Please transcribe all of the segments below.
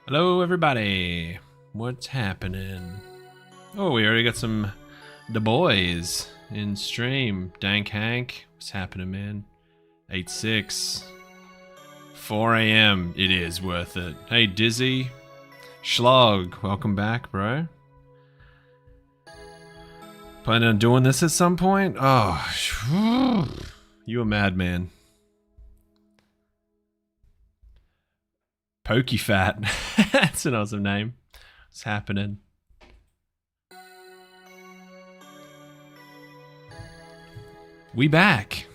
Hello everybody, what's happening? Oh, we already got some the boys in stream. Dank Hank, what's happening, man? 8-6, 4 a.m. It is worth it. Hey Dizzy, Schlog, welcome back, bro. Planning on doing this at some point? Oh, you a madman. Pokey Fat. That's an awesome name. What's happening? We back.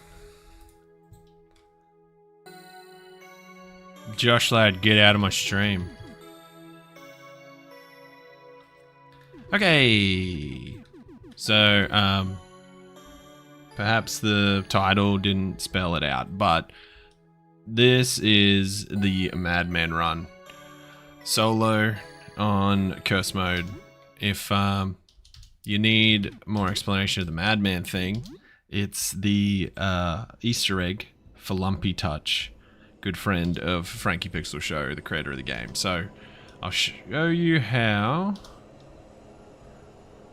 Josh lad, get out of my stream. Okay. So, perhaps the title didn't spell it out, but this is the Madman run. Solo on curse mode. If you need more explanation of the Madman thing, it's the Easter egg for Lumpy Touch. Good friend of Frankie Pixel Show, the creator of the game. So I'll show you how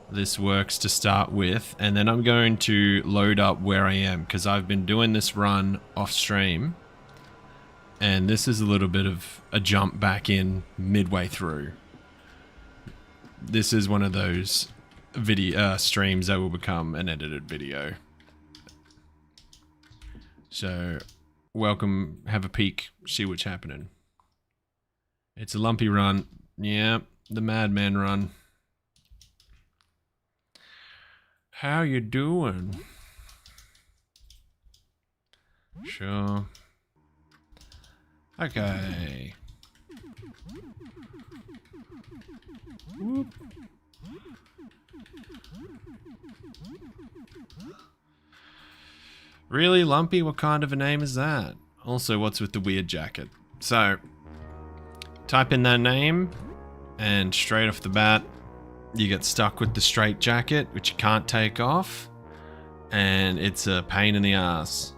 this works to start with, and then I'm going to load up where I am, because I've been doing this run off stream. And this is a little bit of a jump back in midway through. This is one of those video streams that will become an edited video. So, welcome, have a peek, see what's happening. It's a lumpy run. Yeah, the Madman run. How you doing? Sure. Okay. Whoop. Really, Lumpy? What kind of a name is that? Also, what's with the weird jacket? So, type in that name, and straight off the bat, you get stuck with the Strait Jacket, which you can't take off, and it's a pain in the ass.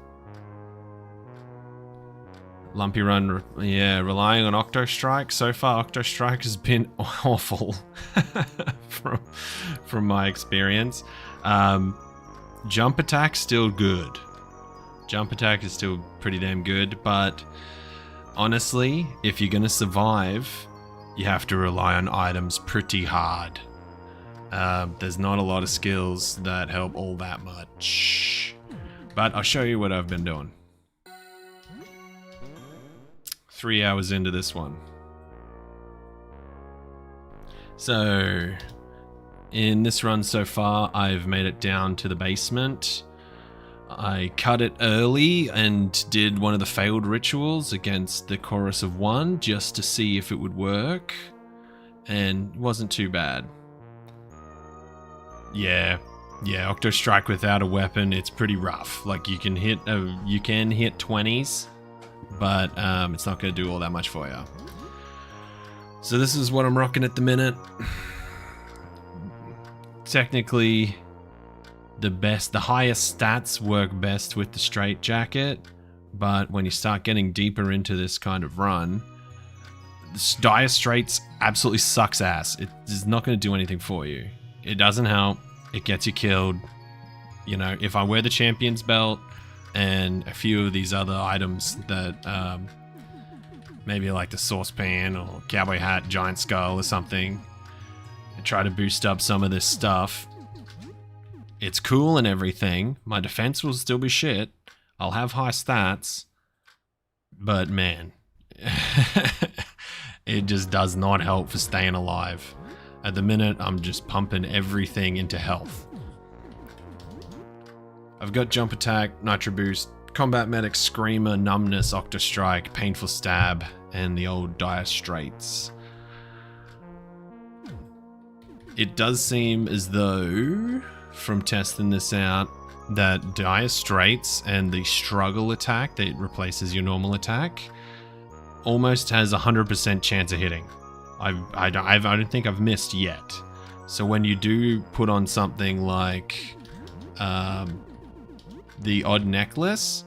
Lumpy run, yeah, relying on Octo Strike. So far, Octo Strike has been awful from my experience. Jump attack still good. Jump attack is still pretty damn good, but honestly, if you're gonna survive, you have to rely on items pretty hard. There's not a lot of skills that help all that much, but I'll show you what I've been doing. 3 hours into this one. So, in this run so far, I've made it down to the basement. I cut it early and did one of the failed rituals against the Chorus of One just to see if it would work, and it wasn't too bad. Yeah, Octo Strike without a weapon, it's pretty rough. Like you can hit 20s. But it's not going to do all that much for you. So this is what I'm rocking at the minute. Technically, the highest stats work best with the Strait Jacket, but when you start getting deeper into this kind of run, Dire Straits absolutely sucks ass. It is not going to do anything for you. It doesn't help. It gets you killed. You know, if I wear the Champion's Belt and a few of these other items that maybe like the saucepan or cowboy hat, giant skull or something, and try to boost up some of this stuff. It's cool and everything. My defense will still be shit. I'll have high stats, but man, it just does not help for staying alive. At the minute, I'm just pumping everything into health. I've got Jump Attack, Nitro Boost, Combat Medic, Screamer, Numbness, Octo Strike, Painful Stab, and the old Dire Straits. It does seem as though, from testing this out, that Dire Straits and the Struggle attack that replaces your normal attack almost has a 100% chance of hitting. I don't think I've missed yet. So when you do put on something like the odd necklace,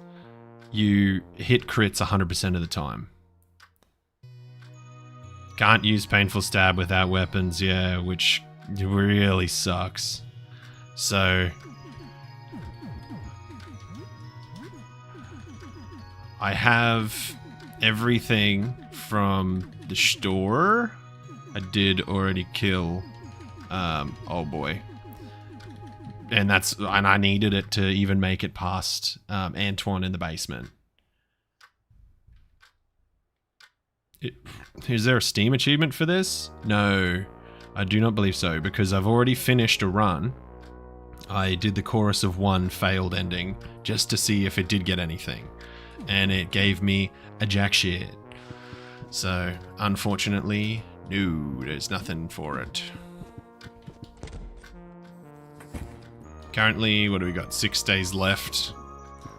you hit crits 100% of the time. Can't use painful stab without weapons, yeah, which really sucks. So I have everything from the store. I did already kill oh boy. And I needed it to even make it past Antoine in the basement. Is there a Steam achievement for this? No, I do not believe so, because I've already finished a run. I did the chorus of one failed ending just to see if it did get anything, and it gave me a jack shit. So unfortunately, no, there's nothing for it. Currently, what do we got? 6 days left.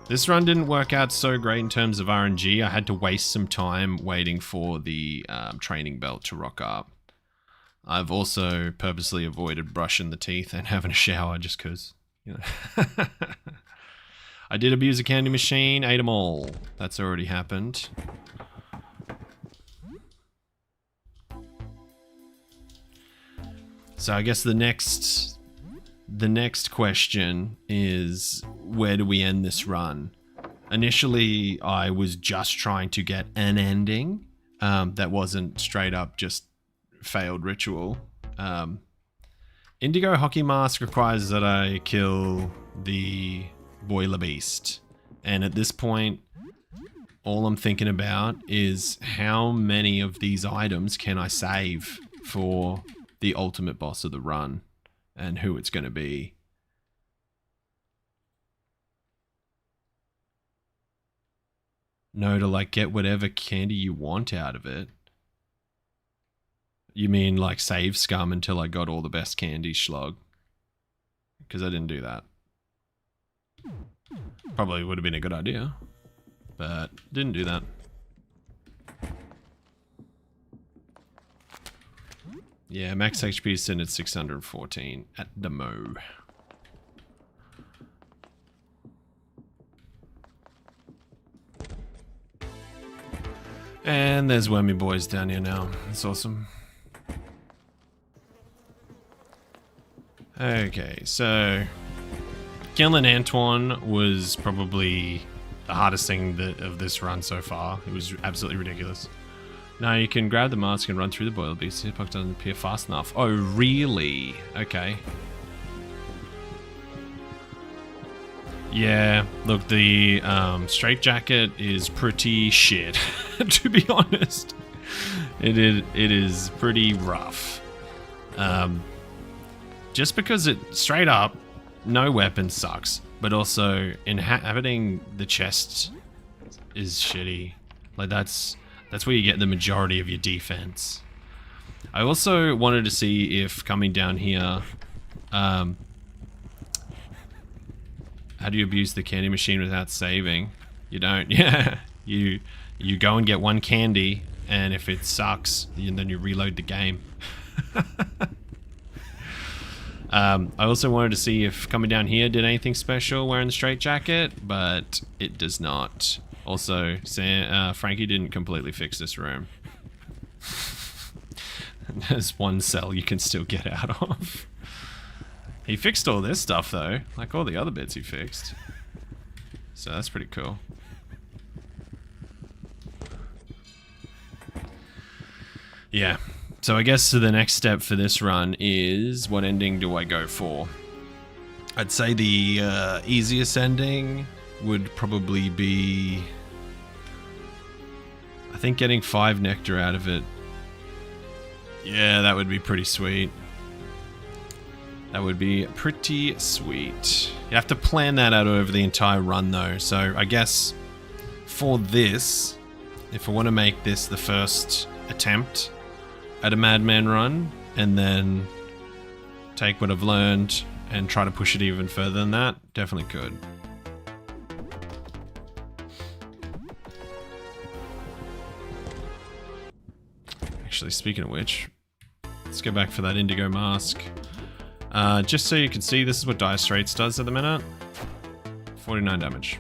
This run didn't work out so great in terms of RNG. I had to waste some time waiting for the training belt to rock up. I've also purposely avoided brushing the teeth and having a shower just because, you know. I did abuse a candy machine, ate them all. That's already happened. So I guess the next question is, where do we end this run? Initially, I was just trying to get an ending that wasn't straight up just failed ritual. Indigo Hockey Mask requires that I kill the Boiler Beast. And at this point, all I'm thinking about is how many of these items can I save for the ultimate boss of the run, and who it's going to be. No, to like get whatever candy you want out of it. You mean like save scum until I got all the best candy slug? Because I didn't do that. Probably would have been a good idea, but didn't do that. Yeah, max HP is sitting at 614 at the mo. And there's Wormy Boys down here now. That's awesome. Okay, so killing Antoine was probably the hardest thing of this run so far. It was absolutely ridiculous. Now you can grab the mask and run through the Boiler Beast. The hitbox doesn't appear fast enough. Oh, really? Okay. Yeah, look, the Strait Jacket is pretty shit, to be honest. It is pretty rough. Just because it, straight up, no weapon sucks, but also inhabiting the chest is shitty. Like, that's where you get the majority of your defense. I also wanted to see if coming down here, how do you abuse the candy machine without saving? You don't. Yeah, you go and get one candy, and if it sucks, then you reload the game. I also wanted to see if coming down here did anything special wearing the Strait Jacket, but it does not. Also, Frankie didn't completely fix this room. There's one cell you can still get out of. He fixed all this stuff though, like all the other bits he fixed. So that's pretty cool. Yeah, so I guess the next step for this run is, what ending do I go for? I'd say the easiest ending would probably be, I think, getting 5 nectar out of it. Yeah, that would be pretty sweet. That would be pretty sweet. You have to plan that out over the entire run though. So I guess for this, if I want to make this the first attempt at a Madman run, and then take what I've learned and try to push it even further than that, definitely could. Actually, speaking of which, let's go back for that indigo mask. Just so you can see, this is what Dire Straits does at the minute. 49 damage.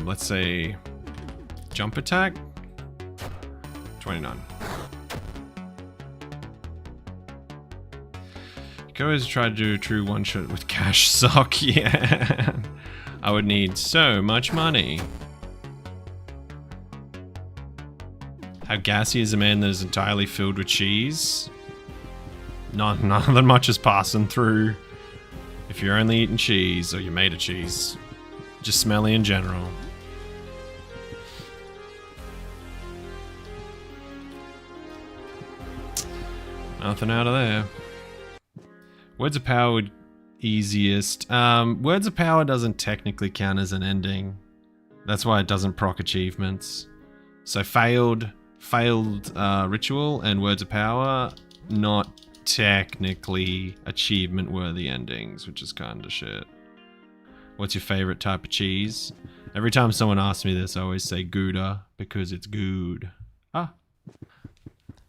Let's say jump attack. 29. You could always try to do a true one-shot with cash sock, yeah. I would need so much money. How gassy is a man that is entirely filled with cheese? Nothing much is passing through. If you're only eating cheese, or you're made of cheese. Just smelly in general. Nothing out of there. Words of Power would easiest. Words of Power doesn't technically count as an ending. That's why it doesn't proc achievements. So failed ritual and Words of Power, not technically achievement worthy endings, which is kind of shit. What's your favorite type of cheese? Every time someone asks me this, I always say Gouda because it's good. Ah.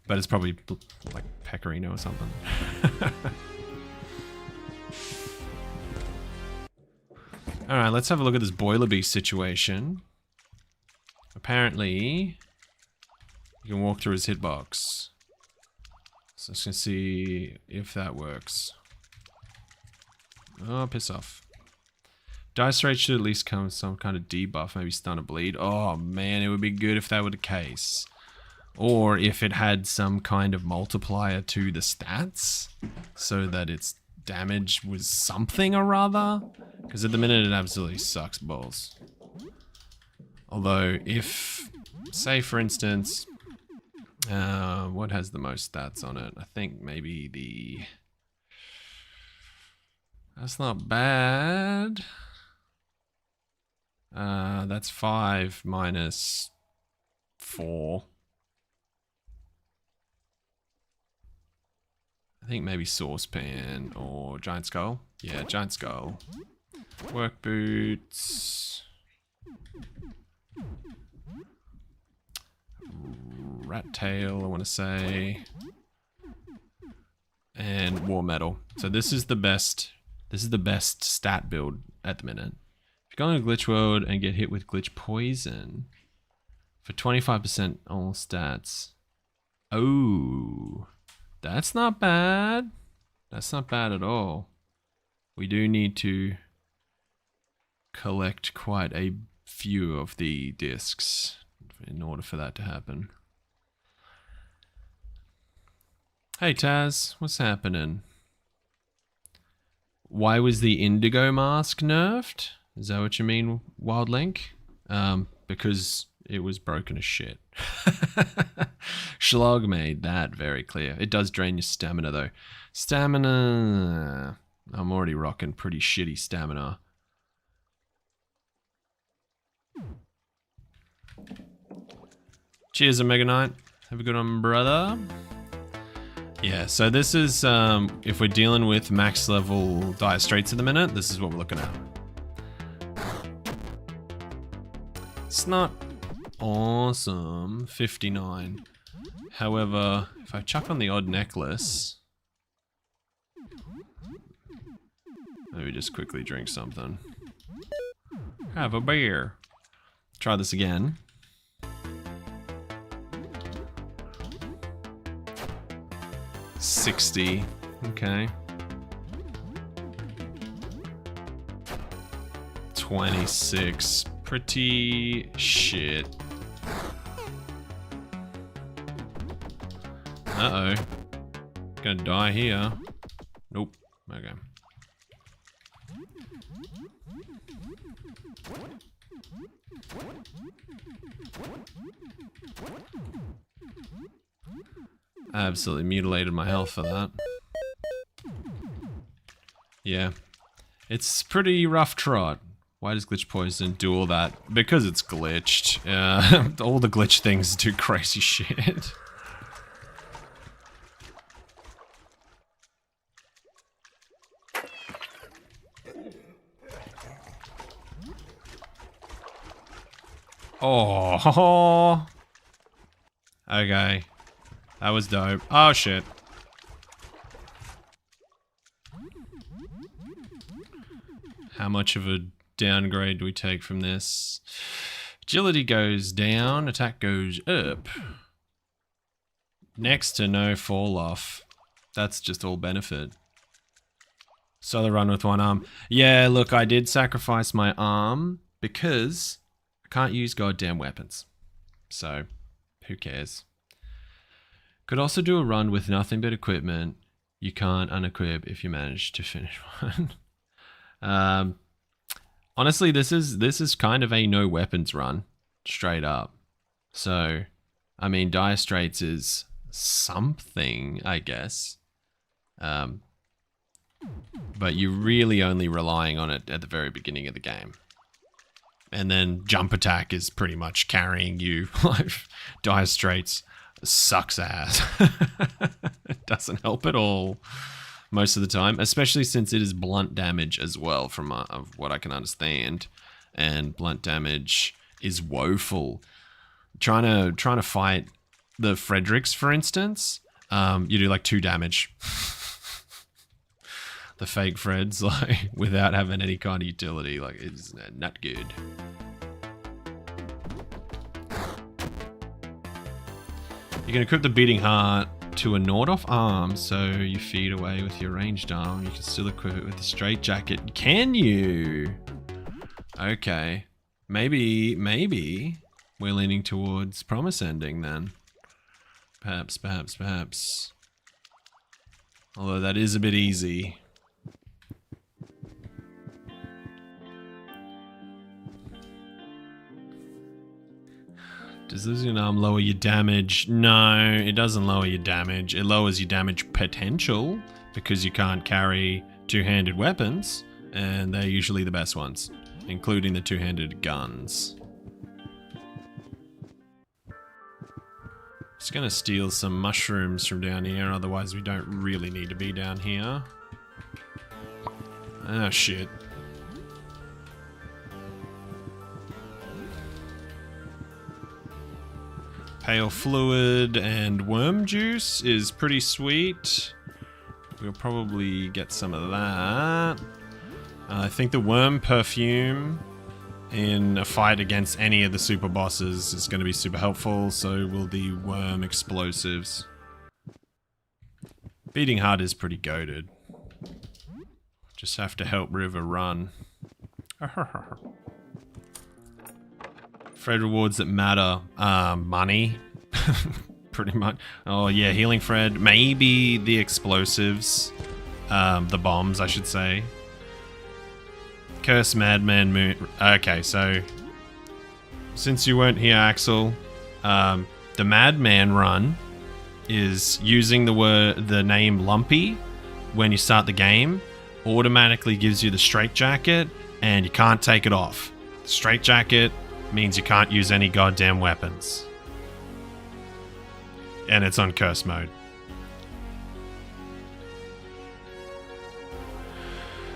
But it's probably like pecorino or something. Alright, let's have a look at this boiler beast situation. Apparently, you can walk through his hitbox. So let's just see if that works. Oh, piss off. Dire Straits should at least come with some kind of debuff, maybe stun or bleed. Oh man, it would be good if that were the case. Or if it had some kind of multiplier to the stats, so that its damage was something or other. Because at the minute it absolutely sucks balls. Although if, say for instance, what has the most stats on it? I think maybe the... That's not bad. That's 5 minus 4. I think maybe Saucepan or Giant Skull. Yeah, Giant Skull. Work Boots. Rat Tail, I want to say. And War Metal. So this is the best. This is the best stat build at the minute. If you go in a glitch world and get hit with glitch poison for 25% all stats. Oh, that's not bad. That's not bad at all. We do need to collect quite a few of the discs in order for that to happen. Hey Taz, what's happening? Why was the Indigo Mask nerfed? Is that what you mean, Wild Link? Because it was broken as shit. Schlog made that very clear. It does drain your stamina though. Stamina... I'm already rocking pretty shitty stamina. Cheers, Omega Knight. Have a good one, brother. Yeah, so this is, if we're dealing with max level Dire Straits at the minute, this is what we're looking at. It's not awesome, 59. However, if I chuck on the odd necklace, maybe just quickly drink something. Have a beer. Try this again. $60. Okay. 26. Pretty shit. Uh-oh. Gonna die here. Nope. Okay. I absolutely mutilated my health for that. Yeah. It's pretty rough trot. Why does glitch poison do all that? Because it's glitched. All the glitch things do crazy shit. Oh. Okay. That was dope. Oh shit. How much of a downgrade do we take from this? Agility goes down, attack goes up. next to no fall off. That's just all benefit. Solo run with one arm. Yeah, look, I did sacrifice my arm because I can't use goddamn weapons. So, who cares? Could also do a run with nothing but equipment. You can't unequip if you manage to finish one. Honestly, this is kind of a no weapons run, straight up. So, I mean, Dire Straits is something, I guess. But you're really only relying on it at the very beginning of the game. And then jump attack is pretty much carrying you. Like, Dire Straits sucks ass. It doesn't help at all most of the time, especially since it is blunt damage as well, from of what I can understand. And blunt damage is woeful. Trying to fight the Fredericks, for instance, you do like 2 damage. The fake Freds, like, without having any kind of utility, like, it's not good. You can equip the beating heart to a gnawed-off arm, so you feed away with your ranged arm. You can still equip it with the Strait Jacket. Can you? Okay. Maybe we're leaning towards Promise Ending then. Perhaps. Although that is a bit easy. Does losing an arm lower your damage? No, it doesn't lower your damage. It lowers your damage potential because you can't carry two-handed weapons, and they're usually the best ones, including the two-handed guns. Just gonna steal some mushrooms from down here, otherwise we don't really need to be down here. Oh shit. Pale fluid and worm juice is pretty sweet. We'll probably get some of that. I think the worm perfume in a fight against any of the super bosses is going to be super helpful, so will the worm explosives. Beating heart is pretty goated. Just have to help River run. Fred rewards that matter. Money. Pretty much. Oh yeah, healing Fred. Maybe the explosives. The bombs, I should say. Curse Madman Moon. Okay, so since you weren't here, Axel, the Madman run is using the name Lumpy when you start the game. Automatically gives you the Strait Jacket, and you can't take it off. The Strait Jacket means you can't use any goddamn weapons. And it's on curse mode.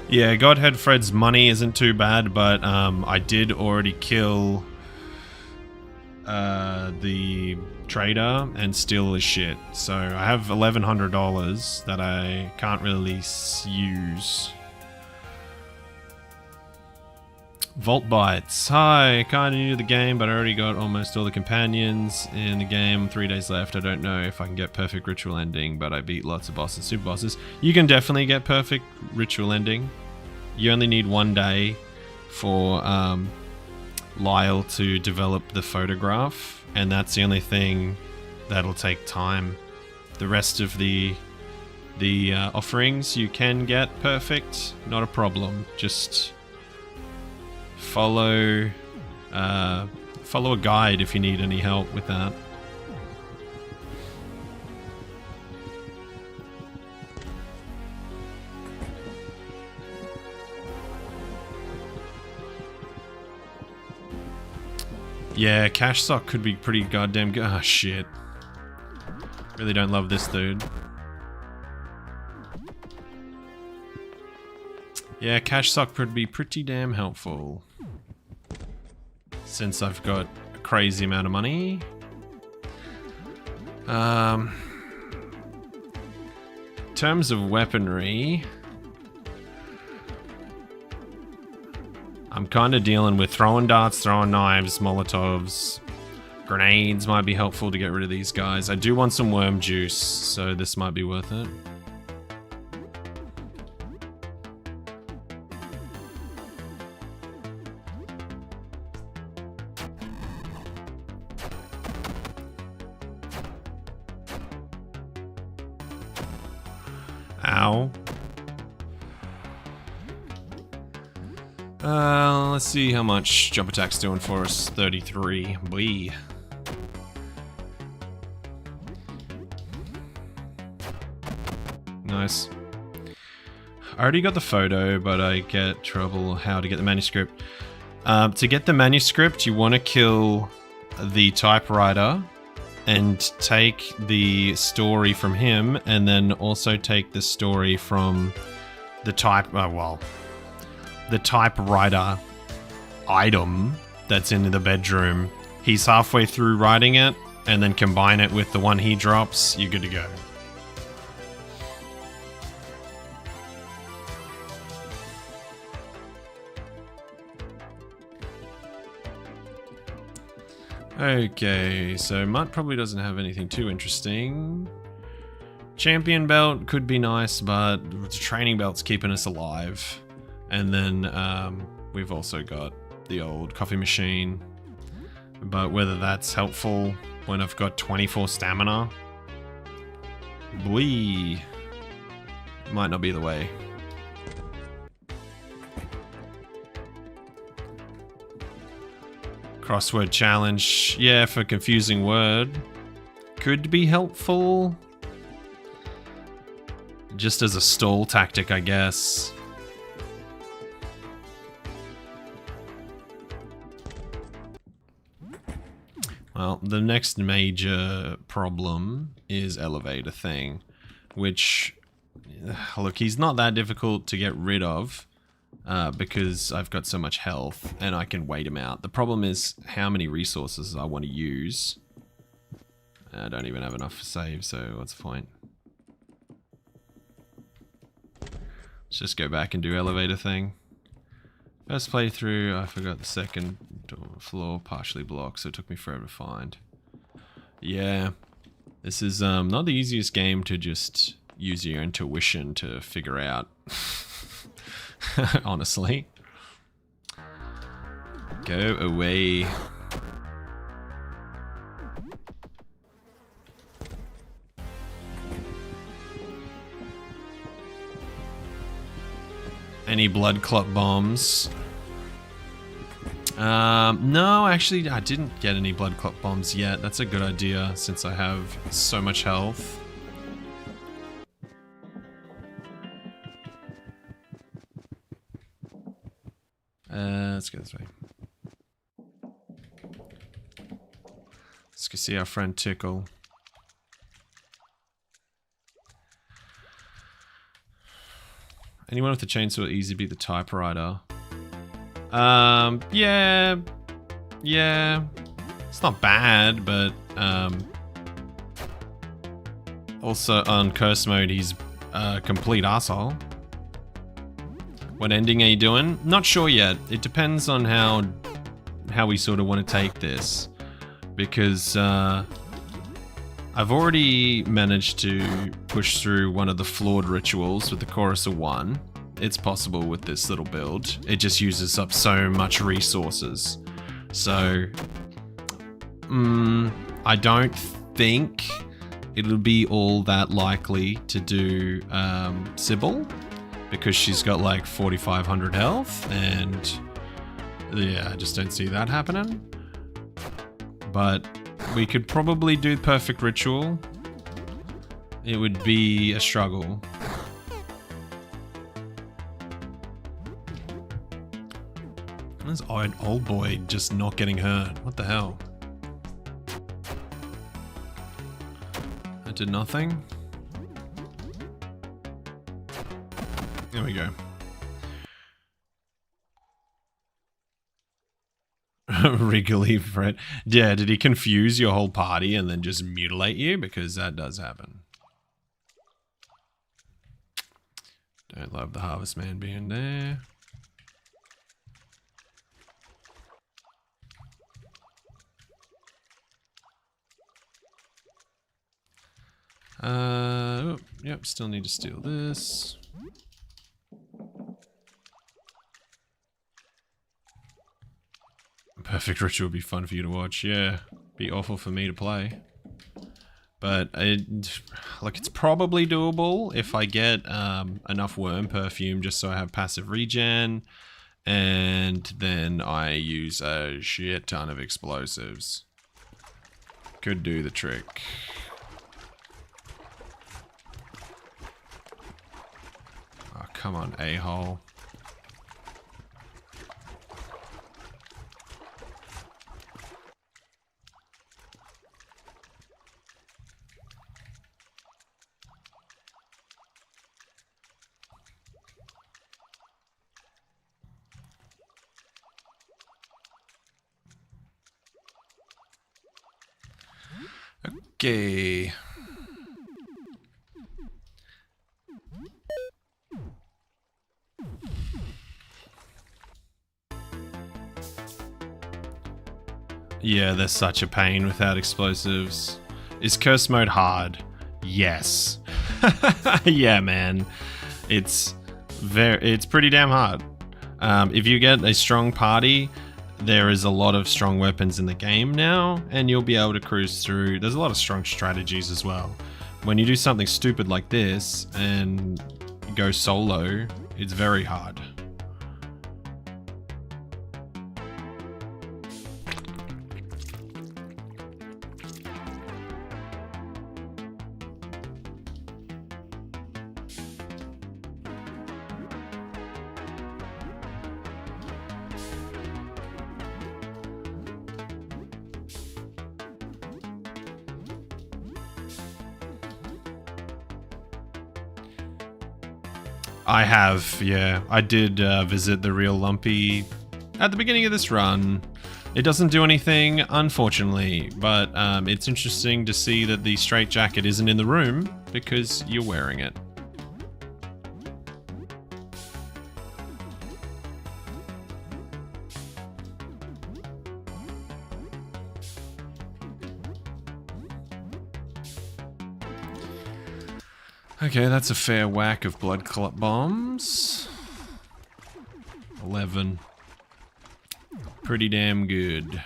Yeah, Godhead Fred's money isn't too bad, but I did already kill the trader and steal his shit. So I have $1,100 that I can't really use. Vault Bites. Hi, kinda new to the game, but I already got almost all the companions in the game. 3 days left. I don't know if I can get perfect ritual ending, but I beat lots of bosses, super bosses. You can definitely get perfect ritual ending. You only need 1 day for Lyle to develop the photograph, and that's the only thing that'll take time. The rest of the offerings you can get perfect, not a problem. Just follow a guide if you need any help with that. Yeah, Cash Sock could be pretty goddamn good. Ah, shit. Really don't love this dude. Yeah, Cash Sock could be pretty damn helpful. Since I've got a crazy amount of money. In terms of weaponry, I'm kind of dealing with throwing darts, throwing knives, molotovs, Grenades might be helpful to get rid of these guys. I do want some worm juice, so this might be worth it. Ow. Let's see how much jump attack's doing for us. 33. Boy. Nice. I already got the photo, but I get trouble how to get the manuscript. To get the manuscript, you want to kill the typewriter and take the story from him, and then also take the story from the the typewriter item that's in the bedroom. He's halfway through writing it, and then combine it with the one he drops, you're good to go. Okay, so Mutt probably doesn't have anything too interesting. Champion belt could be nice, but the training belt's keeping us alive. And then we've also got the old coffee machine. But whether that's helpful when I've got 24 stamina, boy, might not be the way. Crossword challenge, yeah, for confusing word. Could be helpful. Just as a stall tactic, I guess. Well, the next major problem is elevator thing, which, look, he's not that difficult to get rid of. Because I've got so much health and I can wait him out. The problem is how many resources I want to use. I don't even have enough to save, so what's the point? Let's just go back and do elevator thing. First playthrough, I forgot the second floor partially blocked, so it took me forever to find. Yeah, this is not the easiest game to just use your intuition to figure out. Honestly. Go away. Any blood clot bombs? No, actually I didn't get any blood clot bombs yet. That's a good idea since I have so much health. Let's go this way. Let's go see our friend Tickle. Anyone with a chainsaw easy beat the typewriter? Yeah. It's not bad, but also on curse mode he's a complete asshole. What ending are you doing? Not sure yet. It depends on how we sort of want to take this. Because I've already managed to push through one of the flawed rituals with the Chorus of One. It's possible with this little build. It just uses up so much resources. So, I don't think it'll be all that likely to do Sybil. Because she's got like 4,500 health, and yeah, I just don't see that happening. But we could probably do Perfect Ritual. It would be a struggle. This old boy just not getting hurt. What the hell? I did nothing. There we go. Wriggly Fred. Yeah, did he confuse your whole party and then just mutilate you? Because that does happen. Don't love the Harvest Man being there. Oh, yep, still need to steal this. Perfect Ritual would be fun for you to watch, yeah. Be awful for me to play. But it's probably doable if I get enough worm perfume just so I have passive regen, and then I use a shit ton of explosives. Could do the trick. Oh, come on, a-hole. Okay. Yeah, they're such a pain without explosives. Is curse mode hard? Yes. Yeah, man. It's pretty damn hard. If you get a strong party, there is a lot of strong weapons in the game now, and you'll be able to cruise through. There's a lot of strong strategies as well. When you do something stupid like this and go solo, it's very hard. I have, yeah. I did visit the real Lumpy at the beginning of this run. It doesn't do anything, unfortunately, but it's interesting to see that the Strait Jacket isn't in the room because you're wearing it. Okay, that's a fair whack of blood clot bombs. 11. Pretty damn good.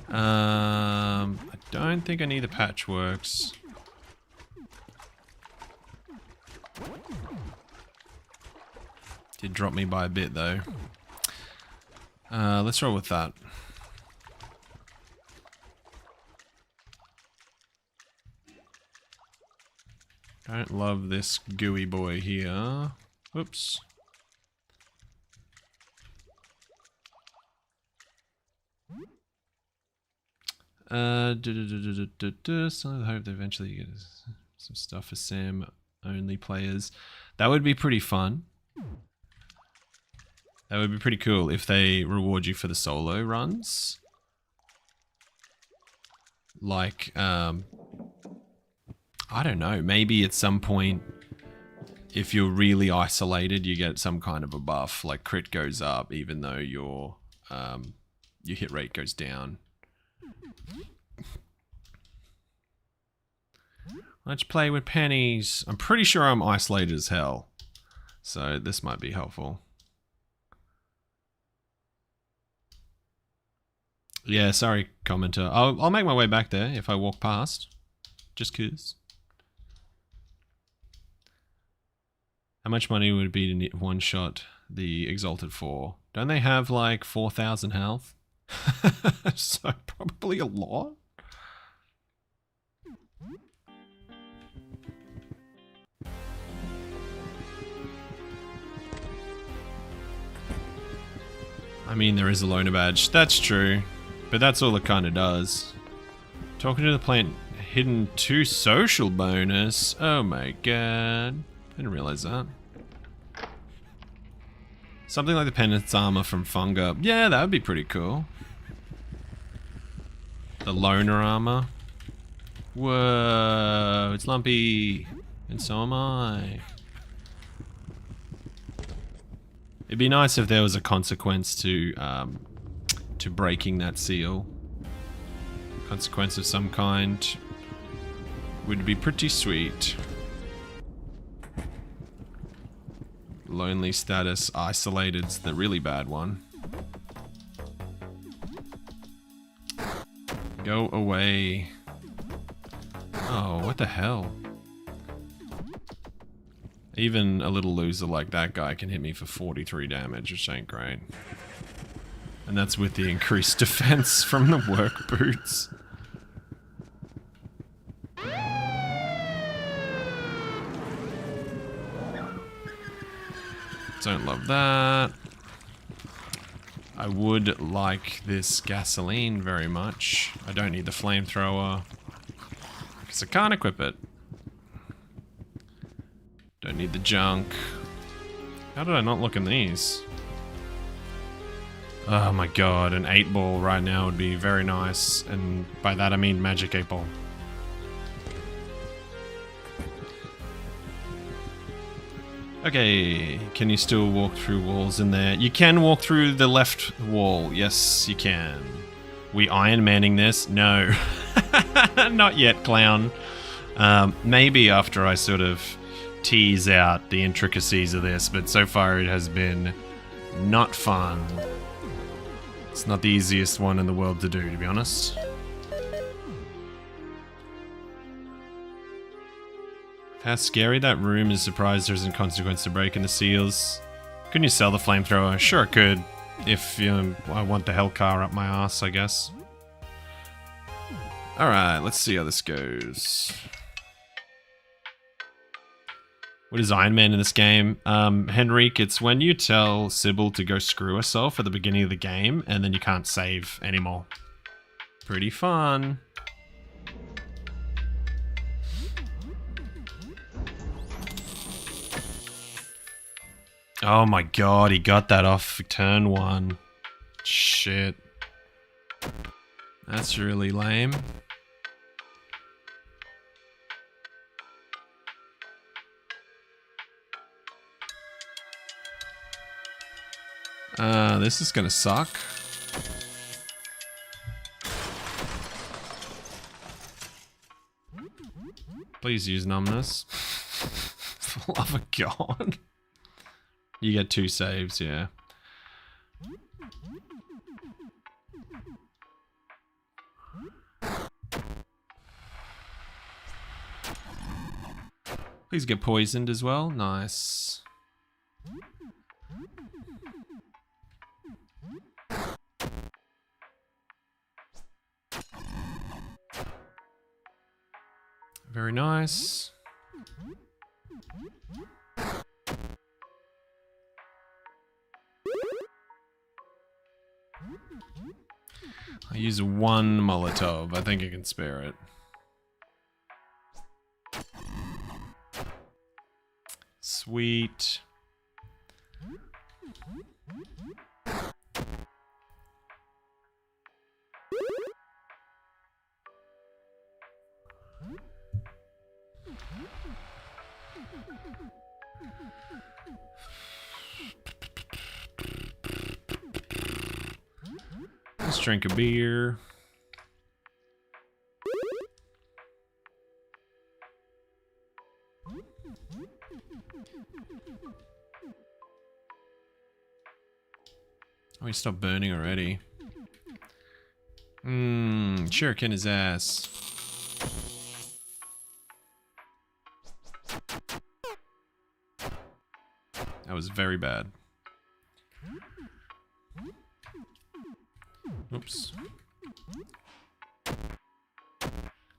I don't think I need the patchworks. Did drop me by a bit though. Let's roll with that. Don't love this gooey boy here. Whoops. So I hope that eventually you get some stuff for Sam only players. That would be pretty fun. That would be pretty cool if they reward you for the solo runs. Like, I don't know, maybe at some point, if you're really isolated, you get some kind of a buff, like crit goes up even though your hit rate goes down. Let's play with pennies. I'm pretty sure I'm isolated as hell, so this might be helpful. Yeah, sorry, commenter. I'll make my way back there if I walk past, just 'cause. How much money would it be to one shot the Exalted 4? Don't they have like 4,000 health? So probably a lot. I mean, there is a loner badge. That's true. But that's all it kind of does. Talking to the plant, hidden 2 social bonus. Oh my god. Didn't realize that. Something like the penance armor from Funga. Yeah, that would be pretty cool. The loner armor. Whoa, it's Lumpy. And so am I. It'd be nice if there was a consequence to breaking that seal. Consequence of some kind would be pretty sweet. Lonely status, isolated's the really bad one. Go away. Oh, what the hell? Even a little loser like that guy can hit me for 43 damage, which ain't great. And that's with the increased defense from the work boots. Don't love that. I would like this gasoline very much. I don't need the flamethrower because I can't equip it. Don't need the junk. How did I not look in these? Oh my god, an 8-ball right now would be very nice, and by that I mean magic 8-ball. Okay, can you still walk through walls in there? You can walk through the left wall. Yes, you can. We Iron Manning this? No. Not yet, clown. Maybe after I sort of tease out the intricacies of this, but so far it has been not fun. It's not the easiest one in the world to do, to be honest. How scary that room is. Surprised there isn't consequence to breaking the seals. Couldn't you sell the flamethrower? Sure I could. If I want the hell car up my ass, I guess. Alright, let's see how this goes. What is Iron Man in this game? Henrique, it's when you tell Sybil to go screw herself at the beginning of the game, and then you can't save anymore. Pretty fun. Oh my god, he got that off turn 1. Shit. That's really lame. This is gonna suck. Please use numbness. For the love of God. You get 2 saves, yeah. Please get poisoned as well. Nice. Very nice. I use 1 Molotov. I think I can spare it. Sweet. Let's drink a beer. Oh, he stopped burning already. Shuriken his ass. That was very bad. Oops.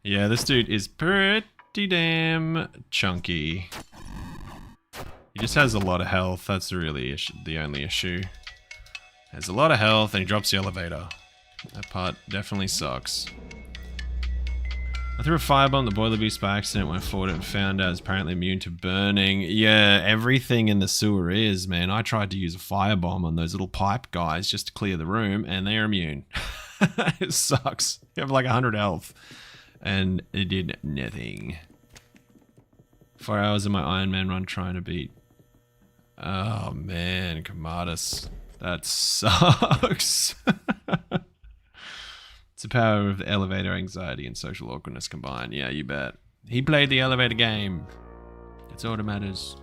Yeah, this dude is pretty damn chunky. He just has a lot of health. That's really the only issue. Has a lot of health and he drops the elevator. That part definitely sucks. I threw a firebomb the boiler beast by accident, went forward and found out it's apparently immune to burning. Yeah, everything in the sewer is, man. I tried to use a firebomb on those little pipe guys just to clear the room and they're immune. It sucks. You have like 100 health. And it did nothing. 4 hours of my Iron Man run trying to beat. Oh man, Commodus. That sucks. It's the power of the elevator anxiety and social awkwardness combined. Yeah, you bet. He played the elevator game. That's all that matters.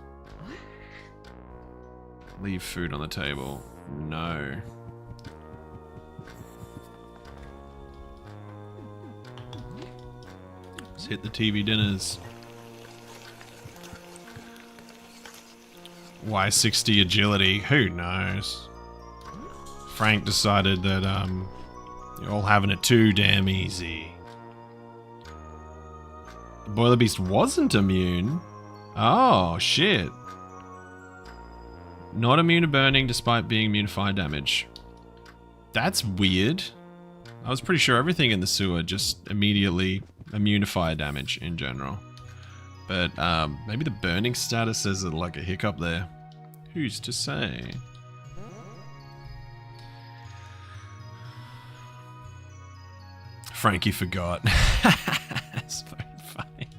Leave food on the table. No. Let's hit the TV dinners. Why 60 agility? Who knows? Frank decided that you're all having it too damn easy. The Boiler Beast wasn't immune. Oh shit. Not immune to burning despite being immune to fire damage. That's weird. I was pretty sure everything in the sewer just immediately immune to fire damage in general. But maybe the burning status is like a hiccup there. Who's to say? Frankie forgot. That's very funny.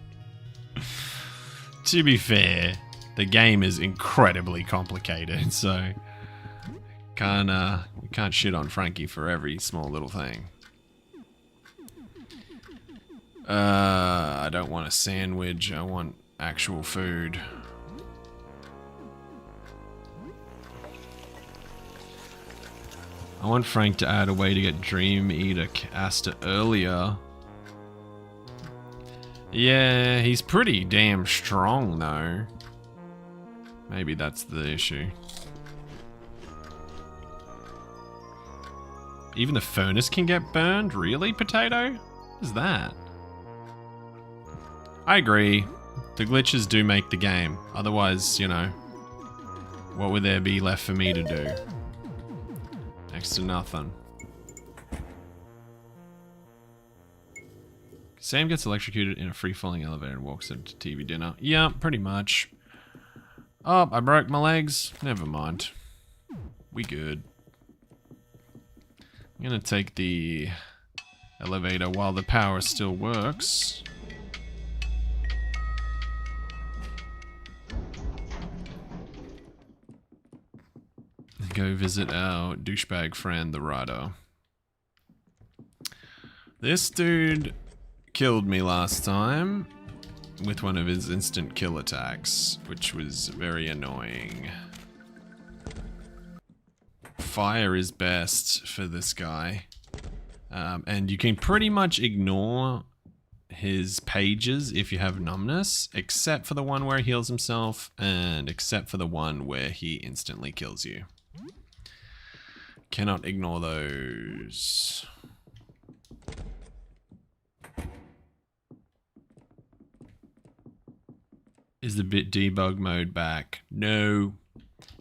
To be fair, the game is incredibly complicated, so we can't shit on Frankie for every small little thing. I don't want a sandwich, I want actual food. I want Frank to add a way to get Dream Eater Caster earlier. Yeah, he's pretty damn strong though. Maybe that's the issue. Even the furnace can get burned? Really, Potato? What is that? I agree. The glitches do make the game. Otherwise, you know, what would there be left for me to do? Next to nothing. Sam gets electrocuted in a free-falling elevator and walks into TV dinner. Yeah, pretty much. Oh, I broke my legs. Never mind. We good. I'm gonna take the elevator while the power still works. Go visit our douchebag friend, the Rider. This dude killed me last time with one of his instant kill attacks, which was very annoying. Fire is best for this guy. And you can pretty much ignore his pages if you have numbness, except for the one where he heals himself, and except for the one where he instantly kills you. Cannot ignore those. Is the bit debug mode back? No,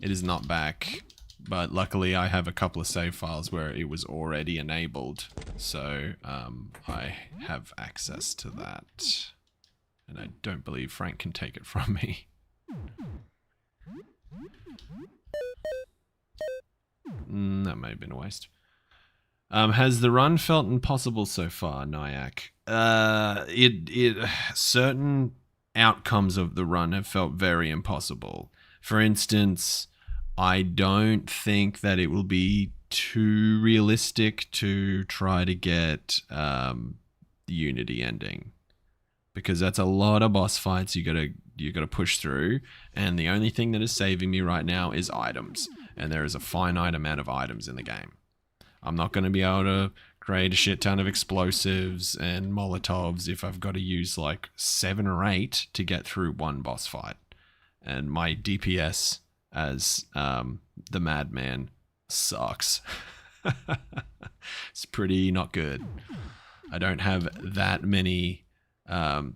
it is not back. But luckily I have a couple of save files where it was already enabled. So I have access to that. And I don't believe Frank can take it from me. That may have been a waste. Has the run felt impossible so far, Nyack? Certain outcomes of the run have felt very impossible. For instance, I don't think that it will be too realistic to try to get the Unity ending, because that's a lot of boss fights you gotta push through, and the only thing that is saving me right now is items, and there is a finite amount of items in the game. I'm not going to be able to create a shit ton of explosives and Molotovs if I've got to use like 7 or 8 to get through one boss fight, and my DPS as the Madman sucks. It's pretty not good. I don't have that many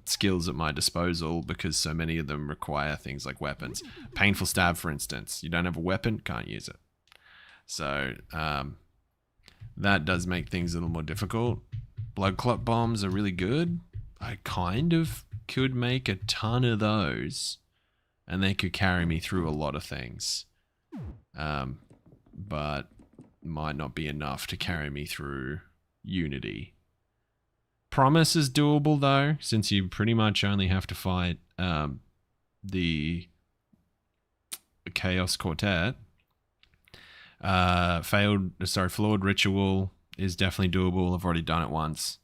skills at my disposal because so many of them require things like weapons. Painful Stab, for instance. You don't have a weapon, can't use it. So that does make things a little more difficult. Blood Clot Bombs are really good. I kind of could make a ton of those, and they could carry me through a lot of things. But might not be enough to carry me through Unity. Promise is doable though, since you pretty much only have to fight the Chaos Quartet. Flawed Ritual is definitely doable. I've already done it once.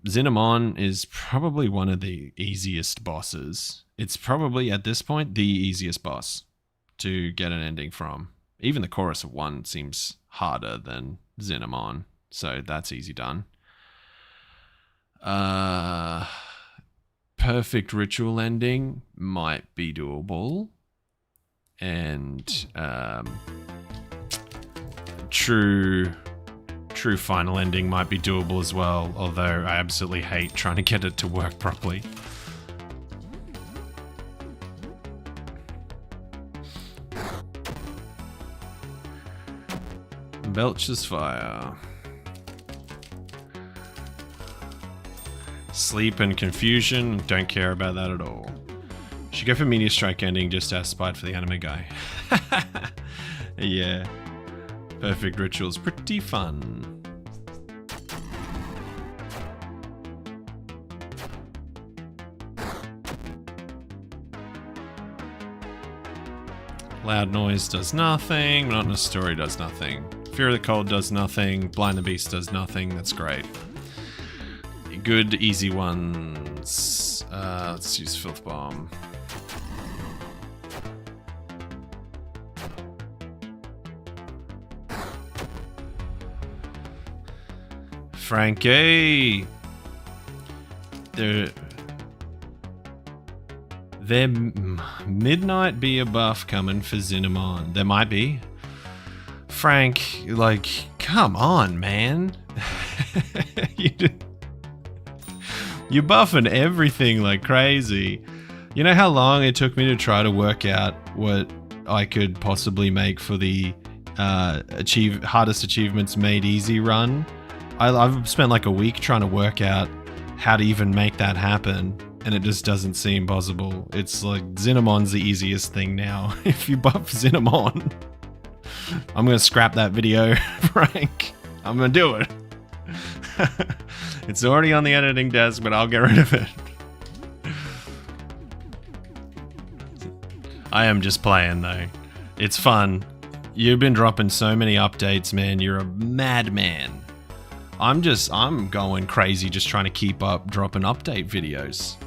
Cinnamon is probably one of the easiest bosses. It's probably, at this point, the easiest boss to get an ending from. Even the Chorus of 1 seems harder than Cinnamon, so that's easy done. Perfect Ritual ending might be doable. And True final ending might be doable as well, although I absolutely hate trying to get it to work properly. Belches fire. Sleep and confusion, don't care about that at all. Should go for Meteor Strike ending just to have spite for the anime guy. Yeah. Perfect Ritual's pretty fun. Loud Noise does nothing. Monotonous Story does nothing. Fear of the Cold does nothing. Blind the Beast does nothing. That's great. Good, easy ones. Let's use Filth Bomb. Frankie! There midnight be a buff coming for Cinnamon. There might be. Frank, like, come on, man. You're buffing everything like crazy. You know how long it took me to try to work out what I could possibly make for the hardest achievements made easy run? I've spent like a week trying to work out how to even make that happen, and it just doesn't seem possible. It's like Cinnamon's the easiest thing now. If you buff Cinnamon, I'm gonna scrap that video, Frank. I'm gonna do it. It's already on the editing desk, but I'll get rid of it. I am just playing though. It's fun. You've been dropping so many updates, man. You're a madman. I'm going crazy just trying to keep up dropping update videos.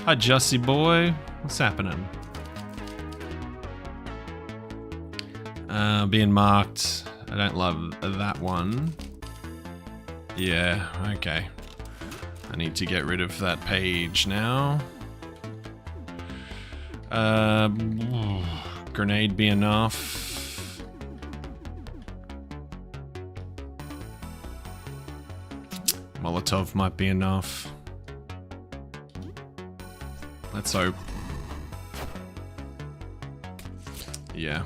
Hi, Jussie boy. What's happening? Being marked. I don't love that one. Yeah, okay. I need to get rid of that page now. Grenade be enough. Molotov might be enough. Let's hope. Yeah.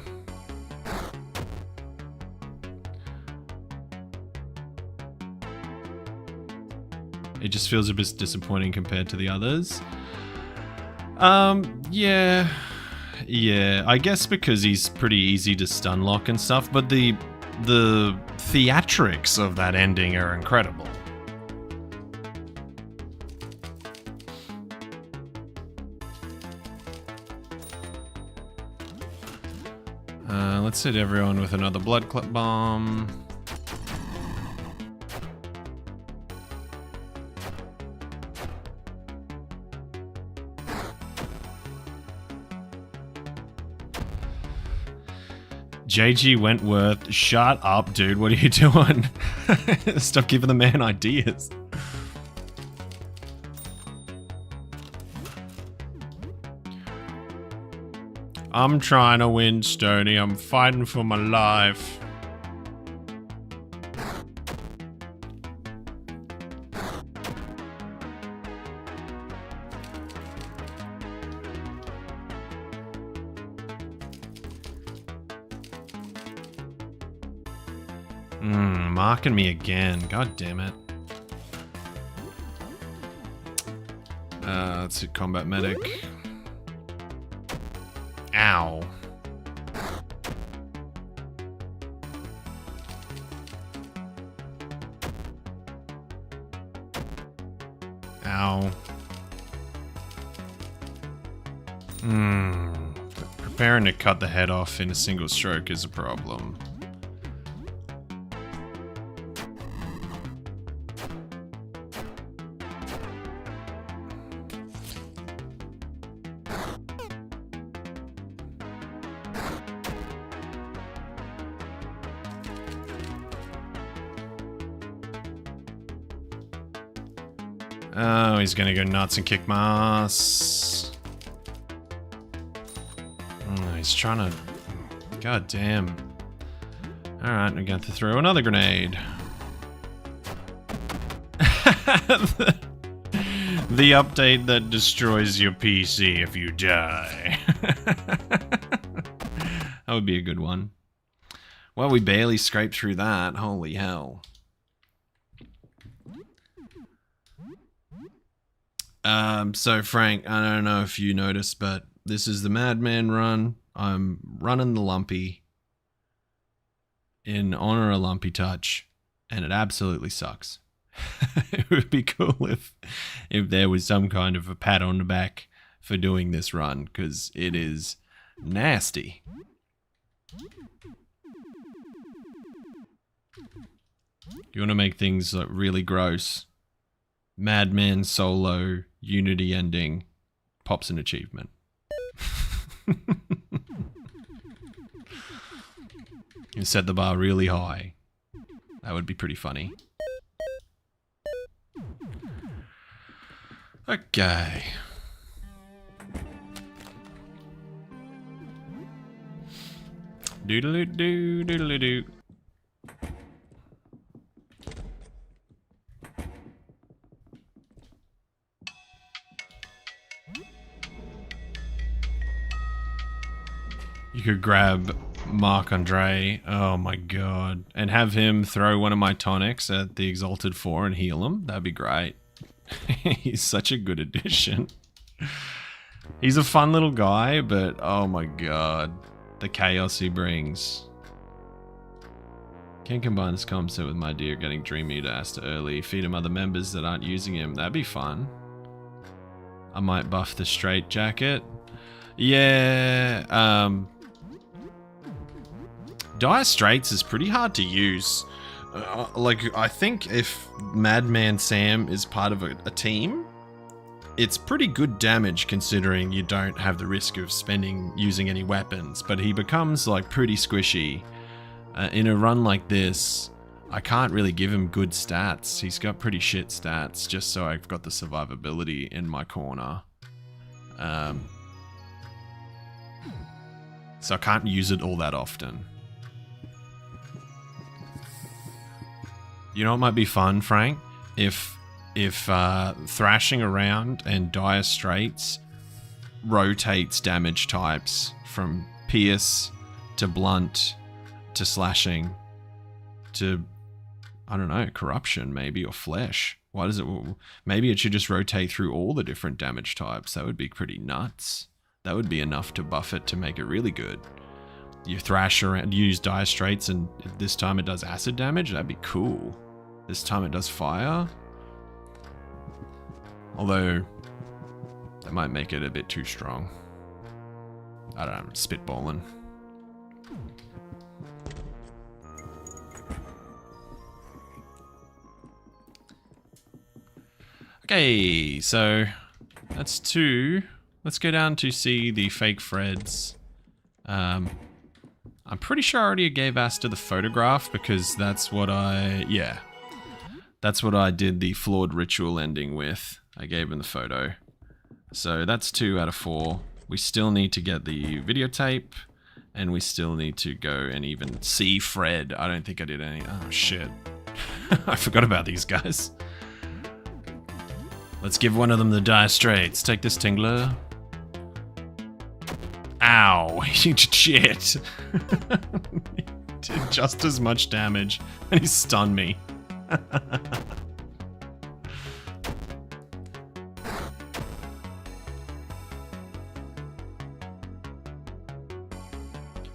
It just feels a bit disappointing compared to the others. Yeah. I guess because he's pretty easy to stun lock and stuff, but the theatrics of that ending are incredible. Let's hit everyone with another blood clip bomb. JG Wentworth, shut up, dude. What are you doing? Stop giving the man ideas. I'm trying to win, Stoney. I'm fighting for my life. Marking me again. God damn it. Let's hit combat medic. Ow. Ow. Preparing to cut the head off in a single stroke is a problem. Oh, he's gonna go nuts and kick my ass. Oh, he's trying to... God damn. Alright, I'm going to throw another grenade. The update that destroys your PC if you die. That would be a good one. Well, we barely scraped through that. Holy hell. So Frank, I don't know if you noticed, but this is the Madman run. I'm running the Lumpy in honor of Lumpy Touch, and it absolutely sucks. It would be cool if there was some kind of a pat on the back for doing this run, because it is nasty. You want to make things like really gross. Madman solo Unity ending pops an achievement. You set the bar really high. That would be pretty funny. Okay. Doodle-doo, doodle-doo. You could grab Marc-Andre, oh my god, and have him throw one of my tonics at the Exalted 4 and heal him. That'd be great. He's such a good addition. He's a fun little guy, but oh my god, the chaos he brings. Can combine this concept with my deer getting Dream Eater Asta early, feed him other members that aren't using him. That'd be fun. I might buff the Strait Jacket. Yeah, Dire Straits is pretty hard to use. Like, I think if Madman Sam is part of a team, it's pretty good damage considering you don't have the risk of using any weapons, but he becomes like pretty squishy. In a run like this, I can't really give him good stats. He's got pretty shit stats, just so I've got the survivability in my corner. So I can't use it all that often. You know what might be fun, Frank? If thrashing around and Dire Straits rotates damage types from pierce to blunt to slashing to, I don't know, corruption maybe, or flesh. Why does it? Maybe it should just rotate through all the different damage types. That would be pretty nuts. That would be enough to buff it to make it really good. You thrash around, use Dire Straits, and this time it does acid damage. That'd be cool. This time it does fire. Although, that might make it a bit too strong. I don't know, I'm spitballing. Okay, so that's 2. Let's go down to see the fake Freds. I'm pretty sure I already gave Asta the photograph because that's what that's what I did the flawed ritual ending with. I gave him the photo. So that's 2 out of 4. We still need to get the videotape, and we still need to go and even see Fred. I don't think I did any. Oh shit. I forgot about these guys. Let's give one of them the Dire Straits. Take this, Tingler. Ow. Shit. He did just as much damage, and he stunned me.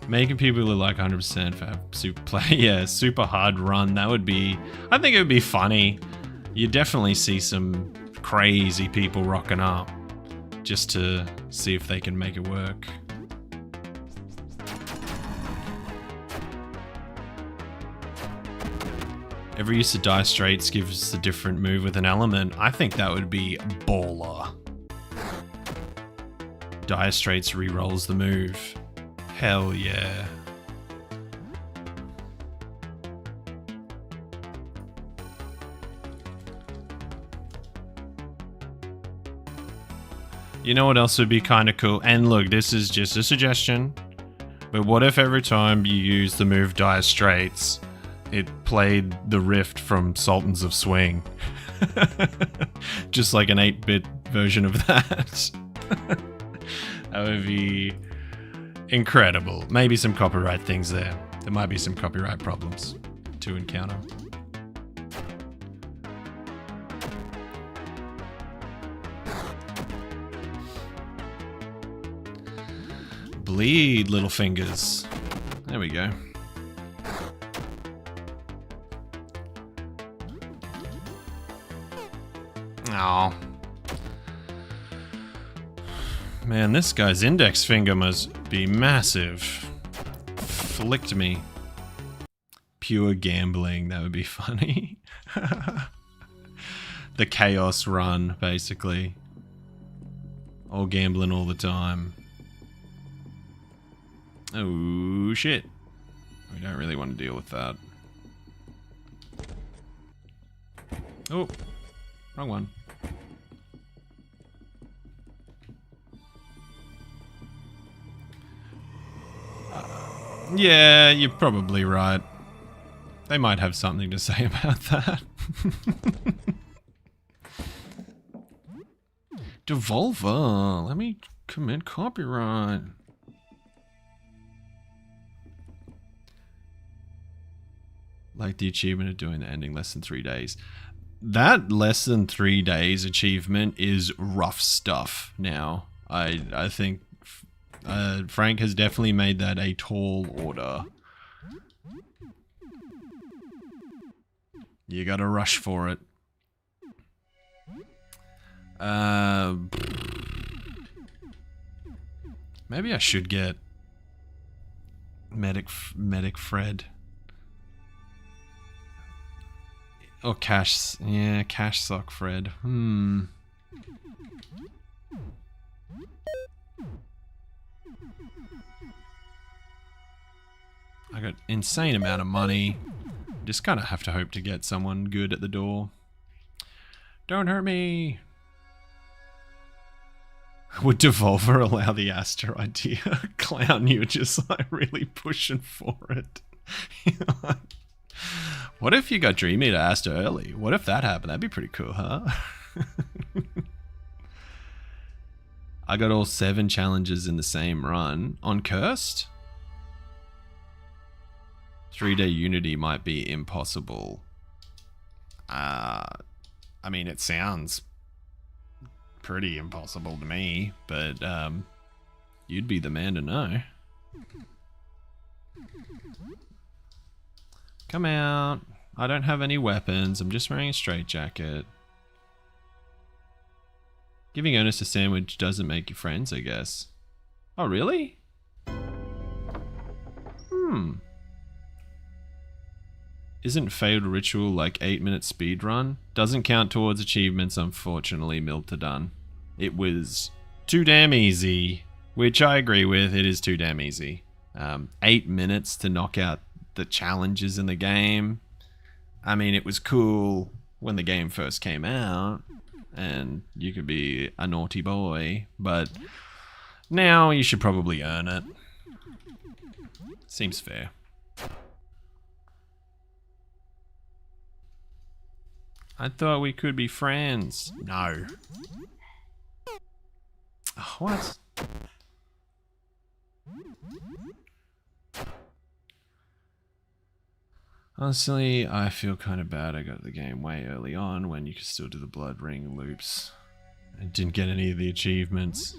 Making people look like 100% for super play. Yeah, super hard run. That would be... I think it would be funny. You definitely see some crazy people rocking up just to see if they can make it work. Every use of Dire Straits gives a different move with an element. I think that would be baller. Dire Straits rerolls the move. Hell yeah. You know what else would be kind of cool? And look, this is just a suggestion, but what if every time you use the move Dire Straits, it played the riff from Sultans of Swing? Just like an 8-bit version of that. That would be incredible. Maybe some copyright things there. There might be some copyright problems to encounter. Bleed, little fingers. There we go. Oh. Man, this guy's index finger must be massive. Flicked me. Pure gambling, that would be funny. The chaos run, basically. All gambling all the time. Oh shit. We don't really want to deal with that. Oh, wrong one. Yeah, you're probably right. They might have something to say about that. Devolver, let me commit copyright. Like the achievement of doing the ending less than 3 days. That less than 3 days achievement is rough stuff now. I think Frank has definitely made that a tall order. You gotta rush for it. Maybe I should get Medic Fred. Or Cash, yeah, Cash Sock Fred. I got insane amount of money. Just kind of have to hope to get someone good at the door. Don't hurt me. Would Devolver allow the Aster idea? Clown, you're just like really pushing for it. What if you got Dream Eater Aster early? What if that happened? That'd be pretty cool, huh? I got all 7 challenges in the same run. On Cursed? 3-day Unity might be impossible. I mean, it sounds pretty impossible to me, but you'd be the man to know. Come out. I don't have any weapons. I'm just wearing a Strait Jacket. Giving Ernest a sandwich doesn't make you friends, I guess. Oh, really? Isn't Failed Ritual like 8-minute speedrun? Doesn't count towards achievements, unfortunately, Miltadun. It was too damn easy, which I agree with. It is too damn easy. 8 minutes to knock out the challenges in the game. I mean, it was cool when the game first came out, and you could be a naughty boy, but now you should probably earn it. Seems fair. I thought we could be friends. No. Oh, what? Honestly, I feel kind of bad. I got the game way early on when you could still do the blood ring loops. I didn't get any of the achievements.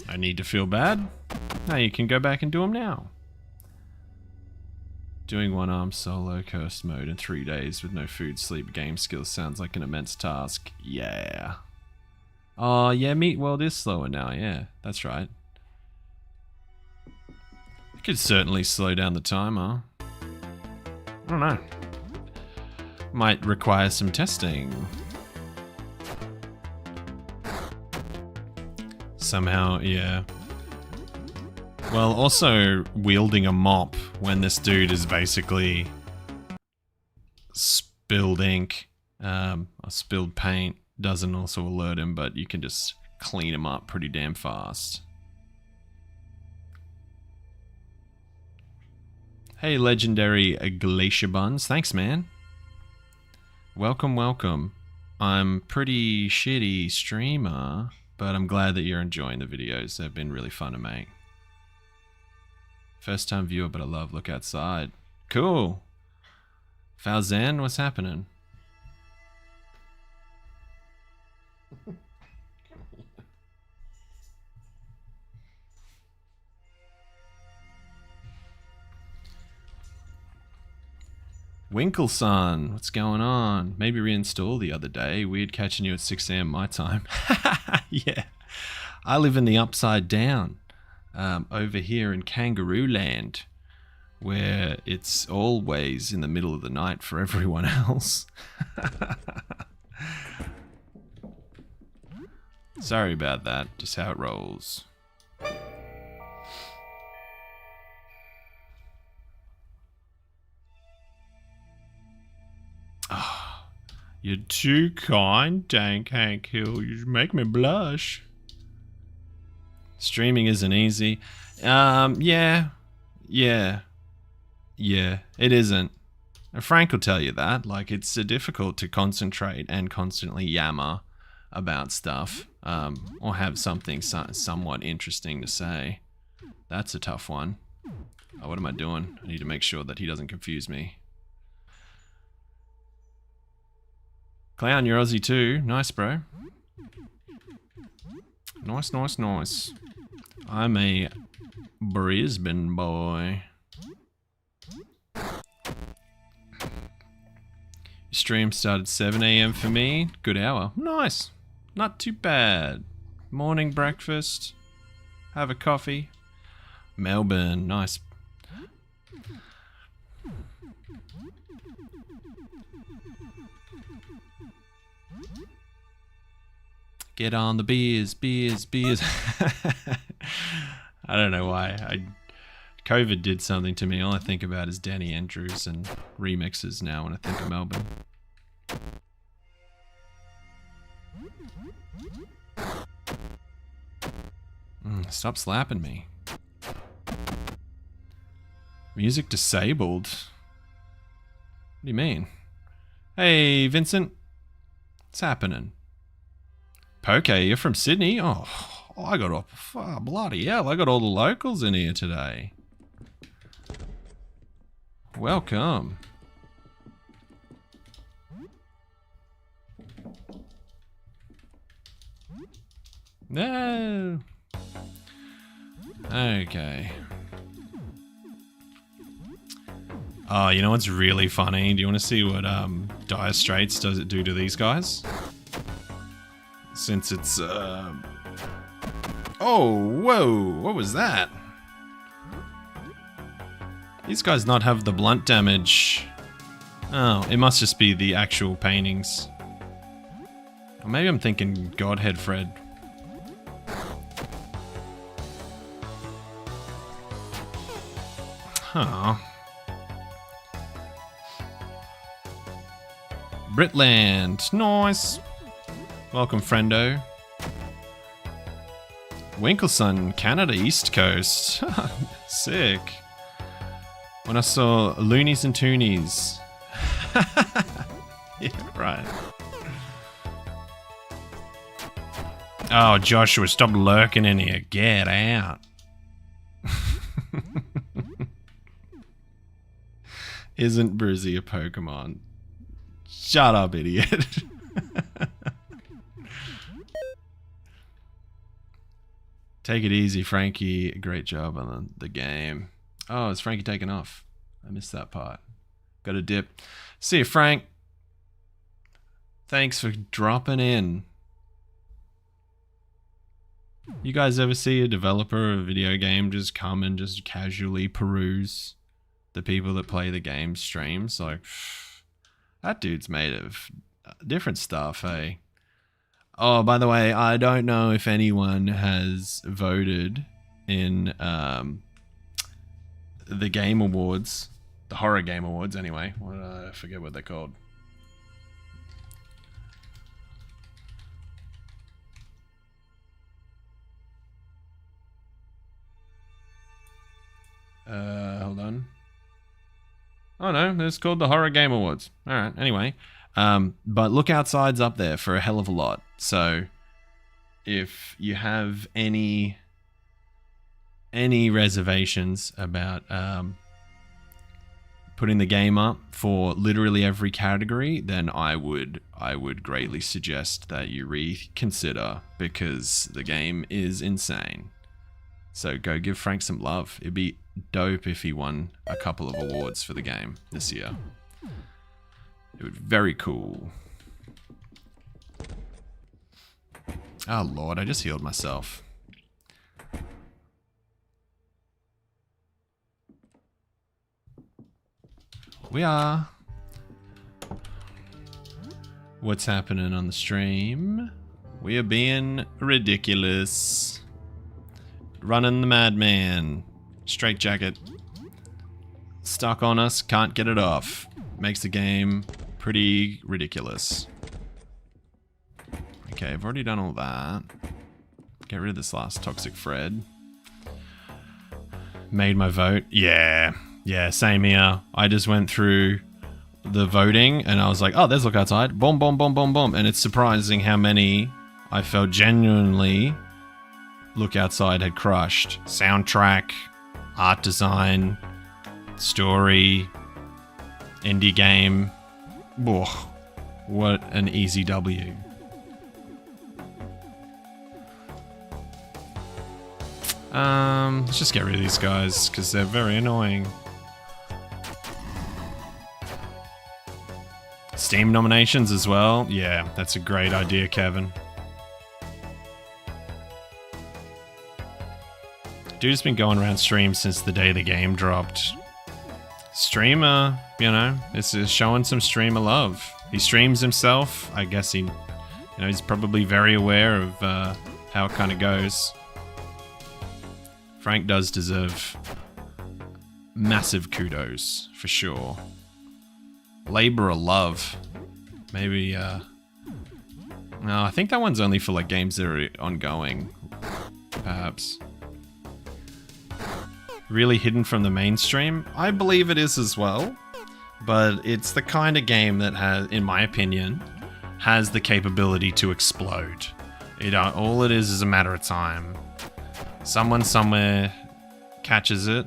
I need to feel bad. Now you can go back and do them now. Doing one-arm solo cursed mode in 3 days with no food, sleep, game skills sounds like an immense task. Yeah. Oh, yeah, Meat World is slower now. Yeah, that's right. I could certainly slow down the timer. I don't know. Might require some testing. Somehow, yeah. Well, also wielding a mop when this dude is basically spilled ink, or spilled paint, doesn't also alert him, but you can just clean him up pretty damn fast. Hey, legendary Glacier Buns. Thanks, man. Welcome, welcome. I'm pretty shitty streamer, but I'm glad that you're enjoying the videos. They've been really fun to make. First time viewer, but I love Look Outside. Cool. Falzan, what's happening? Winkleson, what's going on? Maybe reinstall the other day. Weird catching you at 6 AM my time. Yeah. I live in the upside down. Over here in Kangaroo Land, where it's always in the middle of the night for everyone else. Sorry about that, just how it rolls. Oh, you're too kind, Dank Hank Hill. You make me blush. Streaming isn't easy. Yeah, it isn't. Frank will tell you that. Like, it's difficult to concentrate and constantly yammer about stuff, or have something somewhat interesting to say. That's a tough one. Oh, what am I doing? I need to make sure that he doesn't confuse me. Clown, you're Aussie too. Nice, bro. Nice, nice, nice. I'm a Brisbane boy. Stream started 7 AM for me. Good hour. Nice. Not too bad. Morning breakfast. Have a coffee. Melbourne. Nice. Get on the beers, beers, beers. I don't know why. COVID did something to me. All I think about is Danny Andrews and remixes now when I think of Melbourne. Stop slapping me. Music disabled? What do you mean? Hey, Vincent. What's happening? Poke, you're from Sydney? Oh, I got bloody hell, I got all the locals in here today. Welcome. No. Okay. Oh, you know what's really funny? Do you want to see what Dire Straits does it do to these guys? Since it's oh, whoa, what was that? These guys not have the blunt damage. Oh, it must just be the actual paintings. Or maybe I'm thinking Godhead Fred. Huh. Britland, nice. Welcome, friendo. Winkleson, Canada, East Coast. Sick. When I saw Loonies and Toonies. Yeah, right. Oh, Joshua, stop lurking in here. Get out. Isn't Brizzy a Pokemon? Shut up, idiot. Take it easy, Frankie. Great job on the game. Oh, is Frankie taking off? I missed that part. Got a dip. See you, Frank. Thanks for dropping in. You guys ever see a developer of a video game just come and just casually peruse the people that play the game streams? Like, that dude's made of different stuff, hey? Oh, by the way, I don't know if anyone has voted in the Game Awards, the Horror Game Awards anyway. I forget what they're called. Hold on. Oh no, it's called the Horror Game Awards. Alright, anyway. But Look Outside's up there for a hell of a lot. So, if you have any reservations about putting the game up for literally every category, then I would greatly suggest that you reconsider, because the game is insane. So go give Frank some love. It'd be dope if he won a couple of awards for the game this year. It would be very cool. Oh lord, I just healed myself. We are. What's happening on the stream? We are being ridiculous. Running the Madman. Strait Jacket. Stuck on us, can't get it off. Makes the game pretty ridiculous. Okay, I've already done all that. Get rid of this last Toxic Fred. Made my vote. Yeah, same here. I just went through the voting and I was like, oh, there's Look Outside. Boom, boom, boom, boom, boom. And it's surprising how many I felt genuinely Look Outside had crushed. Soundtrack, art design, story, indie game. Whoa, what an easy W. Let's just get rid of these guys because they're very annoying. Steam nominations as well. Yeah, that's a great idea, Kevin. Dude's been going around streams since the day the game dropped. Streamer, you know, is showing some streamer love. He streams himself. I guess he, he's probably very aware of how it kind of goes. Frank does deserve massive kudos, for sure. Labor of Love. Maybe, no, I think that one's only for, like, games that are ongoing. Perhaps. Really hidden from the mainstream? I believe it is as well. But it's the kind of game that has, in my opinion, has the capability to explode. All it is a matter of time. Someone somewhere catches it,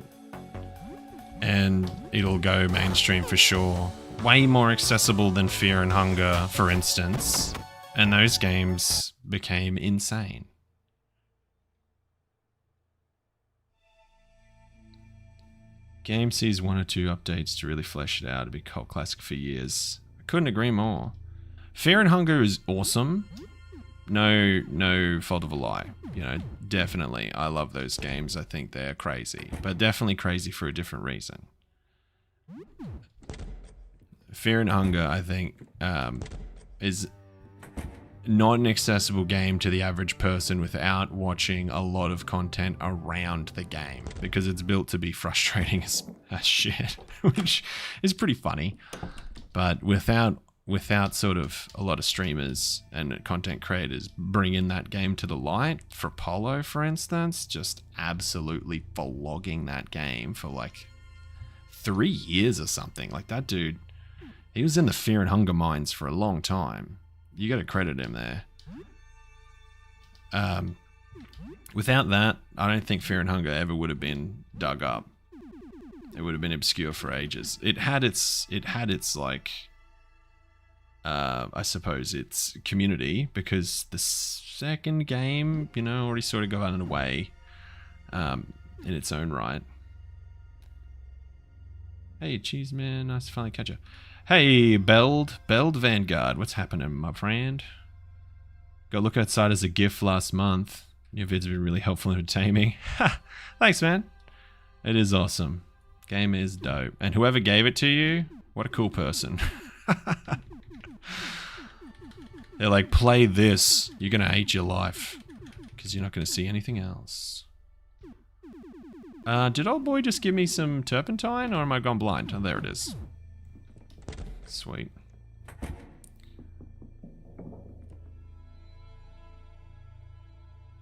and it'll go mainstream for sure. Way more accessible than Fear and Hunger, for instance. And those games became insane. Game sees 1 or 2 updates to really flesh it out. It'll be a cult classic for years. I couldn't agree more. Fear and Hunger is awesome. No fault of a lie. Definitely. I love those games. I think they're crazy. But definitely crazy for a different reason. Fear and Hunger, I think, is not an accessible game to the average person without watching a lot of content around the game, because it's built to be frustrating as shit, which is pretty funny. But without sort of a lot of streamers and content creators bringing that game to the light, for Polo, for instance, just absolutely vlogging that game for like 3 years or something. Like, that dude, he was in the Fear and Hunger mines for a long time. You got to credit him there. Without that, I don't think Fear and Hunger ever would have been dug up. It would have been obscure for ages. It had its like, I suppose its community, because the second game, already sort of got out of the way, in its own right. Hey, cheese man, nice to finally catch you. Hey, Beld Vanguard, what's happening, my friend? Got Look Outside as a gift last month. Your vids have been really helpful and entertaining. Ha! Thanks, man. It is awesome. Game is dope. And whoever gave it to you, what a cool person. They're like, play this. You're gonna hate your life. Because you're not gonna see anything else. Did old boy just give me some turpentine, or am I gone blind? Oh, there it is. Sweet.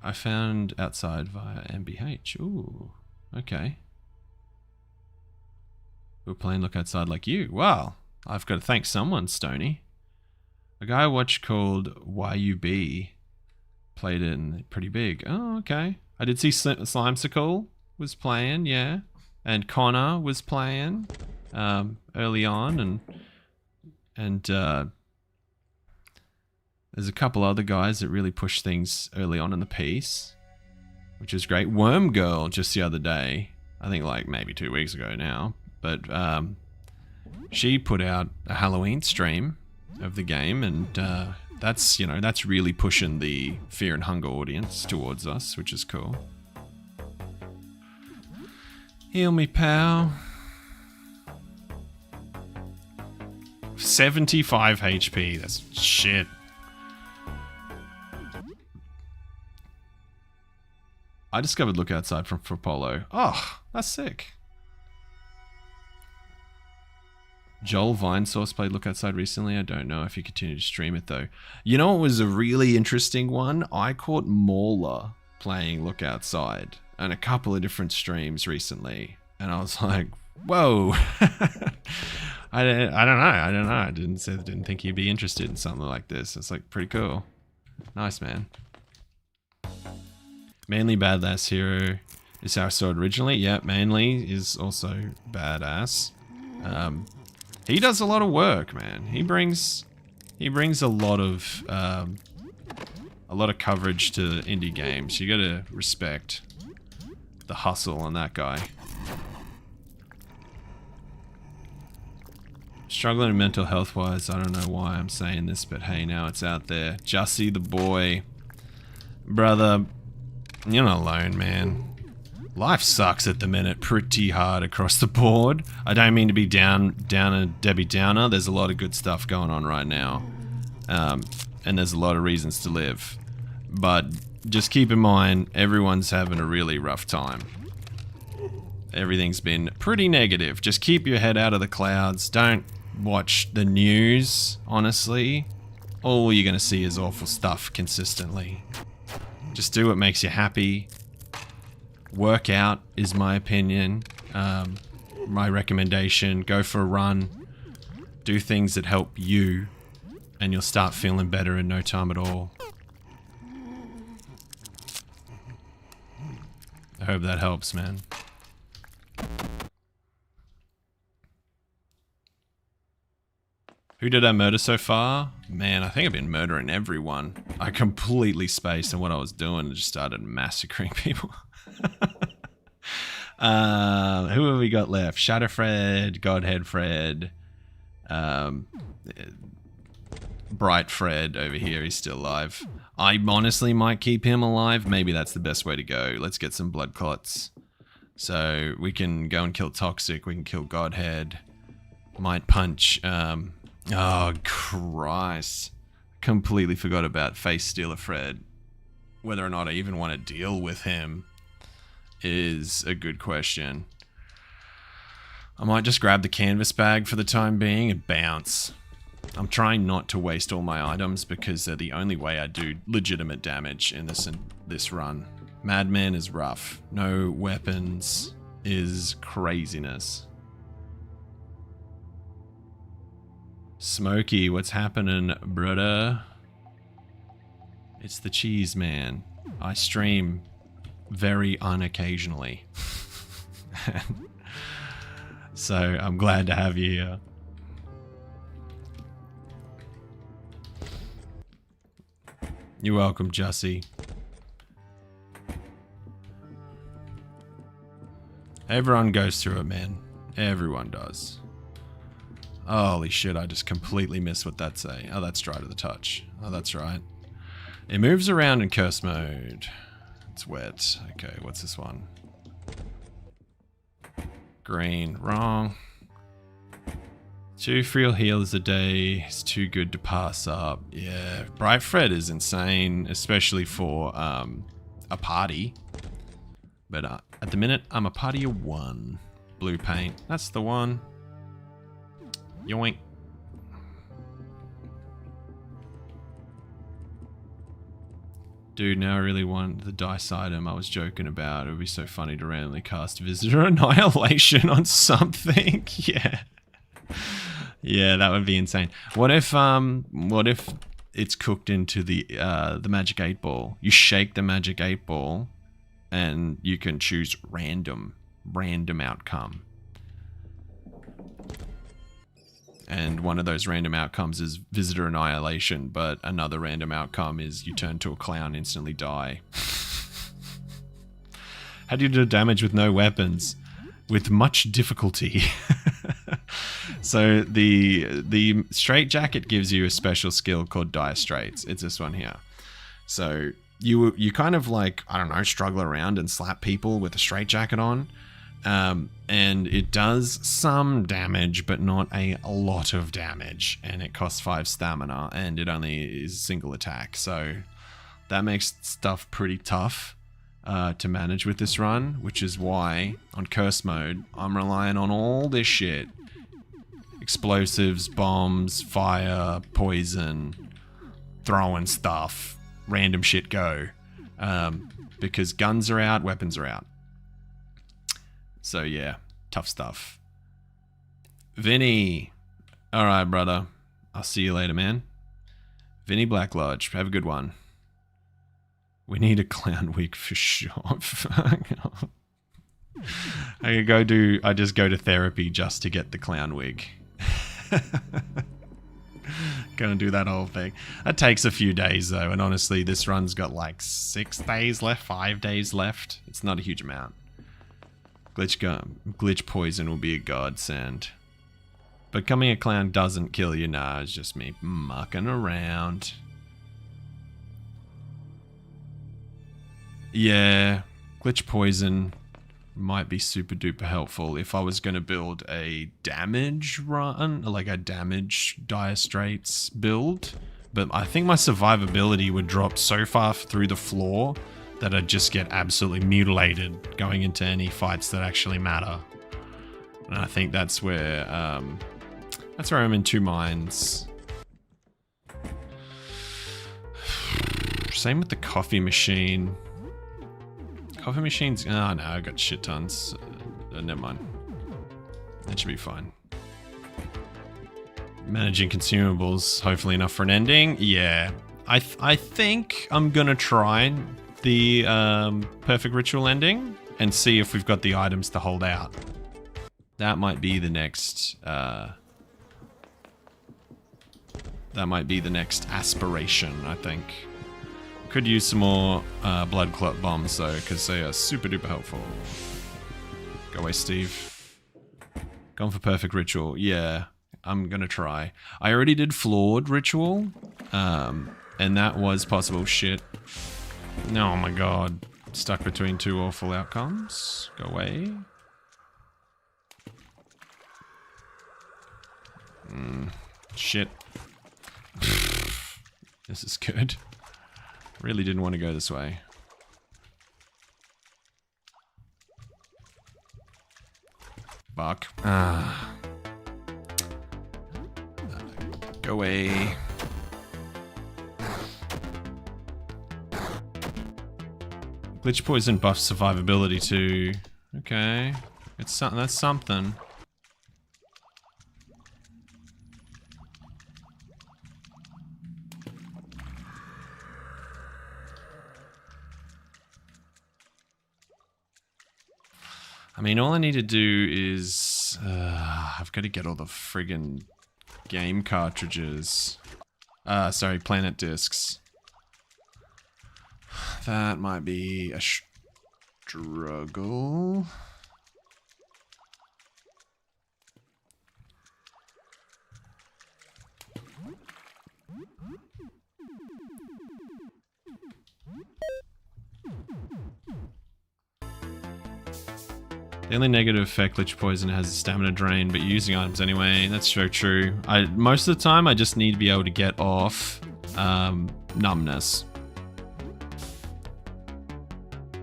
I found outside via MBH. Ooh, okay. We're playing Look Outside like you. Wow, I've got to thank someone, Stony. A guy I watched called YUB played it and pretty big. Oh, okay. I did see Slimesicle was playing, yeah. And Connor was playing early on, and there's a couple other guys that really pushed things early on in the piece, which is great. Worm Girl just the other day, I think like maybe 2 weeks ago now, but she put out a Halloween stream of the game, and that's, you know, that's really pushing the Fear and Hunger audience towards us, which is cool. Heal me, pal. 75 HP, that's shit. I discovered Look Outside from Apollo. Oh, that's sick. Joel Vinesource played Look Outside recently. I don't know if he continued to stream it though. You know what was a really interesting one? I caught Mauler playing Look Outside on a couple of different streams recently, and I was like, whoa. I don't know. I didn't think he'd be interested in something like this. It's like pretty cool. Nice, man. Mainly Badass Hero is how I saw it originally. Yeah, Mainly is also badass. He does a lot of work, man. He brings a lot of coverage to indie games. You gotta respect the hustle on that guy. Struggling mental health wise, I don't know why I'm saying this, but hey, now it's out there. Jussie the boy. Brother, you're not alone, man. Life sucks at the minute pretty hard across the board. I don't mean to be downer Debbie Downer. There's a lot of good stuff going on right now. And there's a lot of reasons to live. But just keep in mind, everyone's having a really rough time. Everything's been pretty negative. Just keep your head out of the clouds. Don't watch the news, honestly. All you're gonna see is awful stuff consistently. Just do what makes you happy. Work out is my opinion. My recommendation, go for a run. Do things that help you, and you'll start feeling better in no time at all. I hope that helps, man. Who did I murder so far? Man, I think I've been murdering everyone. I completely spaced on what I was doing and just started massacring people. Who have we got left? Shadow Fred, Godhead Fred, Bright Fred over here, he's still alive. I honestly might keep him alive. Maybe that's the best way to go. Let's get some blood clots. So we can go and kill Toxic, we can kill Godhead. Might punch, oh Christ. Completely forgot about Face Stealer Fred. Whether or not I even want to deal with him is a good question. I might just grab the canvas bag for the time being and bounce. I'm trying not to waste all my items because they're the only way I do legitimate damage in this run. Madman is rough. No weapons is craziness. Smokey, what's happening, brother? It's the cheese man. I stream very unoccasionally. So I'm glad to have you here. You're welcome, Jussie. Everyone goes through it, man. Everyone does. Holy shit, I just completely missed what that's saying. Oh, that's dry to the touch. Oh, that's right. It moves around in curse mode. It's wet. Okay, what's this one? Green. Wrong. 2 free heals a day is too good to pass up. Yeah, Bright Fred is insane, especially for a party. But at the minute, I'm a party of 1. Blue paint. That's the one. Yoink. Dude, now I really want the dice item I was joking about. It would be so funny to randomly cast Visitor Annihilation on something. Yeah. Yeah, that would be insane. What if it's cooked into the magic 8 ball? You shake the magic 8 ball and you can choose random outcome. And one of those random outcomes is Visitor Annihilation, but another random outcome is you turn to a clown, instantly die. How do you do damage with no weapons? With much difficulty. So the Strait Jacket gives you a special skill called Dire Straits. It's this one here. So you kind of like, I don't know, struggle around and slap people with a Strait Jacket on. And it does some damage, but not a lot of damage. And it costs 5 stamina, and it only is a single attack. So that makes stuff pretty tough to manage with this run, which is why on curse mode, I'm relying on all this shit. Explosives, bombs, fire, poison, throwing stuff, random shit go. Because guns are out, weapons are out. So yeah, tough stuff. Vinny. Alright, brother. I'll see you later, man. Vinny Black Lodge. Have a good one. We need a clown wig for sure. I just go to therapy just to get the clown wig. Go and do that whole thing. That takes a few days though, and honestly, this run's got like 6 days left, 5 days left. It's not a huge amount. Glitch poison will be a godsend. Becoming a clown doesn't kill you, nah, it's just me mucking around. Yeah, glitch poison might be super duper helpful if I was going to build a damage run, like a damage Dire Straits build. But I think my survivability would drop so far through the floor that I'd just get absolutely mutilated going into any fights that actually matter. And I think that's where I'm in 2 minds. Same with the coffee machine. Coffee machines, oh no, I got shit tons. Never mind. That should be fine. Managing consumables, hopefully enough for an ending. Yeah, I think I'm gonna try the perfect ritual ending and see if we've got the items to hold out. That might be the next aspiration, I think. Could use some more blood clot bombs though, because they are super duper helpful. Go away, Steve. Gone for perfect ritual. Yeah, I'm gonna try. I already did flawed ritual, and that was possible. Shit. Oh my god. Stuck between 2 awful outcomes. Go away. Shit. This is good. Really didn't want to go this way. Buck. Go away. Glitch poison buffs survivability too. Okay. That's something. I mean, all I need to do is... I've got to get all the friggin' game cartridges. Sorry, planet discs. That might be a struggle. The only negative effect Lich Poison has is stamina drain, but you're using items anyway. That's so true. Most of the time, I just need to be able to get off numbness.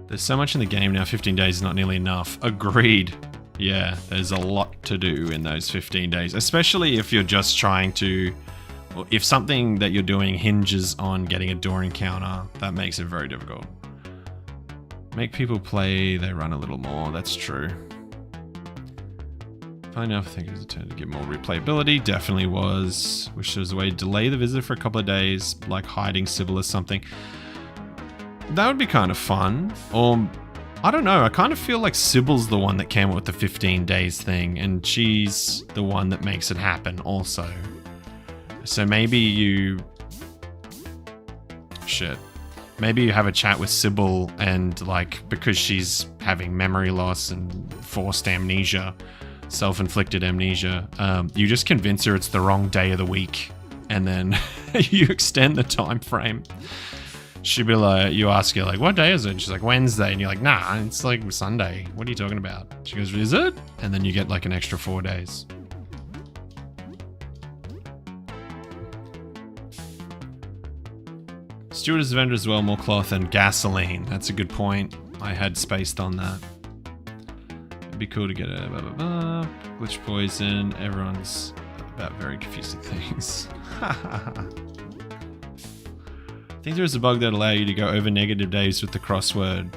There's so much in the game now, 15 days is not nearly enough. Agreed. Yeah, there's a lot to do in those 15 days, especially if you're just trying to... Or if something that you're doing hinges on getting a door encounter, that makes it very difficult. Make people play, they run a little more, that's true. Funny enough, I think it was a turn to get more replayability, definitely was. Wish there was a way to delay the visit for a couple of days, like hiding Sybil or something. That would be kind of fun. Or, I don't know, I kind of feel like Sybil's the one that came up with the 15 days thing, and she's the one that makes it happen also. So maybe you... Shit. Maybe you have a chat with Sybil and, like, because she's having memory loss and forced amnesia, self-inflicted amnesia, you just convince her it's the wrong day of the week, and then you extend the time frame. She'll be like, you ask her, like, what day is it? And she's like, Wednesday. And you're like, nah, it's like Sunday. What are you talking about? She goes, is it? And then you get like an extra 4 days. Stewardess vendor as well, more cloth and gasoline. That's a good point. I had spaced on that. It'd be cool to get a blah, blah, blah. Glitch poison. Everyone's about very confusing things. I think there's a bug that allows you to go over negative days with the crossword.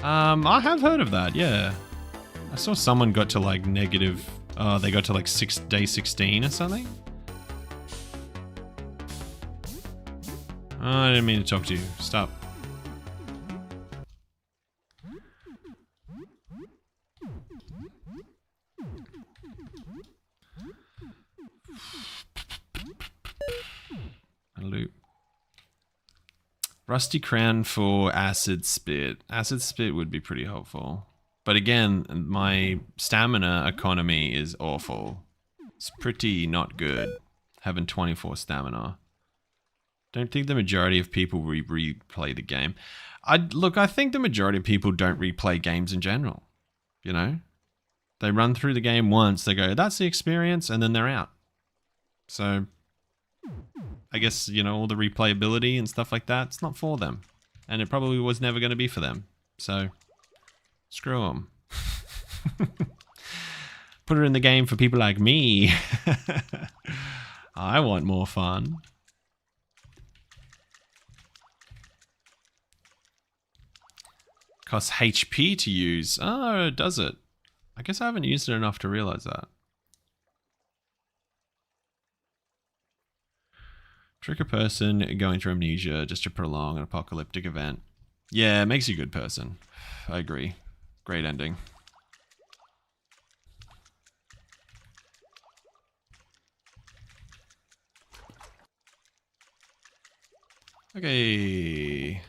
I have heard of that, yeah. I saw someone got to like negative... they got to like day 16 or something. Oh, I didn't mean to talk to you. Stop. A loop. Rusty crown for acid spit. Acid spit would be pretty helpful. But again, my stamina economy is awful. It's pretty not good. Having 24 stamina. Don't think the majority of people replay the game. I think the majority of people don't replay games in general. You know? They run through the game once, they go, that's the experience, and then they're out. So, I guess, you know, all the replayability and stuff like that, it's not for them. And it probably was never going to be for them. So, screw them. Put it in the game for people like me. I want more fun. Costs HP to use. Oh, does it? I guess I haven't used it enough to realize that. Trick a person going through amnesia just to prolong an apocalyptic event. Yeah, it makes you a good person. I agree. Great ending. Okay.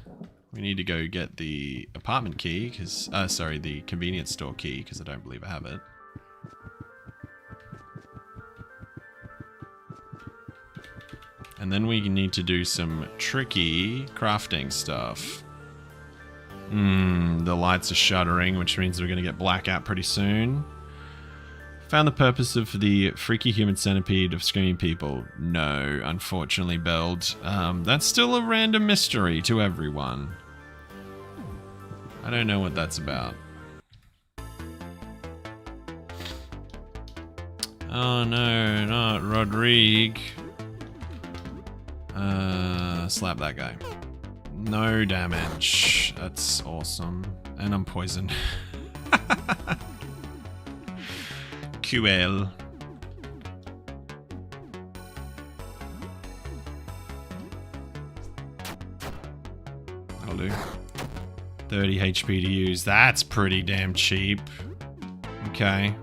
We need to go get the apartment key, because, sorry, the convenience store key, because I don't believe I have it. And then we need to do some tricky crafting stuff. The lights are shuddering, which means we're going to get blackout pretty soon. Found the purpose of the freaky human centipede of screaming people. No, unfortunately, Beld. That's still a random mystery to everyone. I don't know what that's about. Oh no, not Rodrigue. Slap that guy. No damage. That's awesome. And I'm poisoned. QL. That'll do. 30 HP to use. That's pretty damn cheap. Okay.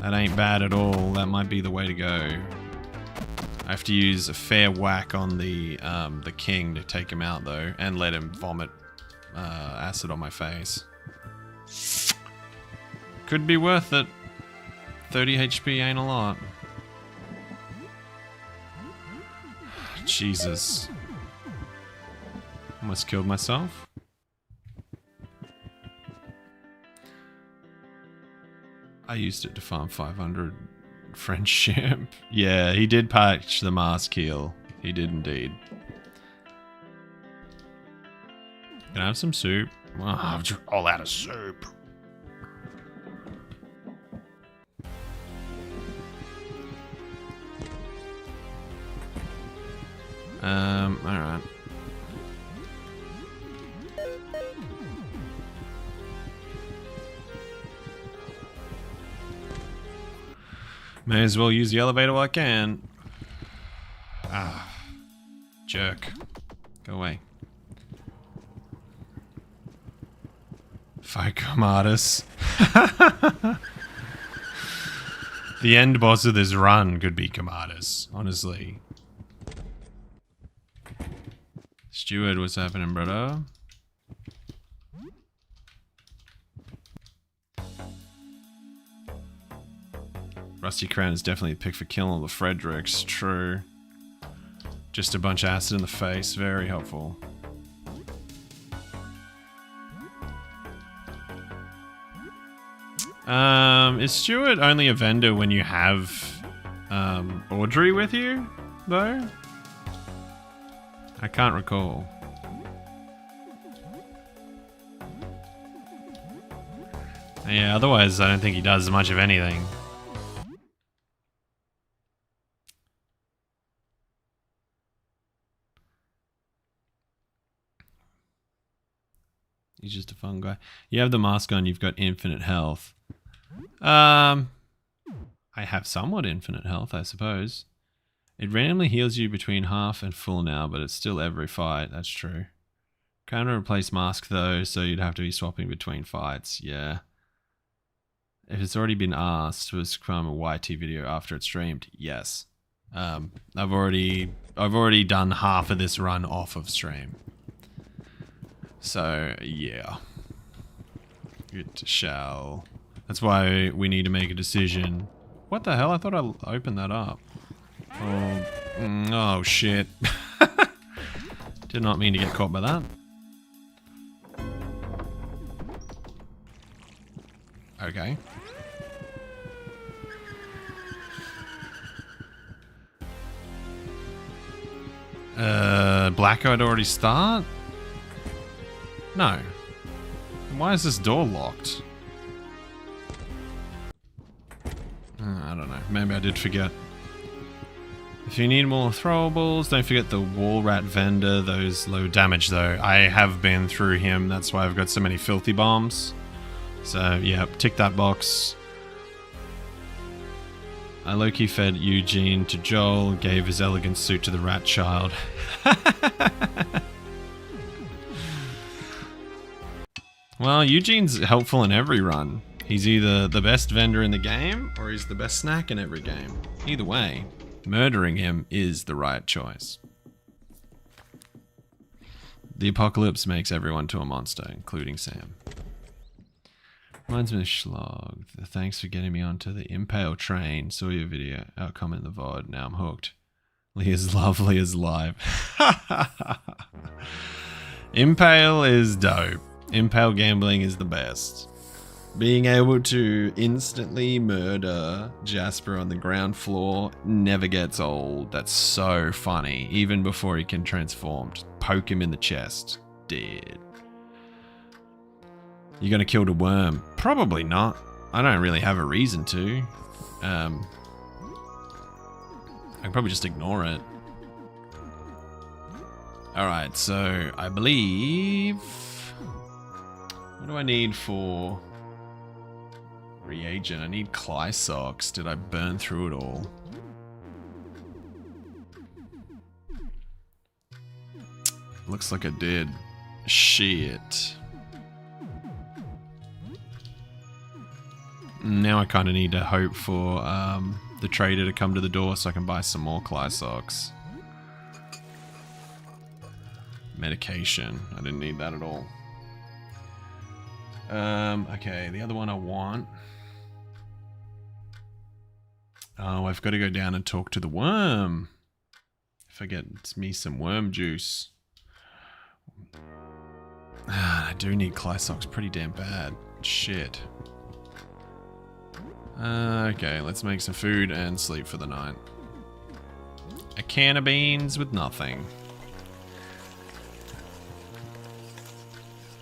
That ain't bad at all. That might be the way to go. I have to use a fair whack on the king to take him out though, and let him vomit acid on my face. Could be worth it. 30 HP ain't a lot. Jesus. Almost killed myself. I used it to farm 500 friendship. Yeah, he did patch the mask heal. He did indeed. Can I have some soup? Oh, I'm just all out of soup. Alright. May as well use the elevator while I can. Ah. Jerk. Go away. Fight Comatus. The end boss of this run could be Comatus, honestly. Steward, what's happening, brother? Rusty Crown is definitely a pick for killing all the Fredericks, true. Just a bunch of acid in the face, very helpful. Is Stewart only a vendor when you have Audrey with you, though? I can't recall. Yeah, otherwise I don't think he does much of anything. He's just a fun guy. You have the mask on, you've got infinite health. I have somewhat infinite health, I suppose. It randomly heals you between half and full now, but it's still every fight. That's true. Can't replace mask though, so you'd have to be swapping between fights. Yeah. If it's already been asked, was from a YT video after it's streamed? Yes. I've already done half of this run off of stream. So yeah. It shall. That's why we need to make a decision. What the hell? I thought I opened that up. Oh shit. Did not mean to get caught by that. Okay. Blackout already start? No. Why is this door locked? I don't know. Maybe I did forget. If you need more throwables, don't forget the wall rat vendor. Those low damage though. I have been through him. That's why I've got so many filthy bombs. So yeah, tick that box. I low-key fed Eugene to Joel, gave his elegant suit to the rat child. Well, Eugene's helpful in every run. He's either the best vendor in the game, or he's the best snack in every game. Either way, murdering him is the right choice. The apocalypse makes everyone to a monster, including Sam. Reminds me of Schlog. Thanks for getting me onto the Impale train. Saw your video. I'll comment in the VOD. Now I'm hooked. Leah's lovely as live. Impale is dope. Impale gambling is the best. Being able to instantly murder Jasper on the ground floor never gets old. That's so funny. Even before he can transform. Just poke him in the chest. Dead. You gonna kill the worm? Probably not. I don't really have a reason to. I can probably just ignore it. Alright, so I believe... What do I need for reagent? I need Clysox. Did I burn through it all? Looks like I did. Shit. Now I kind of need to hope for the trader to come to the door so I can buy some more Clysox. Medication. I didn't need that at all. Okay, the other one I want. Oh, I've got to go down and talk to the worm. If I get me some worm juice. I do need Clysox pretty damn bad. Shit. Okay, let's make some food and sleep for the night. A can of beans with nothing.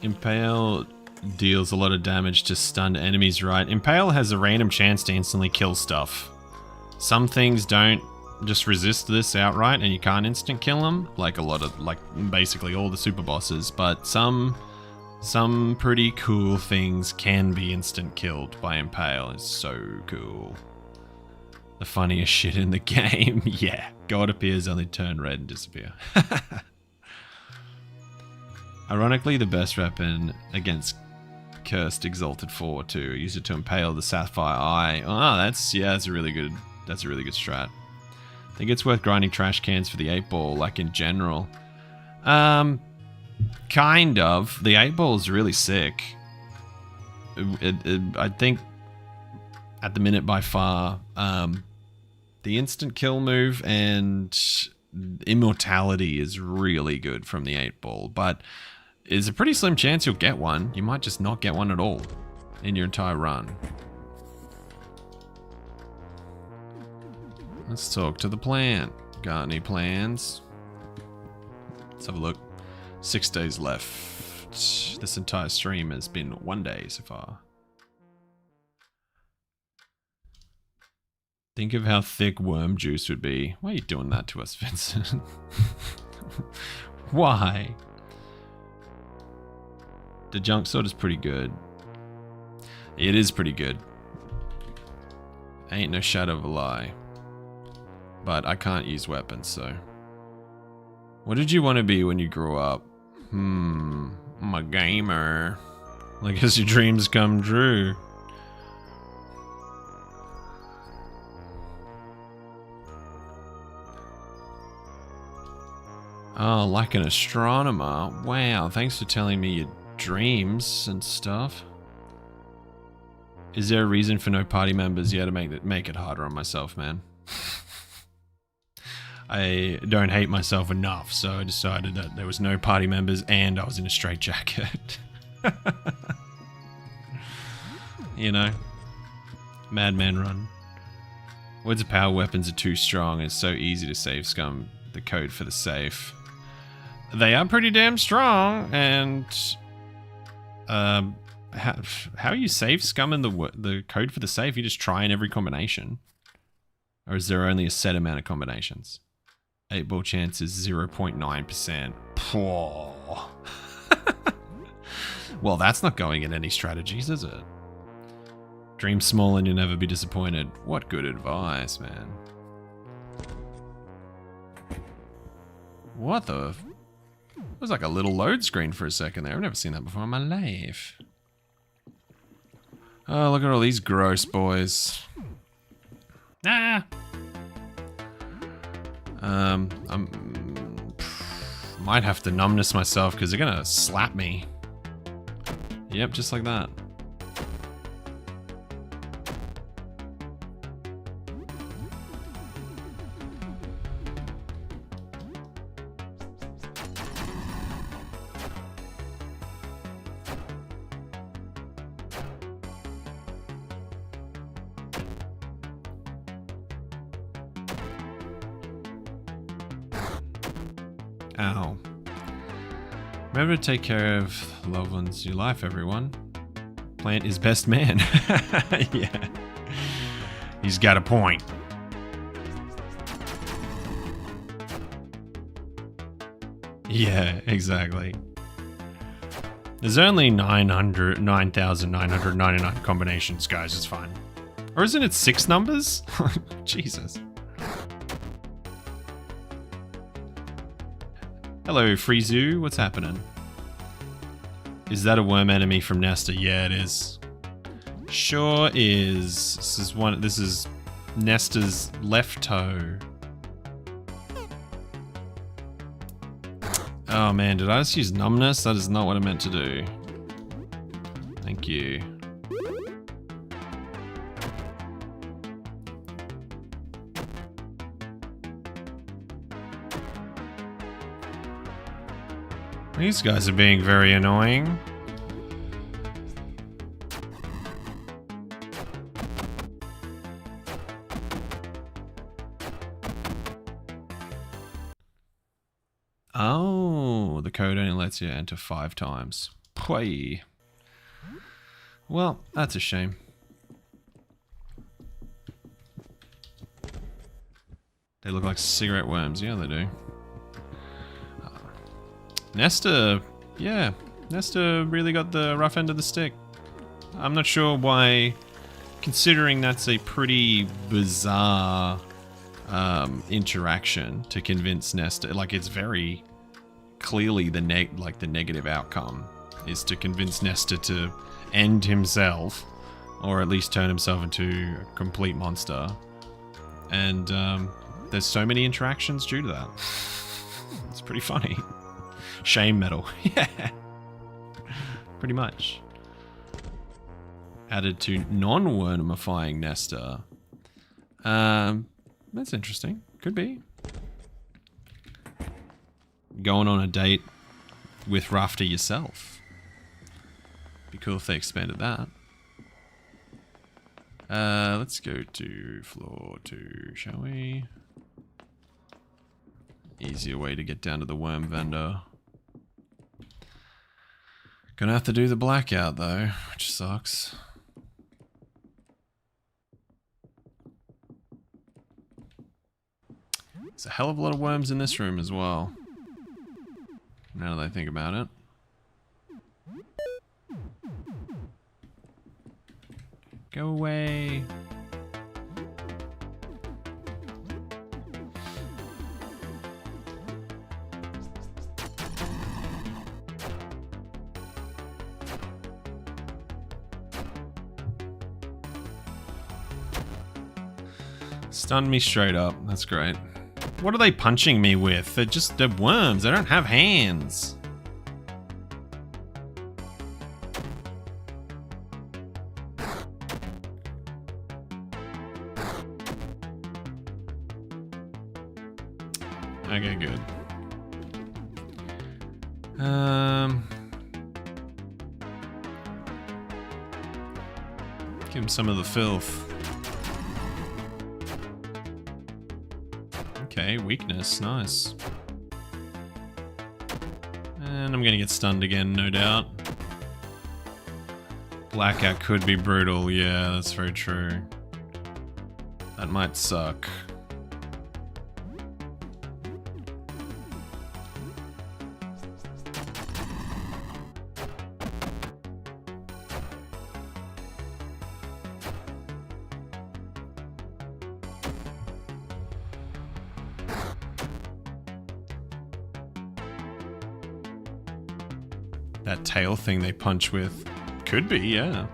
Impale deals a lot of damage to stunned enemies, right? Impale has a random chance to instantly kill stuff. Some things don't just resist this outright and you can't instant kill them, like basically all the super bosses, but some pretty cool things can be instant killed by Impale. It's so cool. The funniest shit in the game. Yeah, God appears, only turn red and disappear. Ironically, the best weapon against Cursed Exalted 4 too. Use it to impale the Sapphire Eye. Oh, that's a really good strat. I think it's worth grinding trash cans for the 8-ball, like in general. Kind of. The 8-ball is really sick. I think at the minute by far, the instant kill move and immortality is really good from the 8-ball, but there's a pretty slim chance you'll get one. You might just not get one at all in your entire run. Let's talk to the plant. Got any plans? Let's have a look. 6 days left. This entire stream has been 1 day so far. Think of how thick worm juice would be. Why are you doing that to us, Vincent? Why? The junk sword is pretty good. It is pretty good. Ain't no shadow of a lie. But I can't use weapons, so. What did you want to be when you grew up? I'm a gamer. I guess your dreams come true. Oh, like an astronomer. Wow, thanks for telling me your dreams and stuff. Is there a reason for no party members? Yeah, to make it harder on myself, man. I don't hate myself enough, so I decided that there was no party members and I was in a straight jacket. You know? Madman run. Words of power weapons are too strong. It's so easy to save scum the code for the safe. They are pretty damn strong, and how you save scum in the code for the safe? You just try in every combination, or is there only a set amount of combinations? 8-ball chance is 0.9%. Well, that's not going in any strategies, is it? Dream small and you'll never be disappointed. What good advice, man. What the? It was like a little load screen for a second there. I've never seen that before in my life. Oh, look at all these gross boys. Ah! I might have to numbness myself because they're gonna slap me. Yep, just like that. Ow. Remember to take care of loved ones in your life, everyone. Plant is best man. Yeah. He's got a point. Yeah, exactly. There's only 9,999 combinations, guys. It's fine. Or isn't it 6 numbers? Jesus. Hello, Freezu. What's happening? Is that a worm enemy from Nesta? Yeah, it is. Sure is. This is Nesta's left toe. Oh man, did I just use numbness? That is not what I meant to do. Thank you. These guys are being very annoying. Oh, the code only lets you enter 5 times. Pway. Well, that's a shame. They look like cigarette worms. Yeah, they do. Nesta, yeah. Nesta really got the rough end of the stick. I'm not sure why, considering that's a pretty bizarre interaction to convince Nesta. Like, it's very clearly the negative outcome is to convince Nesta to end himself, or at least turn himself into a complete monster. And there's so many interactions due to that. It's pretty funny. Shame metal. Yeah. Pretty much. Added to non-wormifying Nesta. That's interesting. Could be. Going on a date with Rafter yourself. Be cool if they expanded that. Let's go to floor 2, shall we? Easier way to get down to the worm vendor. Gonna have to do the blackout though, which sucks. There's a hell of a lot of worms in this room as well. Now that I think about it. Go away. Stunned me straight up. That's great. What are they punching me with? They're worms. They don't have hands. Okay, good. Give him some of the filth. Okay, weakness, nice. And I'm gonna get stunned again, no doubt. Blackout could be brutal, yeah, that's very true. That might suck. That tail thing they punch with. Could be, yeah.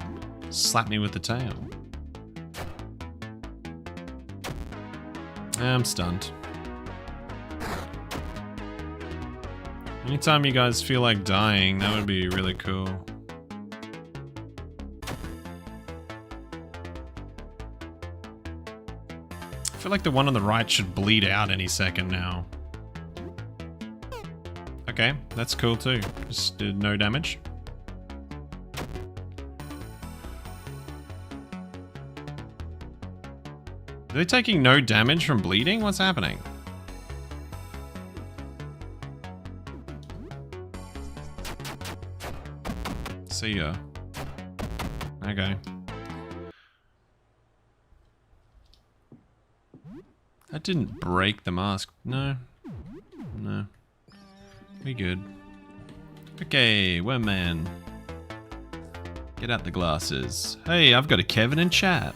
Slap me with the tail. I'm stunned. Anytime you guys feel like dying, that would be really cool. I feel like the one on the right should bleed out any second now. Okay, that's cool too. Just did no damage. Are they taking no damage from bleeding? What's happening? See ya. Okay. That didn't break the mask. No. No. We good. Okay, Worm Man. Get out the glasses. Hey, I've got a Kevin in chat.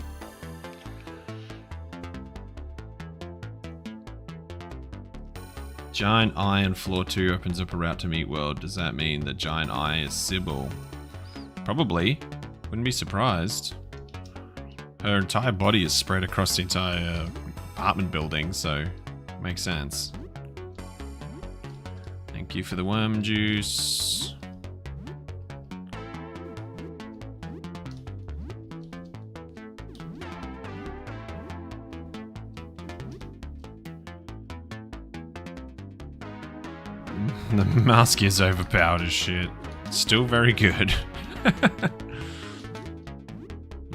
Giant Eye on floor 2 opens up a route to meet world. Does that mean that Giant Eye is Sybil? Probably. Wouldn't be surprised. Her entire body is spread across the entire apartment building, so makes sense. Thank you for the worm juice. The mask is overpowered as shit. Still very good.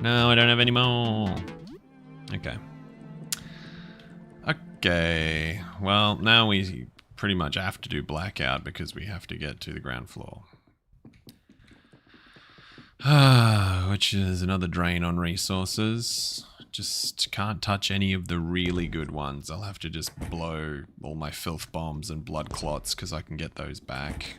No, I don't have any more. Okay. Okay. Well, now we pretty much have to do blackout because we have to get to the ground floor. Which is another drain on resources. Just can't touch any of the really good ones. I'll have to just blow all my filth bombs and blood clots because I can get those back.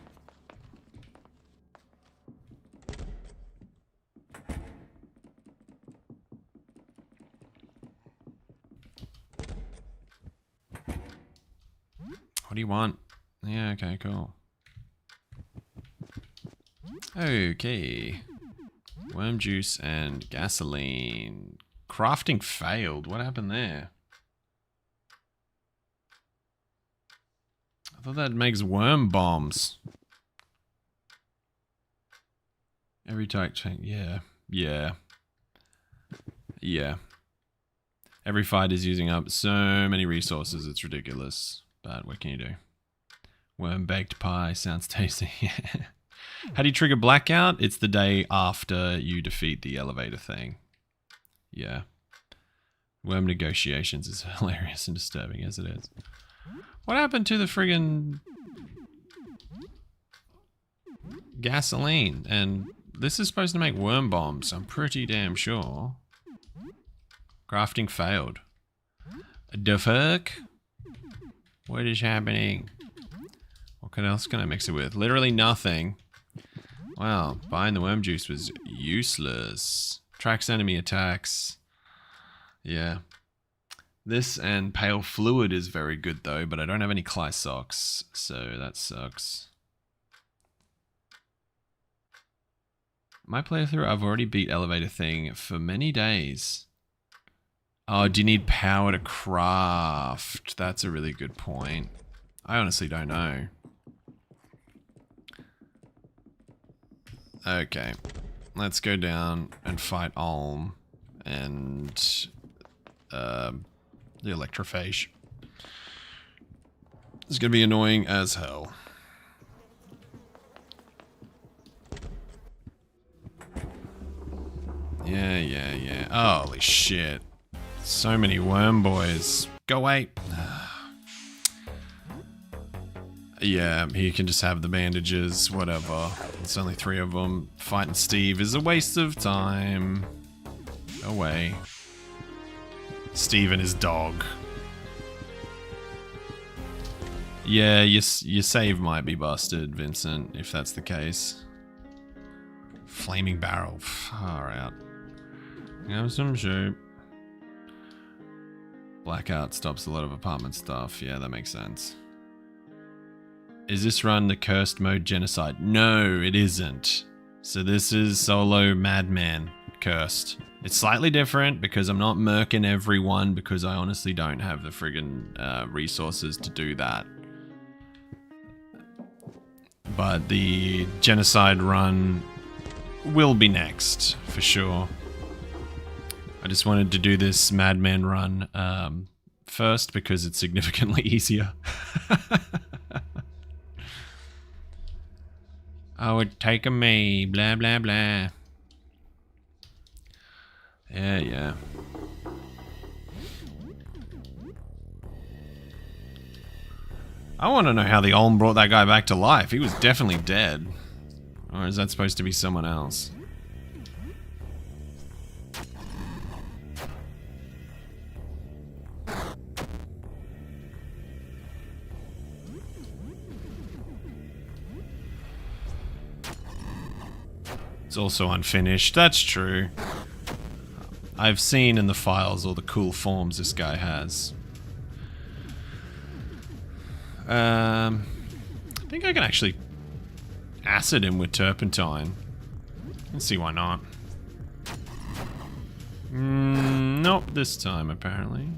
What do you want? Yeah, okay, cool. Okay. Worm juice and gasoline. Crafting failed. What happened there? I thought that makes worm bombs. Every type change. Yeah. Yeah. Yeah. Every fight is using up so many resources. It's ridiculous. But what can you do? Worm baked pie sounds tasty. How do you trigger blackout? It's the day after you defeat the elevator thing. Yeah. Worm negotiations is hilarious and disturbing as it is. What happened to the friggin' gasoline? And this is supposed to make worm bombs, I'm pretty damn sure. Crafting failed. The fuck? What is happening? What else can I mix it with? Literally nothing. Wow, buying the worm juice was useless. Tracks enemy attacks. Yeah. This and pale fluid is very good though, but I don't have any Cly socks, so that sucks. My playthrough, I've already beat elevator thing for many days. Oh, do you need power to craft? That's a really good point. I honestly don't know. Okay, let's go down and fight Ulm and the electrophage. It's gonna be annoying as hell. Yeah. Holy shit. So many worm boys. Go away. Yeah, he can just have the bandages, whatever. It's only 3 of them. Fighting Steve is a waste of time. Go away. Steve and his dog. Yeah, your save might be busted, Vincent, if that's the case. Flaming barrel. Far out. Have some soup. Blackout stops a lot of apartment stuff. Yeah, that makes sense. Is this run the cursed mode genocide? No, it isn't. So this is solo Madman cursed. It's slightly different because I'm not murking everyone because I honestly don't have the friggin' resources to do that. But the genocide run will be next, for sure. I just wanted to do this Madman run first because it's significantly easier. Oh, it's taking me, blah, blah, blah. Yeah. I want to know how the Ulm brought that guy back to life. He was definitely dead. Or is that supposed to be someone else? It's also unfinished. That's true. I've seen in the files all the cool forms this guy has. I think I can actually acid him with turpentine. Let's see why not. Nope, this time apparently.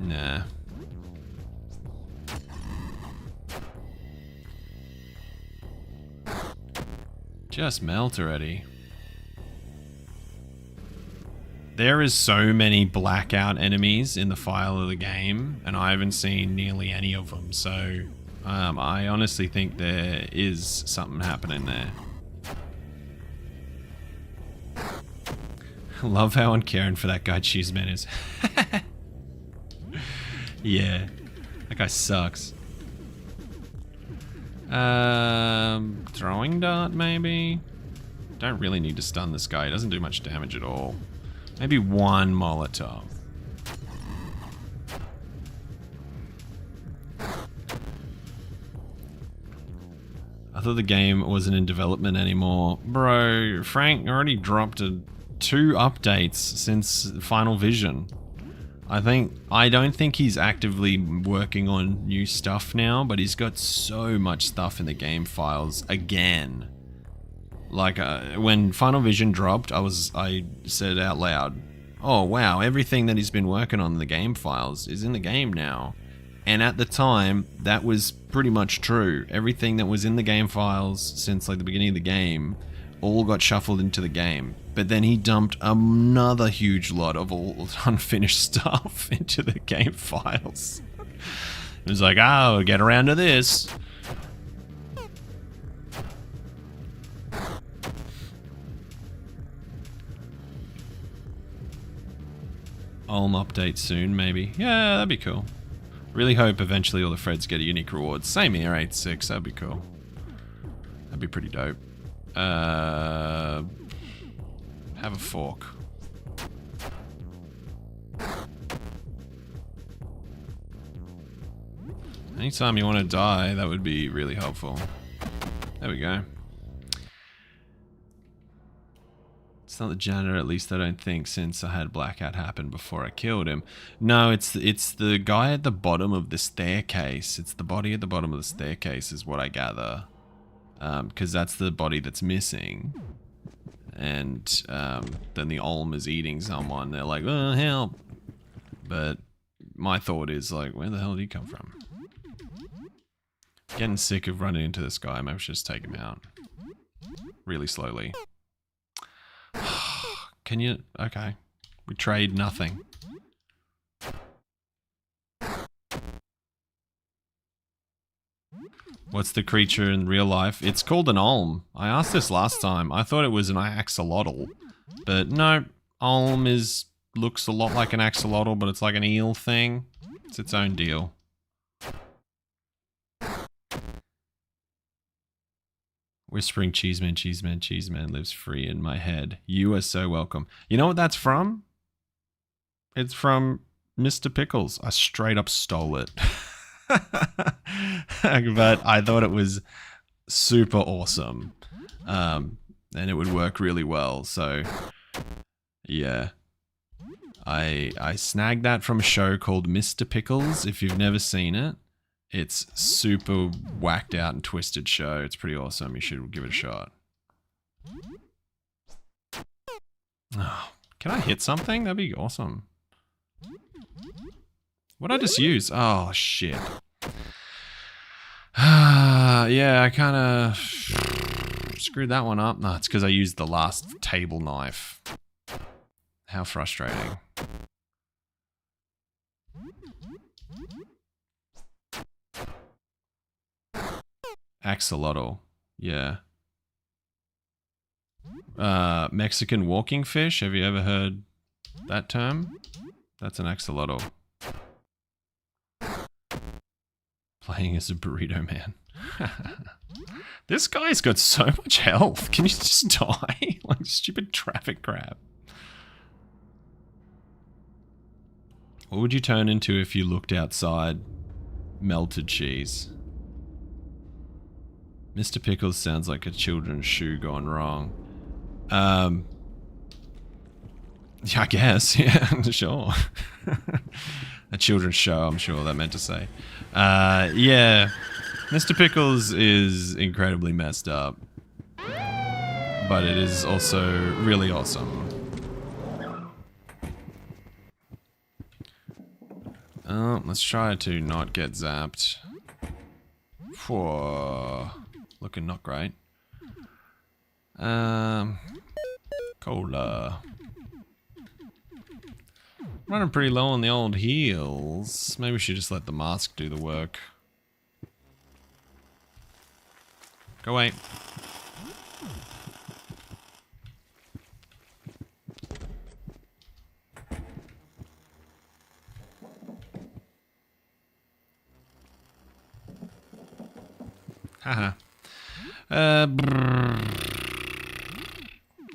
Nah. Just melt already. There is so many blackout enemies in the file of the game, and I haven't seen nearly any of them, so I honestly think there is something happening there. Love how uncaring for that guy Cheeseman is. Yeah. That guy sucks. Throwing dart maybe? Don't really need to stun this guy. He doesn't do much damage at all. Maybe one Molotov. I thought the game wasn't in development anymore. Bro, Frank already dropped 2 updates since Final Vision. I don't think he's actively working on new stuff now, but he's got so much stuff in the game files again. Like when Final Vision dropped, I said out loud, "Oh wow, everything that he's been working on in the game files is in the game now." And at the time, that was pretty much true. Everything that was in the game files since like the beginning of the game all got shuffled into the game. But then he dumped another huge lot of all unfinished stuff into the game files. It was like, oh, get around to this. Ulm update soon, maybe. Yeah, that'd be cool. Really hope eventually all the Freds get a unique rewards. Same here, 8-6, that'd be cool. That'd be pretty dope. Have a fork. Anytime you want to die, that would be really helpful. There we go. It's not the janitor, at least I don't think, since I had blackout happen before I killed him. No, it's the guy at the bottom of the staircase. It's the body at the bottom of the staircase is what I gather. Because that's the body that's missing. And then the Ulm is eating someone. They're like, oh, help. But my thought is like, where the hell did he come from? Getting sick of running into this guy. Maybe I should just take him out. Really slowly. Can you... Okay. We trade nothing. What's the creature in real life? It's called an Ulm. I asked this last time. I thought it was an axolotl. But no, Ulm looks a lot like an axolotl, but it's like an eel thing. It's its own deal. Whispering Cheeseman, Cheeseman, Cheeseman lives free in my head. You are so welcome. You know what that's from? It's from Mr. Pickles. I straight up stole it. But I thought it was super awesome. And it would work really well. So, yeah. I snagged that from a show called Mr. Pickles. If you've never seen it. It's super whacked out and twisted show. It's pretty awesome. You should give it a shot. Oh, can I hit something? That'd be awesome. What'd I just use? Oh, shit. Yeah, I kind of screwed that one up. No, it's because I used the last table knife. How frustrating. Axolotl, yeah. Mexican walking fish, have you ever heard that term? That's an axolotl. Playing as a burrito man. This guy's got so much health. Can you just die? Like stupid traffic crab. What would you turn into if you looked outside? Melted cheese. Mr. Pickles sounds like a children's shoe gone wrong. Yeah, I guess. Yeah, sure. A children's show, I'm sure that meant to say. Yeah, Mr. Pickles is incredibly messed up. But it is also really awesome. Let's try to not get zapped. Whoa. Looking not great. Cola. Running pretty low on the old heals. Maybe we should just let the mask do the work. Go away. Haha.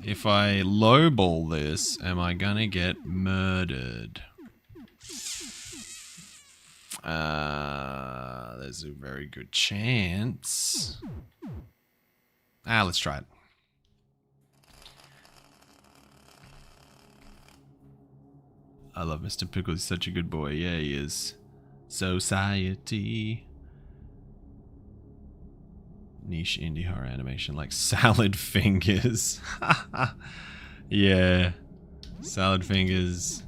If I lowball this, am I gonna get murdered? There's a very good chance. Let's try it. I love Mr. Pickle. He's such a good boy. Yeah, he is. Society. Niche indie horror animation like Salad Fingers. Yeah. Salad Fingers.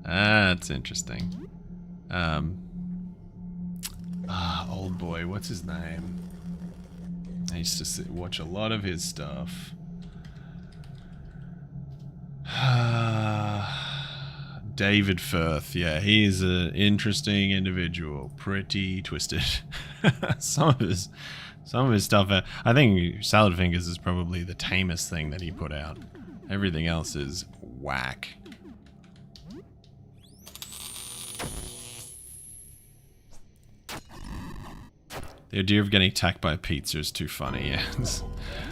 That's interesting. Old boy. What's his name? I used to watch a lot of his stuff. David Firth, yeah, he's an interesting individual. Pretty twisted. some of his stuff. I think Salad Fingers is probably the tamest thing that he put out. Everything else is whack. The idea of getting attacked by a pizza is too funny. Yeah,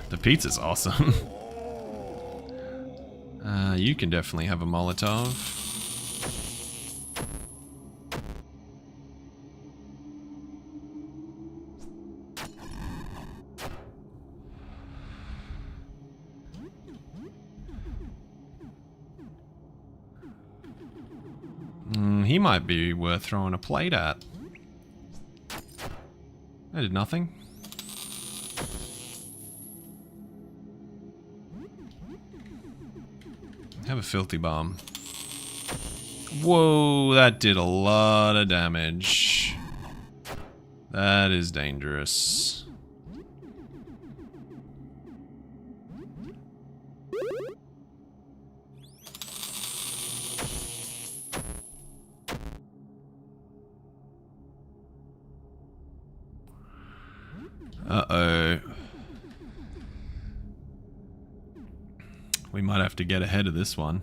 the pizza's awesome. You can definitely have a Molotov. He might be worth throwing a plate at. I did nothing. Have a filthy bomb. Whoa, that did a lot of damage. That is dangerous. Uh-oh. We might have to get ahead of this one.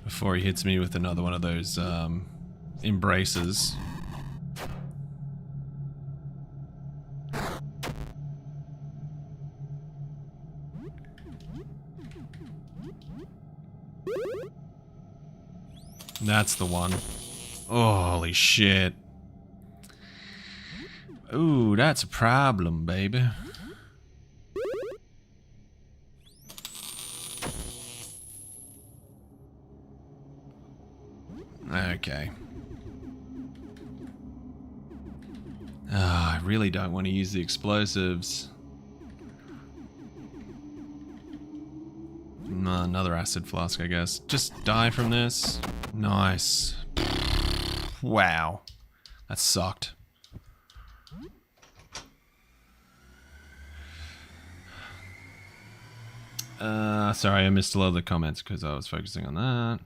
Before he hits me with another one of those embraces. That's the one. Oh, holy shit. Ooh, that's a problem, baby. Okay. I really don't want to use the explosives. Another acid flask, I guess. Just die from this. Nice. Wow. That sucked. Sorry, I missed a lot of the comments because I was focusing on that.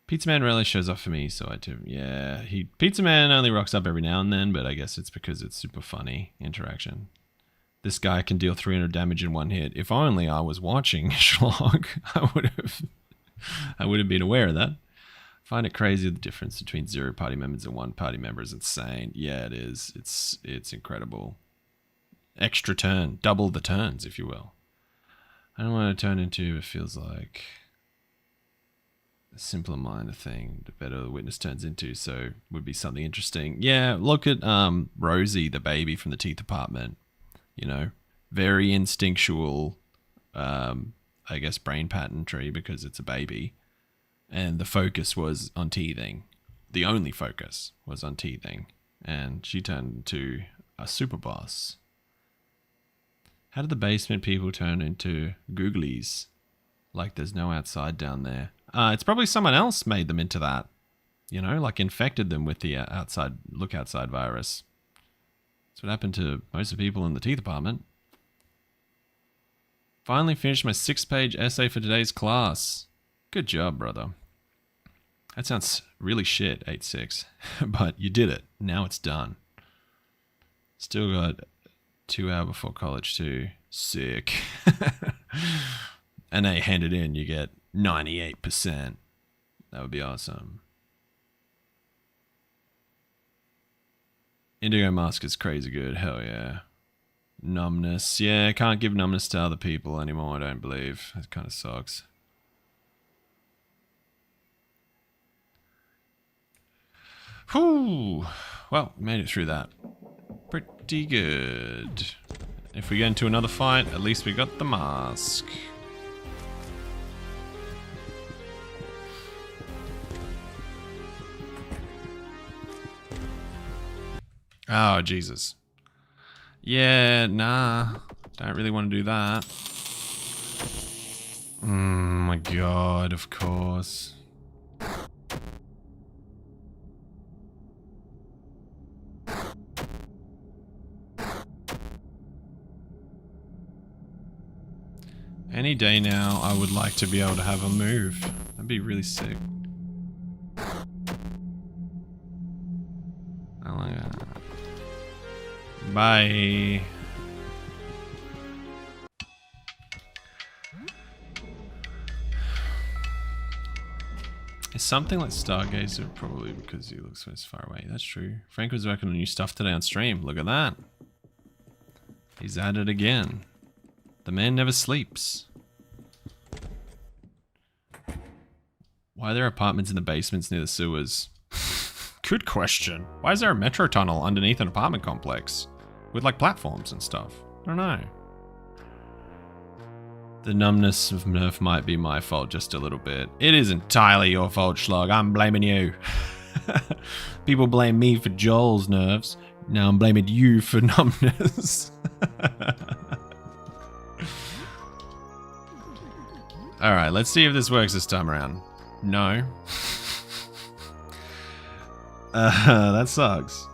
Pizza Man rarely shows up for me, so I do. Yeah, Pizza Man only rocks up every now and then, but I guess it's because it's super funny interaction. This guy can deal 300 damage in one hit. If only I was watching Schlag, I would have been aware of that. Find it crazy the difference between 0 party members and 1 party member is insane. Yeah, it is. It's incredible. Extra turn, double the turns, if you will. I don't want to turn into, it feels like a simpler minor thing, the better the witness turns into, so would be something interesting. Yeah, look at Rosie, the baby from the teeth department. You know, very instinctual, I guess, brain pattern tree because it's a baby. And the focus was on teething. The only focus was on teething. And she turned into a super boss. How did the basement people turn into googlies? Like there's no outside down there. It's probably someone else made them into that. You know, like infected them with the outside virus. That's what happened to most of the people in the teeth department. Finally finished my 6-page essay for today's class. Good job, brother. That sounds really shit, 8-6. But you did it. Now it's done. Still got 2 hours before college too. Sick. and they hand it in, you get 98%. That would be awesome. Indigo Mask is crazy good. Hell yeah. Numbness. Yeah, I can't give numbness to other people anymore, I don't believe. That kind of sucks. Whew. Well, we made it through that. Pretty good. If we get into another fight, at least we got the mask. Oh, Jesus. Yeah, nah. Don't really want to do that. Oh my god, of course. Any day now, I would like to be able to have a move. That'd be really sick. I like that. Bye. It's something like Stargazer, probably because he looks so far away. That's true. Frank was working on new stuff today on stream. Look at that. He's at it again. The man never sleeps. Why are there apartments in the basements near the sewers? Good question. Why is there a metro tunnel underneath an apartment complex? With like platforms and stuff. I don't know. The numbness of Nerf might be my fault just a little bit. It is entirely your fault, Schlog. I'm blaming you. People blame me for Joel's nerves. Now I'm blaming you for numbness. Alright, let's see if this works this time around. No. That sucks.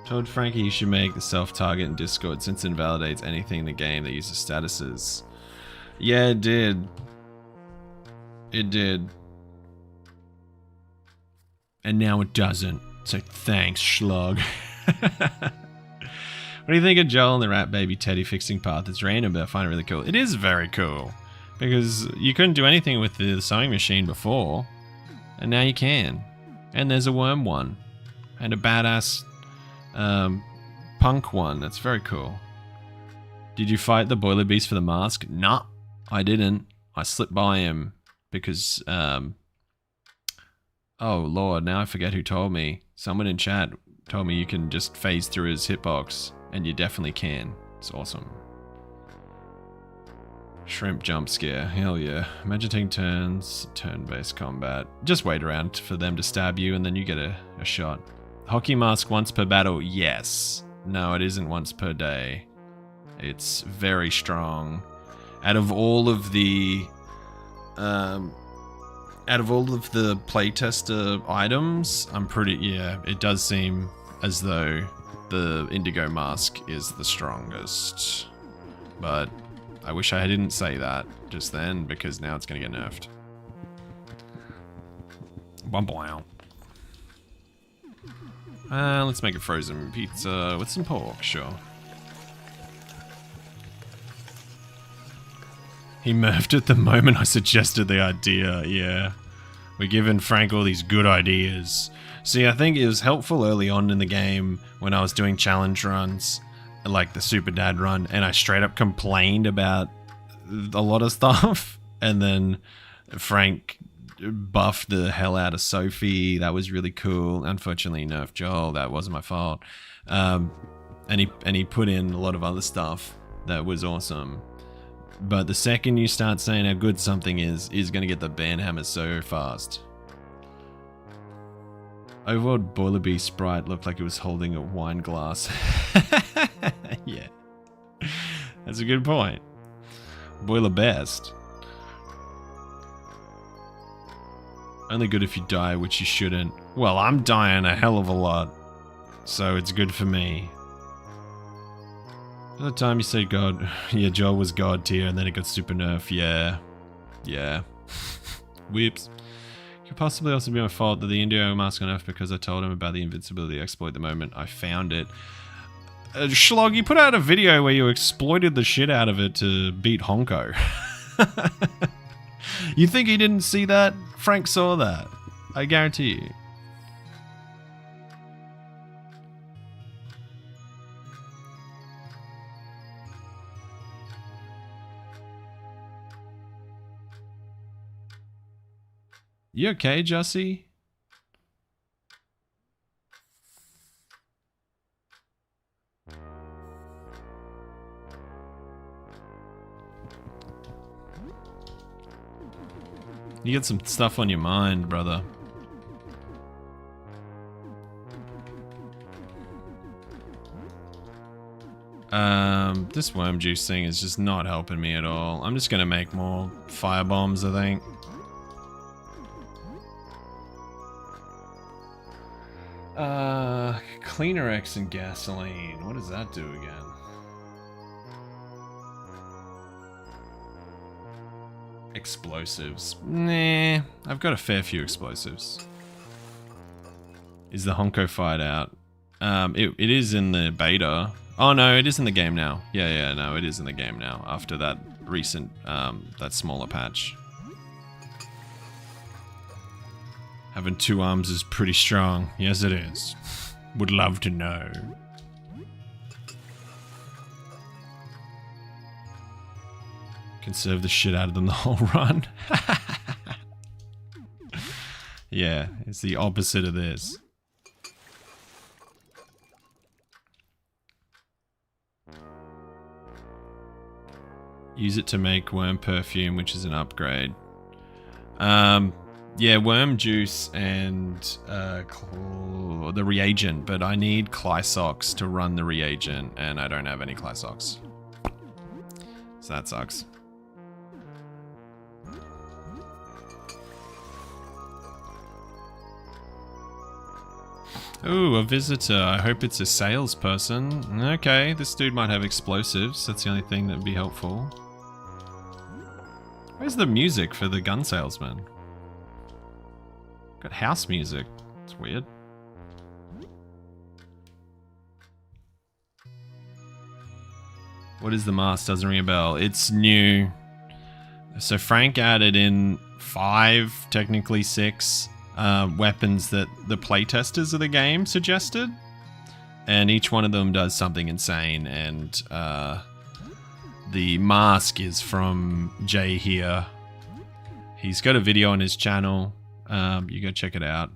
Told Frankie you should make the self-target in Discord since it invalidates anything in the game that uses statuses. Yeah, it did. It did. And now it doesn't. So thanks, Schlog. What do you think of Joel and the Rat Baby Teddy fixing path? It's random, but I find it really cool. It is very cool. Because you couldn't do anything with the sewing machine before. And now you can. And there's a worm one. And a badass punk one. That's very cool. Did you fight the boiler beast for the mask? Nah, I didn't. I slipped by him because oh lord, now I forget who told me. Someone in chat told me you can just phase through his hitbox, and you definitely can. It's awesome. Shrimp jump scare, hell yeah. Imagine taking turns, turn-based combat. Just wait around for them to stab you and then you get a shot. Hockey mask once per battle, yes. No, it isn't once per day. It's very strong. Out of all of the playtester items, I'm pretty, yeah, it does seem as though the Indigo mask is the strongest. But I wish I didn't say that just then, because now it's going to get nerfed. Bumble. Let's make a frozen pizza with some pork, sure. He murphed at the moment I suggested the idea, yeah. We're giving Frank all these good ideas. See, I think it was helpful early on in the game when I was doing challenge runs, like the Super Dad run, and I straight up complained about a lot of stuff, and then Frank buffed the hell out of Sophie. That was really cool. Unfortunately, nerfed Joel. That wasn't my fault. And he put in a lot of other stuff that was awesome. But the second you start saying how good something is going to get the banhammer so fast. Overworld Boiler Beast sprite looked like it was holding a wine glass. Yeah. That's a good point. Boiler best. Only good if you die, which you shouldn't. Well, I'm dying a hell of a lot. So it's good for me. By the time you said God, yeah, Joel was God tier and then it got super nerf, yeah. Yeah. Whoops. Could possibly also be my fault that the Indigo mask on Earth because I told him about the invincibility exploit the moment I found it. Schlog, you put out a video where you exploited the shit out of it to beat Honko. You think he didn't see that? Frank saw that. I guarantee you. You okay, Jussie? You get some stuff on your mind, brother. This worm juice thing is just not helping me at all. I'm just gonna make more fire bombs, I think. Cleaner X and gasoline. What does that do again? Explosives. Nah, I've got a fair few explosives. Is the Honko fight out? It is in the beta. Oh no, it is in the game now. Yeah, no, it is in the game now. After that recent, that smaller patch. Having 2 arms is pretty strong. Yes, it is. Would love to know. Conserve the shit out of them the whole run. Yeah, it's the opposite of this. Use it to make worm perfume, which is an upgrade. Yeah, worm juice and the reagent, but I need Clysox to run the reagent, and I don't have any Clysox. So that sucks. Ooh, a visitor. I hope it's a salesperson. Okay, this dude might have explosives. That's the only thing that would be helpful. Where's the music for the gun salesman? Got house music. It's weird. What is the mask? Doesn't ring a bell. It's new. So Frank added in 5, technically 6, weapons that the playtesters of the game suggested. And each one of them does something insane. And the mask is from Jay here. He's got a video on his channel. You go check it out.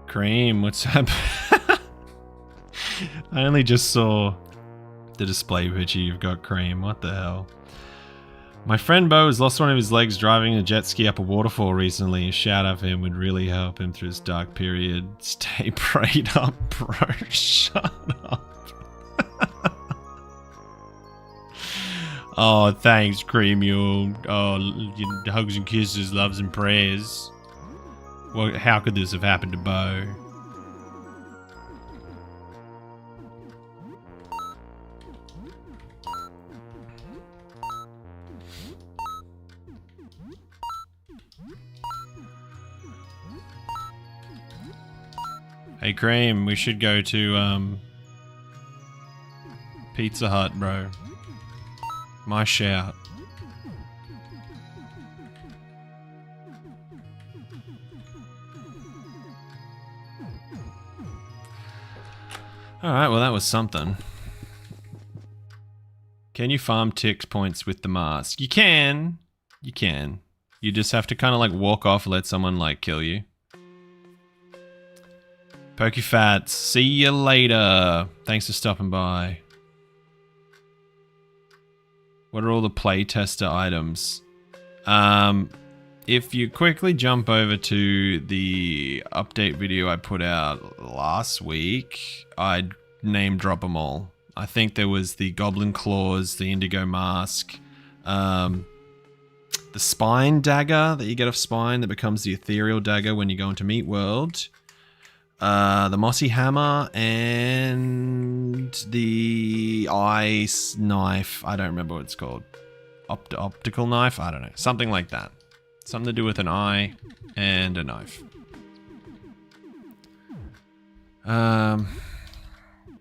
Cream, what's up? I only just saw the display picture. You've got Cream. What the hell? My friend Bo has lost one of his legs driving a jet ski up a waterfall recently. A shout out for him would really help him through his dark period. Stay prayed up, bro. Shut up. Oh, thanks, Cream. You. Oh, hugs and kisses, loves and prayers. Well, how could this have happened to Bo? Hey, Cream, we should go to, Pizza Hut, bro. My shout. Alright, well that was something. Can you farm tick points with the mask? You can. You can. You just have to kind of like walk off, let someone like kill you. PokeFats, see you later. Thanks for stopping by. What are all the playtester items? If you quickly jump over to the update video I put out last week, I'd name drop them all. I think there was the Goblin Claws, the Indigo Mask, the Spine Dagger that you get off Spine that becomes the Ethereal Dagger when you go into Meat World, the Mossy Hammer, and the Ice Knife. I don't remember what it's called. Optical Knife? I don't know. Something like that. Something to do with an eye and a knife.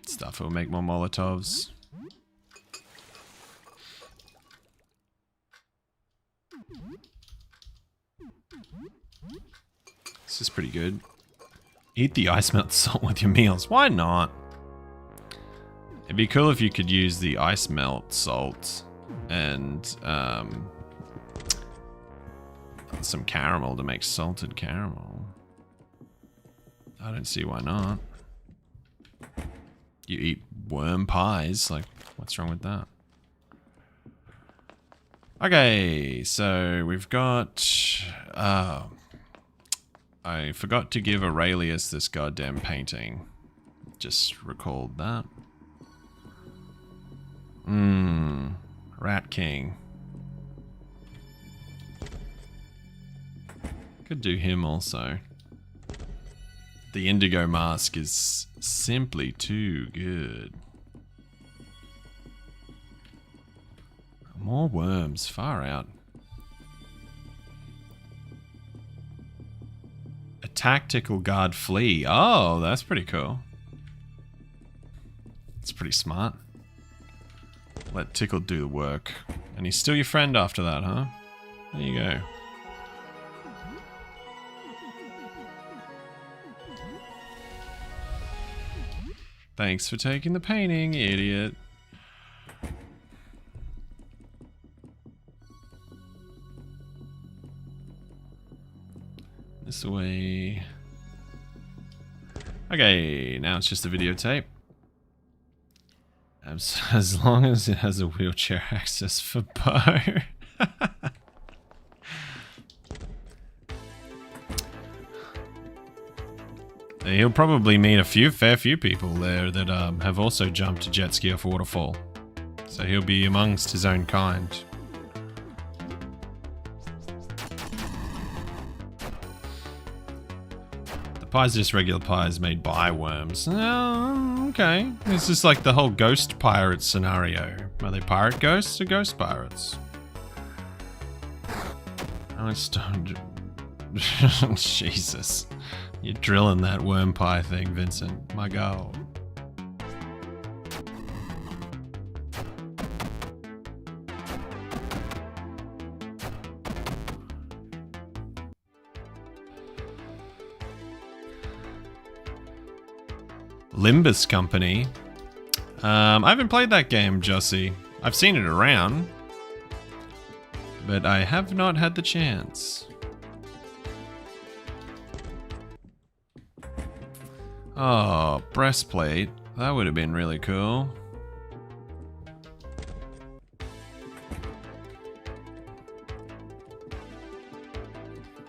Stuff will make more Molotovs. This is pretty good. Eat the ice melt salt with your meals. Why not? It'd be cool if you could use the ice melt salt and some caramel to make salted caramel. I don't see why not. You eat worm pies, like what's wrong with that? Okay, so we've got I forgot to give Aurelius this goddamn painting. Just recalled that. Rat King. Could do him also. The indigo mask is simply too good. More worms, far out. A tactical guard flea. Oh, that's pretty cool. It's pretty smart. Let Tickle do the work. And he's still your friend after that, huh? There you go. Thanks for taking the painting, idiot. This way. Okay, now it's just a videotape. As long as it has a wheelchair access for Bo. He'll probably meet a fair few people there that have also jumped a jet ski off a waterfall. So he'll be amongst his own kind. The pie's just regular pies made by worms. Oh, okay. It's just like the whole ghost pirate scenario. Are they pirate ghosts or ghost pirates? I just don't... Jesus. You're drilling that worm pie thing, Vincent. My God. Limbus Company. I haven't played that game, Jossie. I've seen it around, but I have not had the chance. Oh, breastplate. That would have been really cool.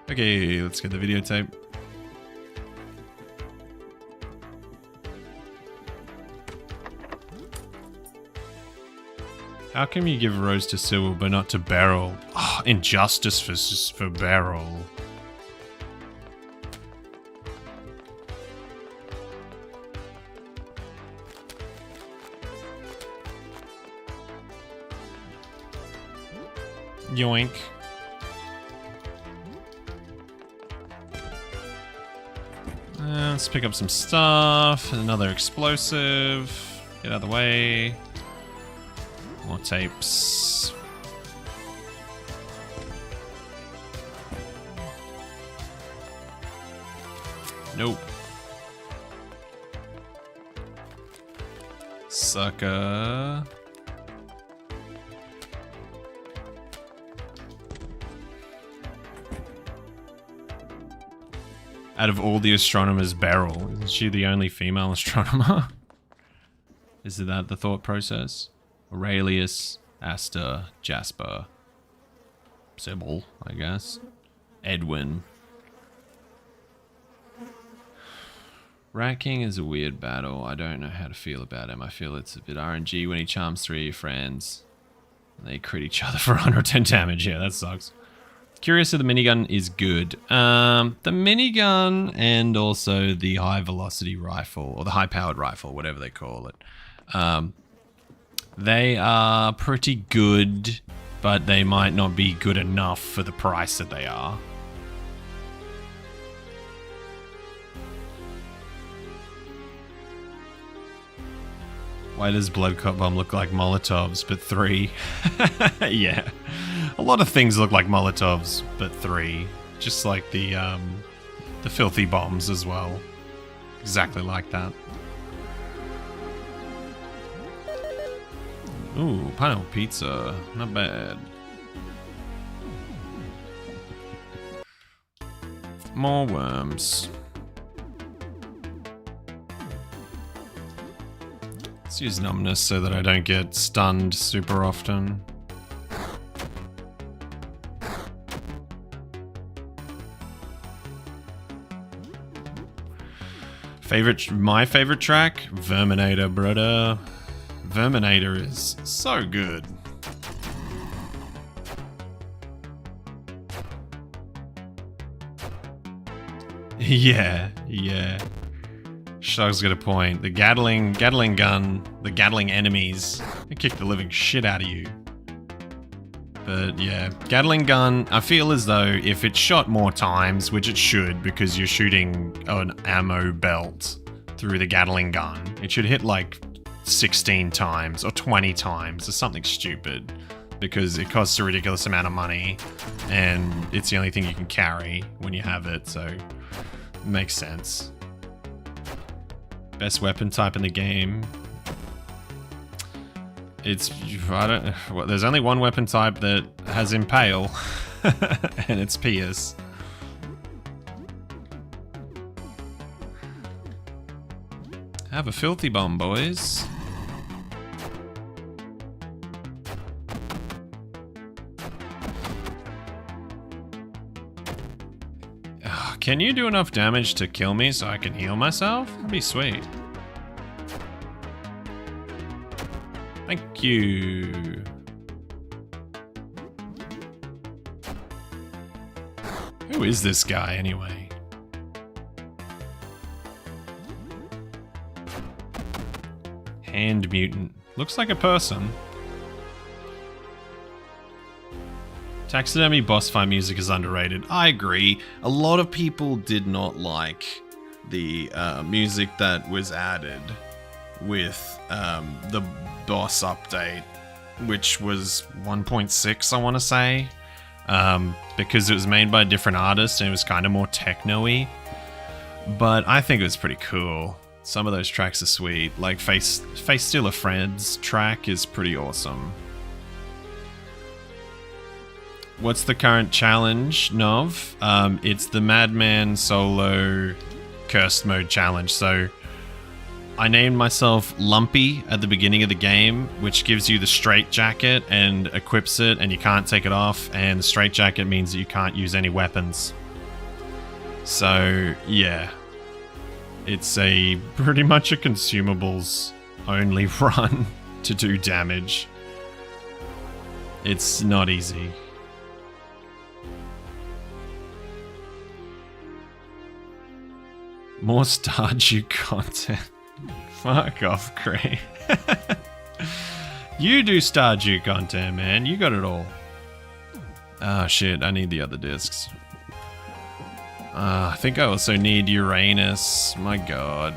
Okay, let's get the videotape. How come you give a rose to Sybil but not to Beryl? Oh, injustice for Beryl. Yoink. Let's pick up some stuff. Another explosive. Get out of the way. More tapes. Nope. Sucker. Out of all the astronomers, Beryl. Isn't she the only female astronomer? Is that the thought process? Aurelius, Asta, Jasper, Sybil, I guess. Edwin. Rat King is a weird battle. I don't know how to feel about him. I feel it's a bit RNG when he charms 3 of your friends. And they crit each other for 110 damage. Yeah, that sucks. Curious if the minigun is good. The minigun and also the high velocity rifle, or the high powered rifle, whatever they call it. They are pretty good, but they might not be good enough for the price that they are. Why does Blood Clot Bomb look like Molotovs, but 3? Yeah. A lot of things look like Molotovs, but 3. Just like the filthy bombs as well. Exactly like that. Ooh, pineapple pizza. Not bad. More worms. Let's use numbness so that I don't get stunned super often. My favorite track? Verminator, brother. Verminator is so good. Yeah. Shug's got a point. The Gatling gun, the Gatling enemies, they kick the living shit out of you. But yeah, Gatling gun, I feel as though if it shot more times, which it should because you're shooting an ammo belt through the Gatling gun, it should hit like 16 times or 20 times or something stupid because it costs a ridiculous amount of money and it's the only thing you can carry when you have it, so it makes sense. Best weapon type in the game. There's only one weapon type that has Impale, and it's Pierce. Have a filthy bomb, boys. Can you do enough damage to kill me so I can heal myself? That'd be sweet. Thank you. Who is this guy anyway? Hand mutant. Looks like a person. Taxidermy boss fight music is underrated. I agree. A lot of people did not like the music that was added with the boss update, which was 1.6, I want to say, because it was made by a different artist and it was kind of more techno-y. But I think it was pretty cool. Some of those tracks are sweet. Like Face Stealer Fred's track is pretty awesome. What's the current challenge, Nov? It's the Madman solo cursed mode challenge. So I named myself Lumpy at the beginning of the game, which gives you the Strait Jacket and equips it, and you can't take it off. And the Strait Jacket means that you can't use any weapons. So yeah, it's pretty much a consumables only run to do damage. It's not easy. More Stardew content. Fuck off, Cray. You do Stardew content, man. You got it all. Oh shit, I need the other discs. I think I also need Uranus. My god.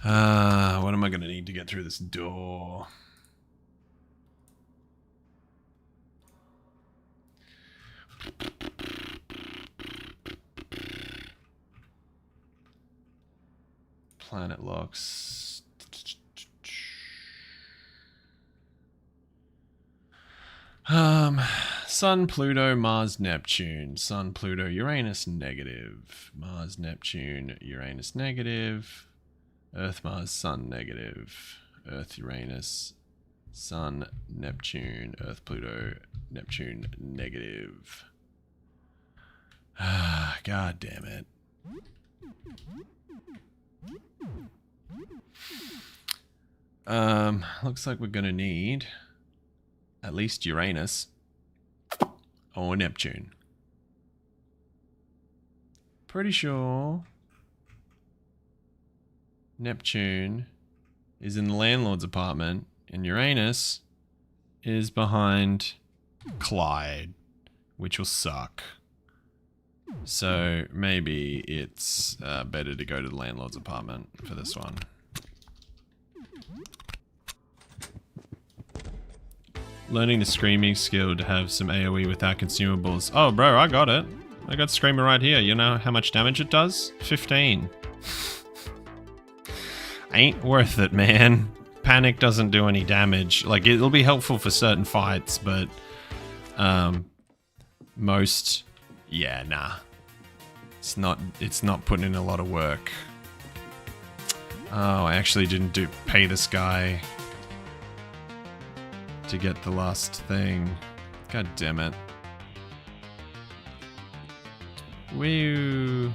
What am I gonna need to get through this door? Planet locks. Sun, Pluto, Mars, Neptune. Sun, Pluto, Uranus, negative. Mars, Neptune, Uranus, negative. Earth, Mars, Sun, negative. Earth, Uranus, Sun, Neptune, Earth, Pluto, Neptune, negative. God damn it. Looks like we're gonna need at least Uranus or Neptune. Pretty sure Neptune is in the landlord's apartment and Uranus is behind Clyde, which will suck. So maybe it's better to go to the landlord's apartment for this one. Learning the screaming skill to have some AoE without consumables. Oh, bro, I got it. I got Screamer right here. You know how much damage it does? 15. Ain't worth it, man. Panic doesn't do any damage. Like, it'll be helpful for certain fights, but most, yeah, nah. It's not putting in a lot of work. Oh, I actually didn't pay this guy to get the last thing. God damn it. Woo.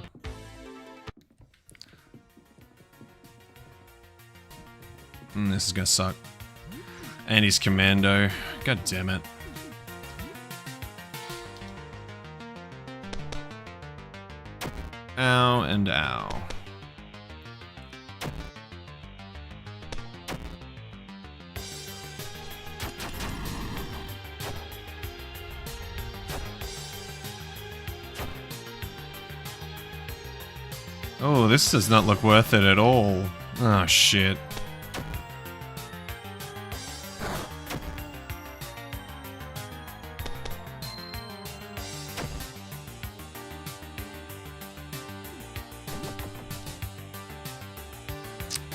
This is gonna suck. And he's commando. God damn it. Ow and ow. Oh, this does not look worth it at all. Oh, shit.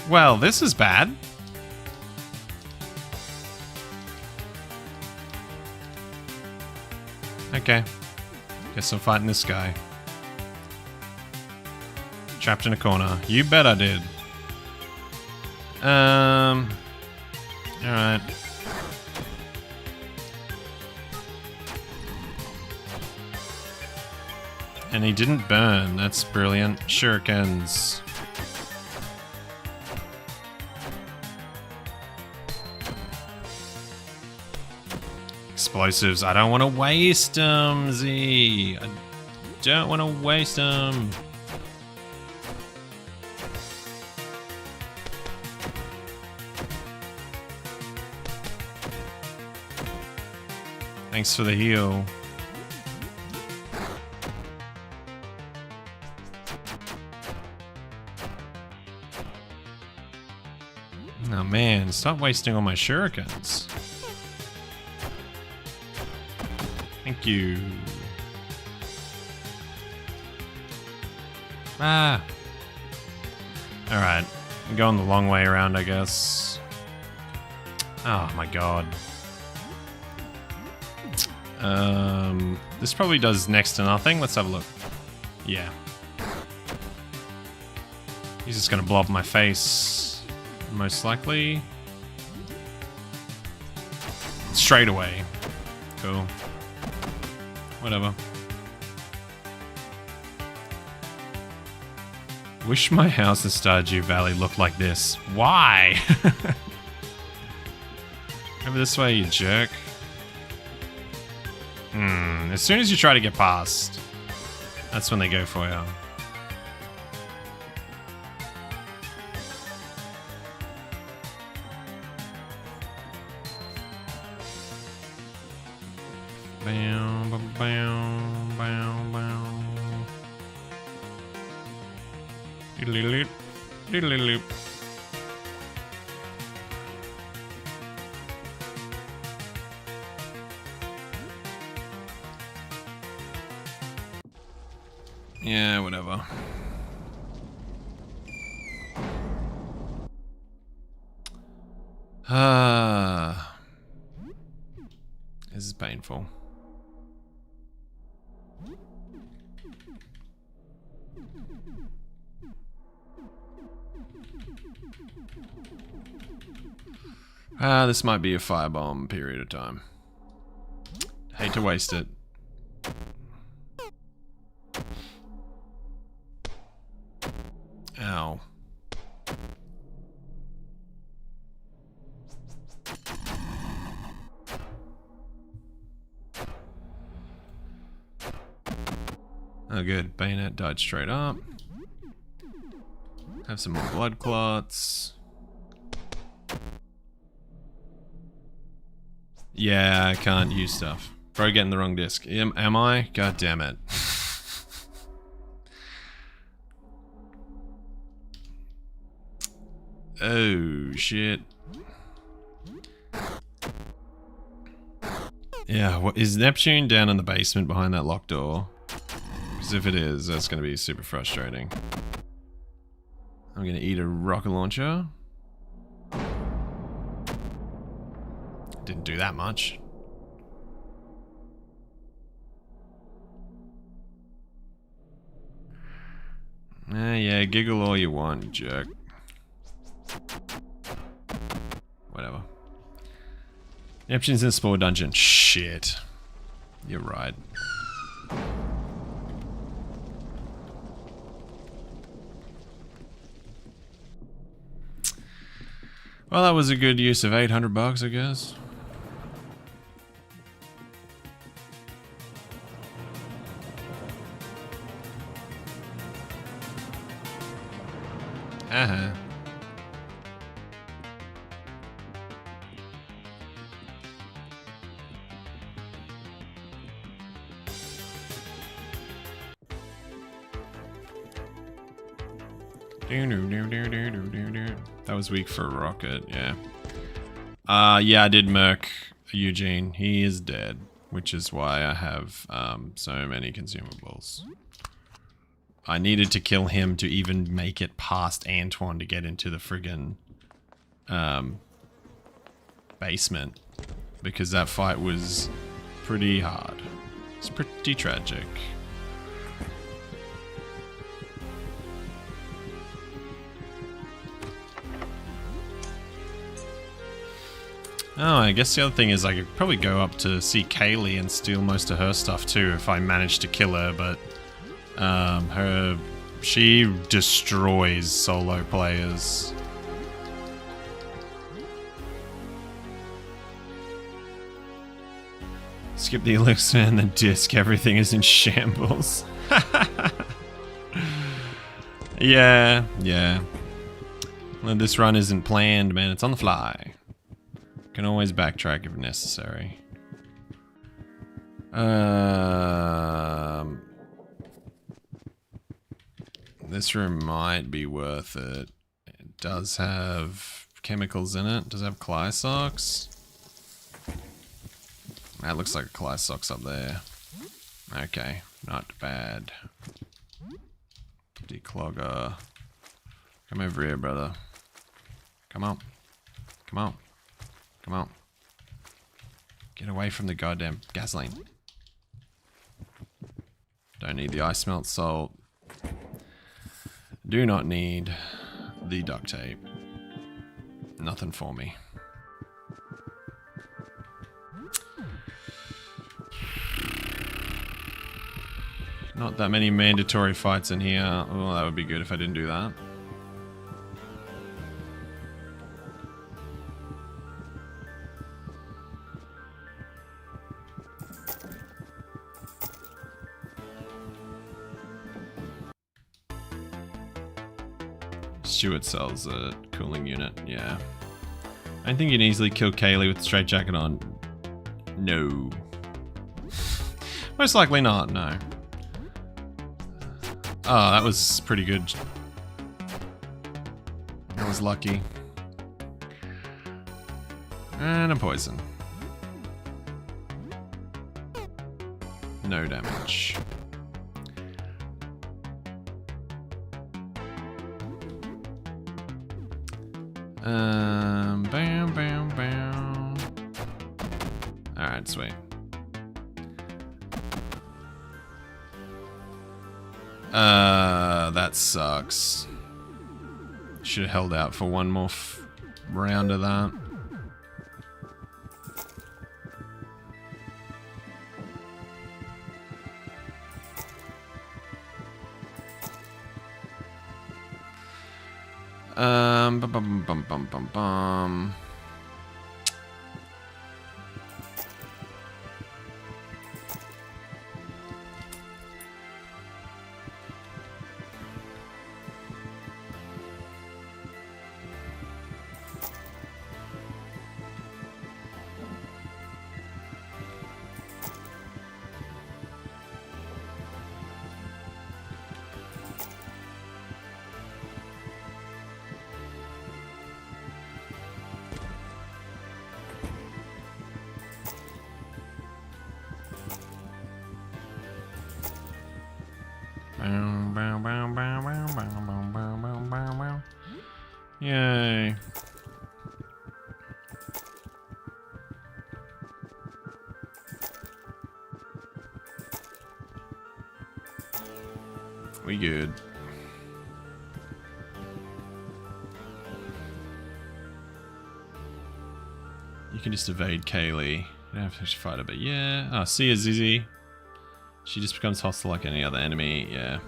Well, this is bad. Okay. Guess I'm fighting this guy. Trapped in a corner. You bet I did. Alright. And he didn't burn. That's brilliant. Shurikens. Explosives. I don't want to waste them, Z. I don't want to waste them. Thanks for the heal. Oh man, stop wasting all my shurikens. Thank you. Ah. Alright. I'm going the long way around, I guess. Oh my god. This probably does next to nothing. Let's have a look. Yeah. He's just gonna blow up my face. Most likely. Straight away. Cool. Whatever. Wish my house in Stardew Valley looked like this. Why? Over this way, you jerk. As soon as you try to get past, that's when they go for you. Bow, bow, bow, bow, bow. Diddly-loop, diddly-loop. Yeah, whatever. This is painful. This might be a firebomb period of time. Hate to waste it. Ow. Oh good, bayonet died straight up. Have some more blood clots. Yeah, I can't use stuff. Bro, getting the wrong disc. Am I? God damn it. Oh, shit. Yeah, what, is Neptune down in the basement behind that locked door? Because if it is, that's going to be super frustrating. I'm going to eat a rocket launcher. Didn't do that much. Yeah, giggle all you want, you jerk. Whatever. Neptune's in a spore dungeon. Shit. You're right. Well, that was a good use of 800 bucks, I guess. Uh-huh. That was weak for a rocket, yeah. Yeah, I did murk Eugene. He is dead, which is why I have so many consumables. I needed to kill him to even make it past Antoine to get into the friggin' basement, because that fight was pretty hard. It's pretty tragic. Oh, I guess the other thing is I could probably go up to see Kaylee and steal most of her stuff too if I manage to kill her, but she destroys solo players. Skip the elixir and the disc, everything is in shambles. Yeah. Well, this run isn't planned, man, it's on the fly. Can always backtrack if necessary. This room might be worth it. It does have chemicals in it. Does it have Clysocks? That looks like a Clysocks up there. Okay, not bad. Declogger. Come over here, brother. Come on. Come on. Come on. Get away from the goddamn gasoline. Don't need the ice melt salt. Do not need the duct tape. Nothing for me. Not that many mandatory fights in here. Oh, that would be good if I didn't do that. Stuart sells a cooling unit, yeah. I think you can easily kill Kaylee with the Strait Jacket on. No. Most likely not, no. Oh, that was pretty good. I was lucky. And a poison. No damage. Bam. Alright, sweet. That sucks. Should have held out for one more round of that. Bum. Yay. We good. You can just evade Kaylee. You don't have to fight her, but yeah. Oh, see ya, Zizzy. She just becomes hostile like any other enemy. Yeah.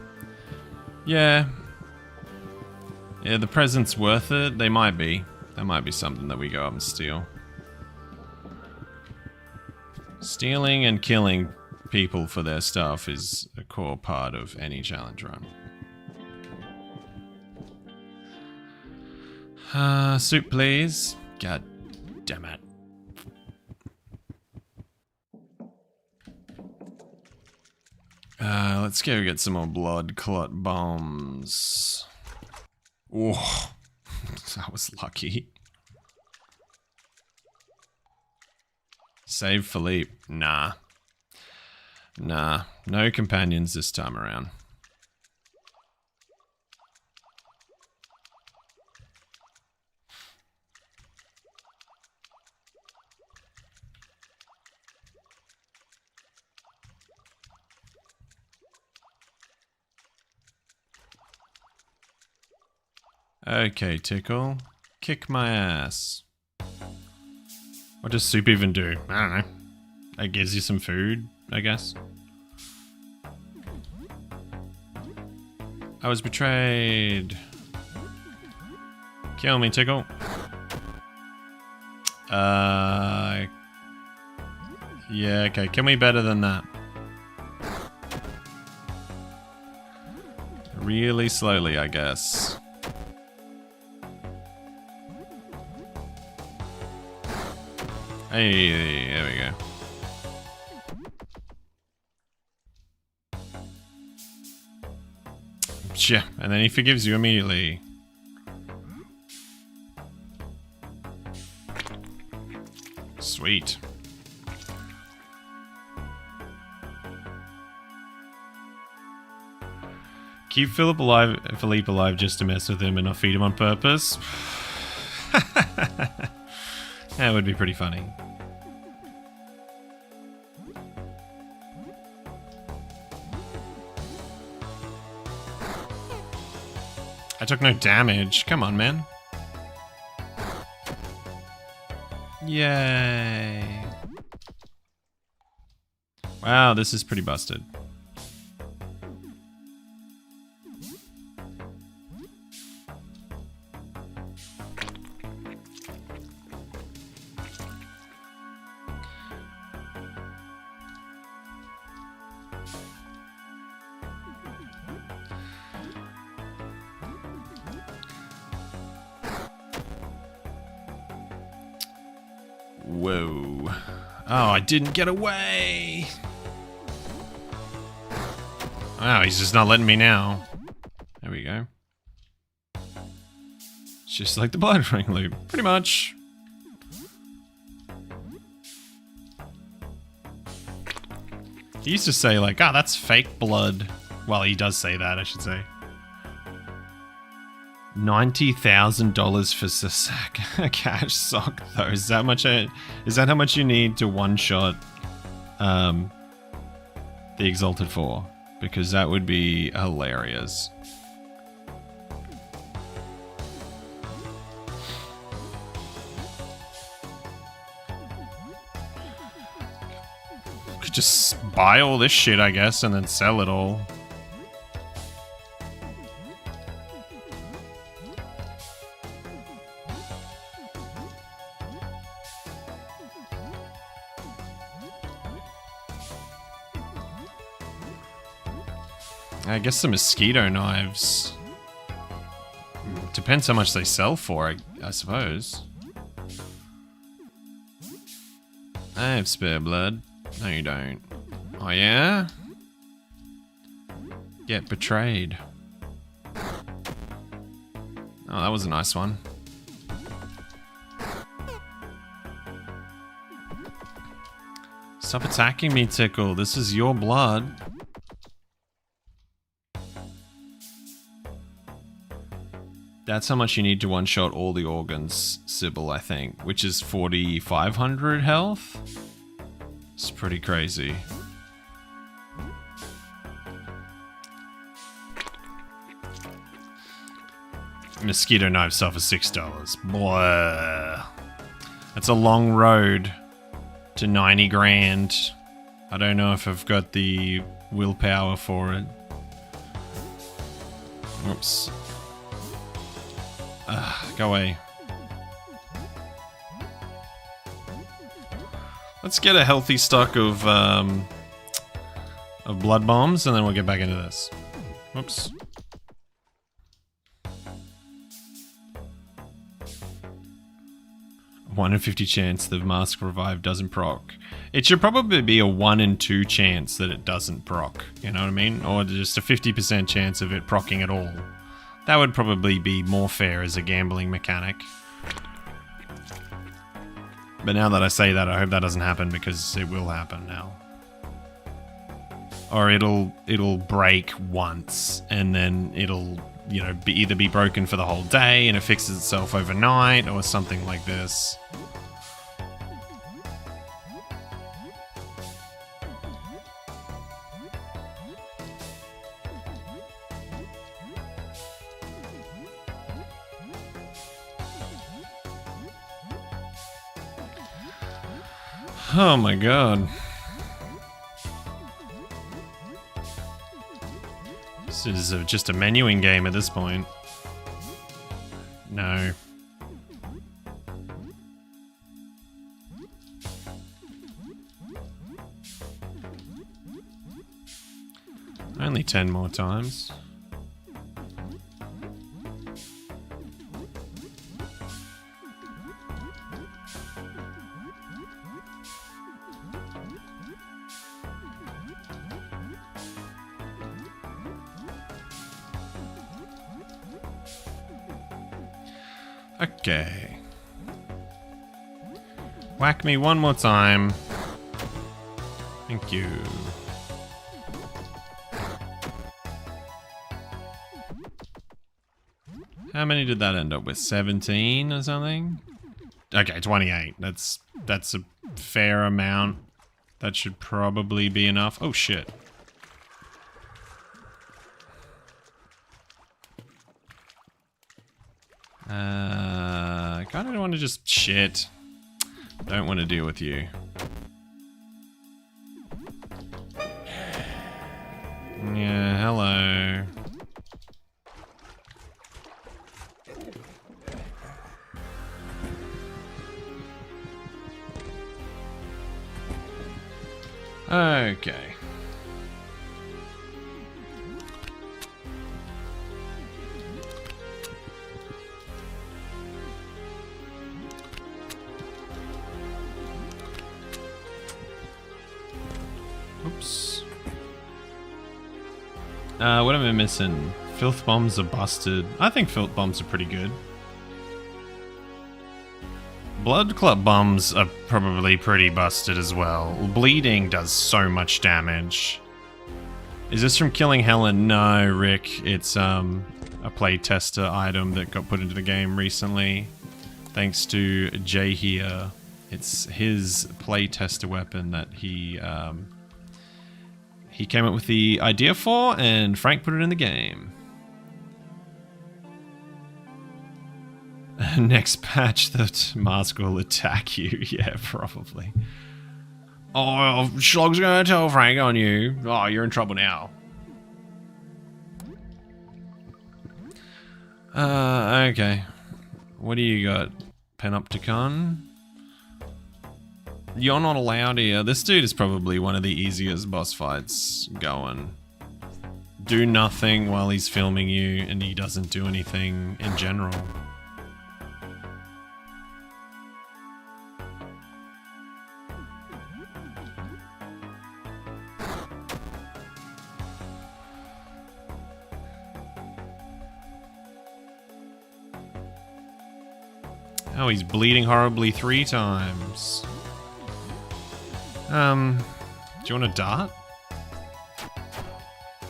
Yeah. Yeah, the present's worth it. They might be. That might be something that we go up and steal. Stealing and killing people for their stuff is a core part of any challenge run. Soup, please. God damn it. Let's go get some more blood clot bombs. Oh, that was lucky. Save Philippe. Nah. Nah, no companions this time around. Okay, Tickle. Kick my ass. What does soup even do? I don't know. It gives you some food, I guess. I was betrayed. Kill me, Tickle. Yeah, okay. Kill me better than that. Really slowly, I guess. Hey, there we go. Yeah, and then he forgives you immediately. Sweet. Keep Philippe alive just to mess with him and not feed him on purpose. That would be pretty funny. I took no damage. Come on, man. Yay. Wow, this is pretty busted. Whoa. Oh, I didn't get away. Wow, he's just not letting me now. There we go. It's just like the blood ring loop, pretty much. He used to say like, oh, that's fake blood. Well, he does say that, I should say. $90,000 for Sasak cash sock though. Is that much? Is that how much you need to one-shot the Exalted 4? Because that would be hilarious. Could just buy all this shit, I guess, and then sell it all. I guess the mosquito knives. Depends how much they sell for, I suppose. I have spare blood. No, you don't. Oh, yeah? Get betrayed. Oh, that was a nice one. Stop attacking me, Tickle. This is your blood. That's how much you need to one-shot all the organs, Sybil, I think, which is 4,500 health. It's pretty crazy. Mosquito knife sell for $6. Blah. That's a long road to 90 grand. I don't know if I've got the willpower for it. Oops. Go away. Let's get a healthy stock of blood bombs, and then we'll get back into this. Whoops. A 1 in 50 chance the mask revive doesn't proc. It should probably be a 1 in 2 chance that it doesn't proc. You know what I mean? Or just a 50% chance of it procking at all. That would probably be more fair as a gambling mechanic. But now that I say that, I hope that doesn't happen, because it will happen now. Or it'll break once, and then it'll, you know, either be broken for the whole day and it fixes itself overnight, or something like this. Oh my god. This is just a menuing game at this point. No. Only 10 more times. Okay. Whack me one more time. Thank you. How many did that end up with? 17 or something? Okay, 28. That's a fair amount. That should probably be enough. Oh shit. I kind of want to just shit. Don't want to deal with you. Yeah, hello. Okay. Oops. What am I missing? Filth bombs are busted. I think filth bombs are pretty good. Blood clot bombs are probably pretty busted as well. Bleeding does so much damage. Is this from killing Helen? No, Rick. It's a playtester item that got put into the game recently. Thanks to Jay here. It's his playtester weapon that he came up with the idea for, and Frank put it in the game. Next patch, that mask will attack you. Yeah, probably. Oh, Schlog's gonna tell Frank on you. Oh, you're in trouble now. Okay. What do you got? Panopticon? You're not allowed here. This dude is probably one of the easiest boss fights going. Do nothing while he's filming you, and he doesn't do anything in general. Oh, he's bleeding horribly 3 times. Do you want a dart?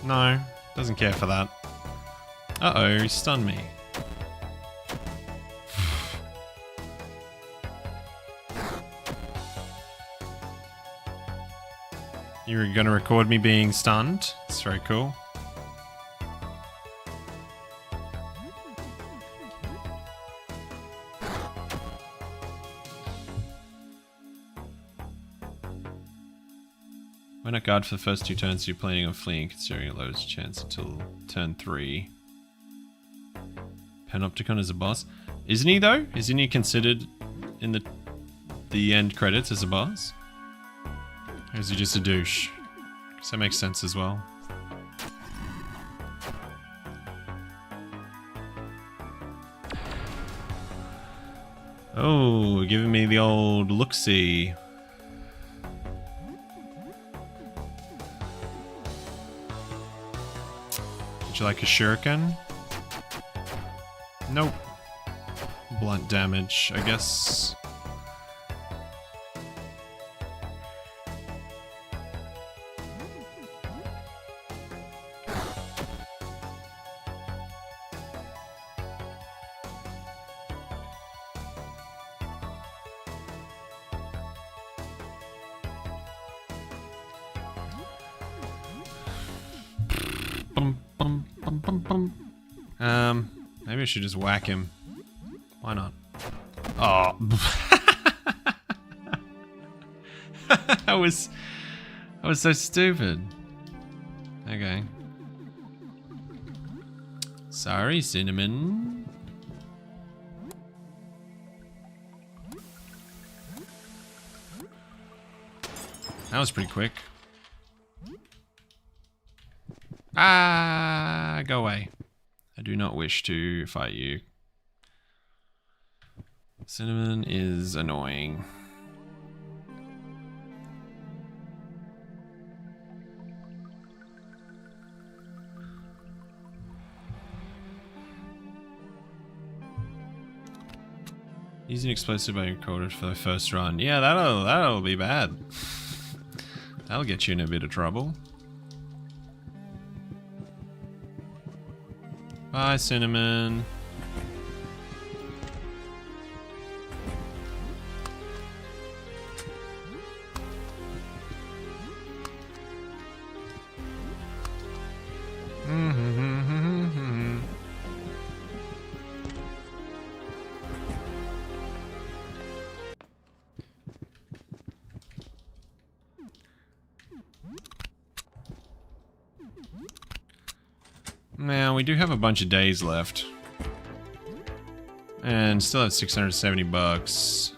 No, doesn't care for that. Uh-oh, he stunned me. You're gonna record me being stunned? It's very cool. When not guard for the first 2 turns, you're planning on fleeing, considering it lowers chance until turn 3. Panopticon is a boss. Isn't he though? Isn't he considered in the end credits as a boss? Or is he just a douche? Because that makes sense as well. Oh, giving me the old look-see. Would you like a shuriken? Nope. Blunt damage, I guess. Maybe I should just whack him. Why not? Oh. I was so stupid. Okay. Sorry, Cinnamon. That was pretty quick. Ah, go away. I do not wish to fight you. Cinnamon is annoying. Using explosive by encoder for the first run. Yeah, that'll be bad. That'll get you in a bit of trouble. Bye, Cinnamon. Now, we do have a bunch of days left. And still have 670 bucks.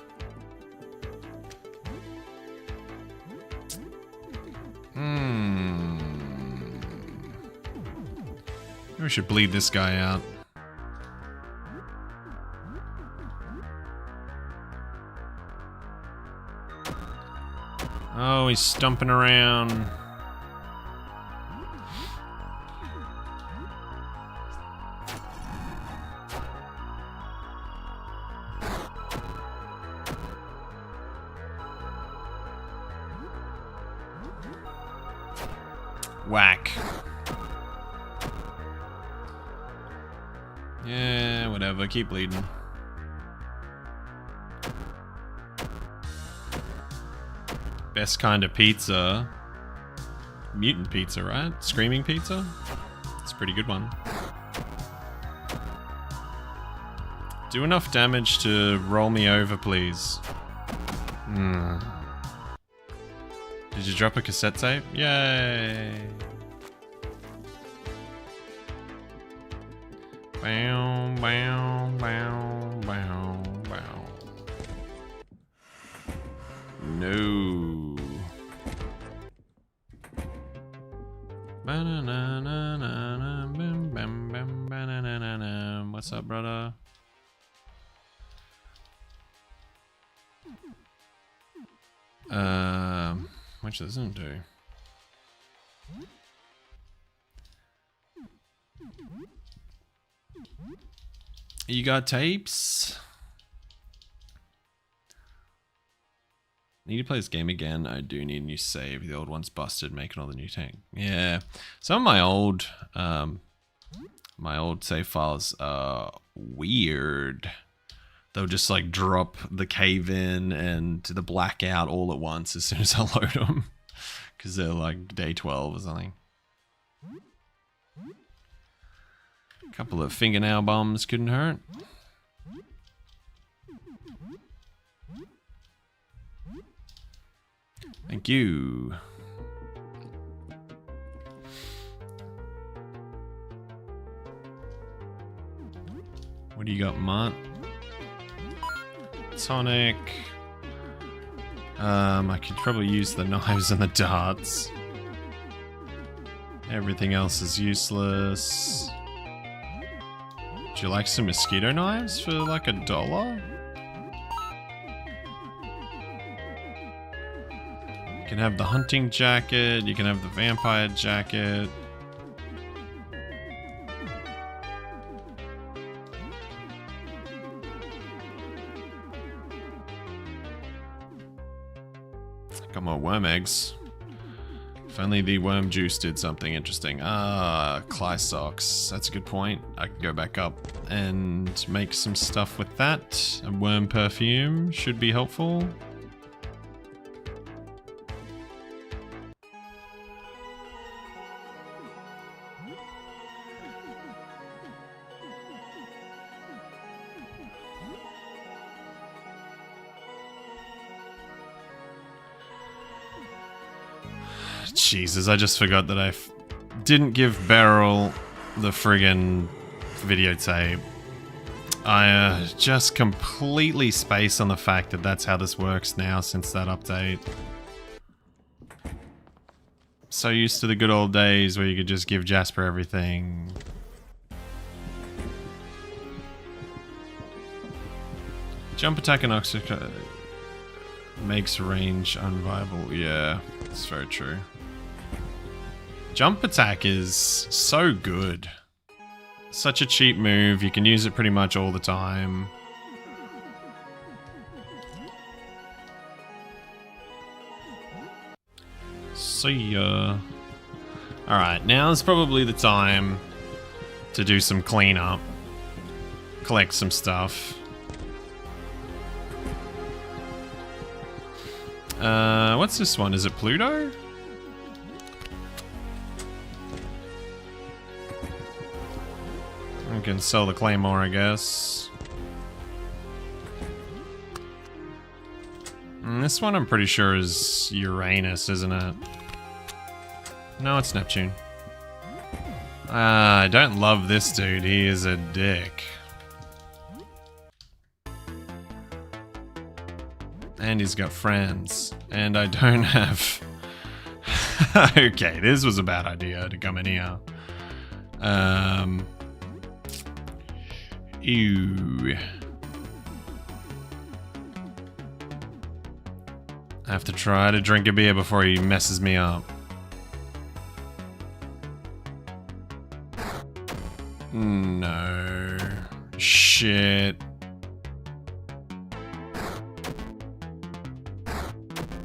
Maybe we should bleed this guy out. Oh, he's stomping around. Whack. Yeah, whatever. Keep bleeding. Best kind of pizza. Mutant pizza, right? Screaming pizza? It's a pretty good one. Do enough damage to roll me over, please. Did you drop a cassette tape? Yay! Bow, bow, bow, bow, bow. No. What's up, brother? Which doesn't do. You got tapes? Need to play this game again. I do need a new save. The old one's busted, making all the new tank. Yeah. Some of my old save files are weird. They'll just like drop the cave in and the blackout all at once as soon as I load them. Because they're like day 12 or something. A couple of fingernail bombs couldn't hurt. Thank you. What do you got, Mont? Tonic. I could probably use the knives and the darts. Everything else is useless. Would you like some mosquito knives for like $1? You can have the hunting jacket, you can have the vampire jacket. Got more worm eggs. If only the worm juice did something interesting. Ah, Cly socks. That's a good point. I can go back up and make some stuff with that. A worm perfume should be helpful. Jesus, I just forgot that I didn't give Beryl the friggin' videotape. I just completely spaced on the fact that that's how this works now since that update. So used to the good old days where you could just give Jasper everything. Jump attack and oxygen makes range unviable. Yeah, that's very true. Jump attack is so good. Such a cheap move, you can use it pretty much all the time. See ya. Alright, now is probably the time to do some cleanup. Collect some stuff. What's this one? Is it Pluto? I can sell the Claymore, I guess. And this one I'm pretty sure is Uranus, isn't it? No, it's Neptune. I don't love this dude. He is a dick. And he's got friends. And I don't have... Okay, this was a bad idea to come in here. Ew. I have to try to drink a beer before he messes me up. No. Shit.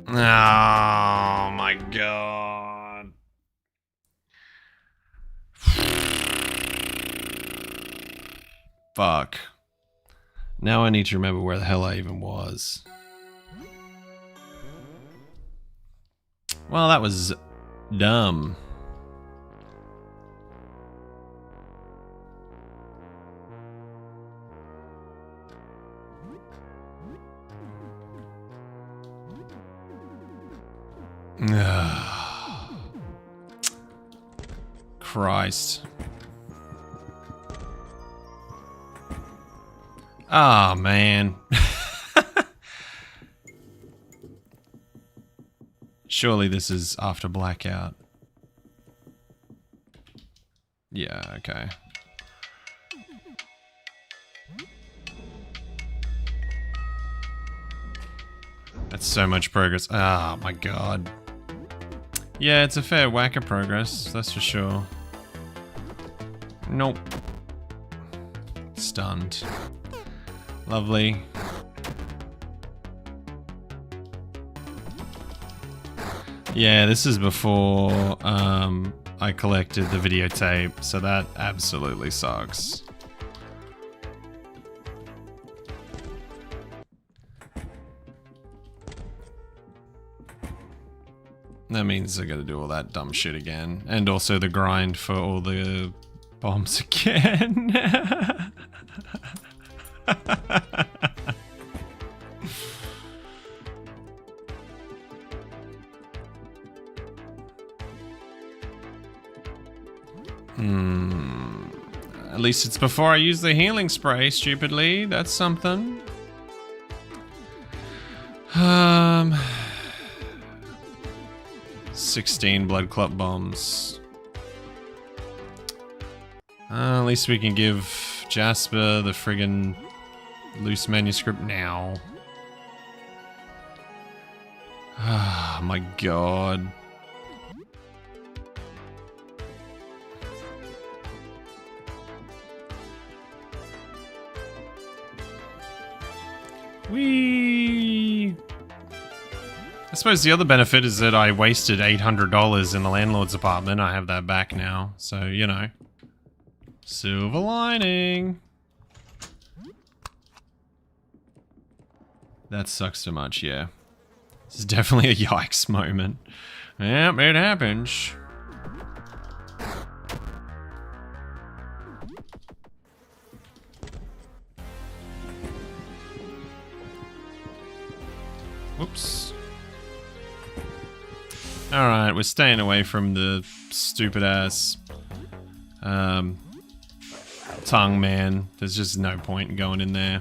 Oh my god. Fuck. Now I need to remember where the hell I even was. Well, that was dumb. Christ. Ah, man. Surely this is after blackout. Yeah, okay. That's so much progress. Ah, my god. Yeah, it's a fair whack of progress, that's for sure. Nope. Stunned. Lovely. Yeah, this is before I collected the videotape, so that absolutely sucks. That means I gotta do all that dumb shit again. And also the grind for all the bombs again. At least it's before I use the healing spray, stupidly. That's something. 16 blood clot bombs. At least we can give Jasper the friggin' loose manuscript now. Oh my god. Whee! I suppose the other benefit is that I wasted $800 in the landlord's apartment. I have that back now, so, you know. Silver lining. That sucks so much, yeah. This is definitely a yikes moment. Yep, it happens. Whoops. Alright, we're staying away from the stupid ass tongue man. There's just no point in going in there.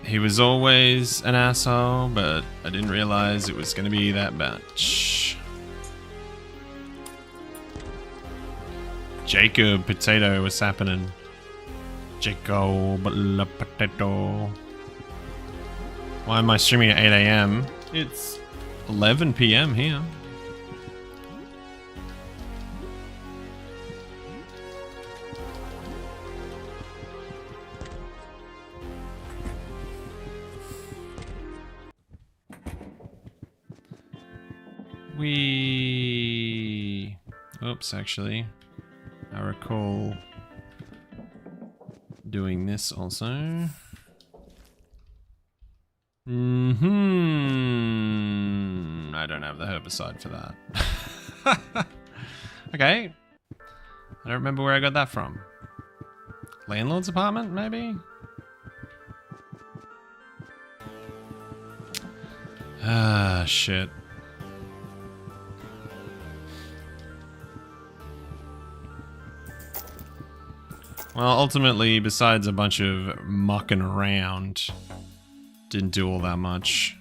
He was always an asshole, but I didn't realize it was gonna be that much. Jacob Potato, what's happening? Jacob La Potato. Why am I streaming at 8 AM? It's 11 PM here. Oops, actually. I recall doing this also. I don't have the herbicide for that. Okay. I don't remember where I got that from. Landlord's apartment, maybe? Ah, shit. Well, ultimately, besides a bunch of mucking around, didn't do all that much.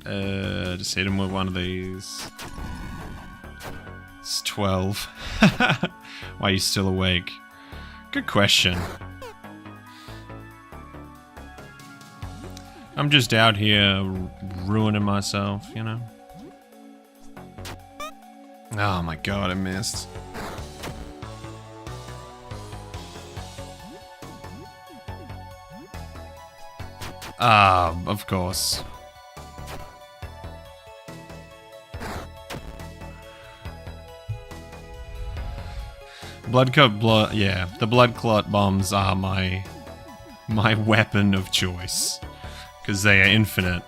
Just hit him with one of these. It's 12. Why are you still awake? Good question. I'm just out here ruining myself, you know? Oh my god, I missed. Ah, of course. Yeah, the blood clot bombs are my weapon of choice. Because they are infinite.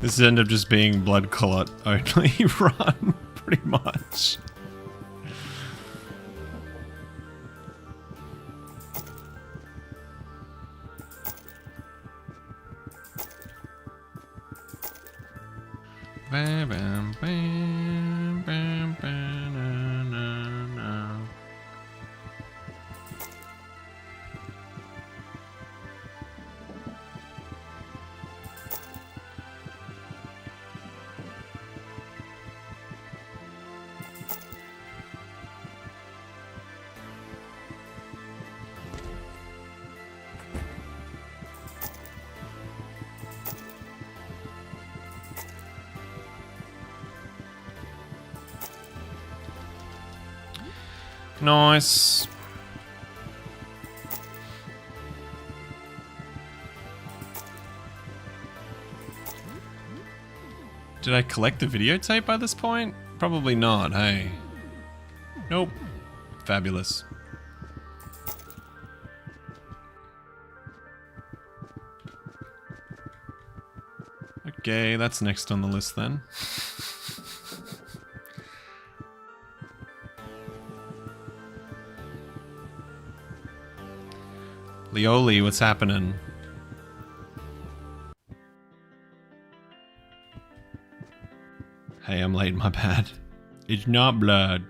This ended up just being blood clot only run, pretty much. Bam, bam, bam, bam, bam, na, na, na. Nice. Did I collect the videotape by this point? Probably not, hey. Nope. Fabulous. Okay, that's next on the list then. Leoli, what's happening? Hey, I'm late, my bad. It's not blood.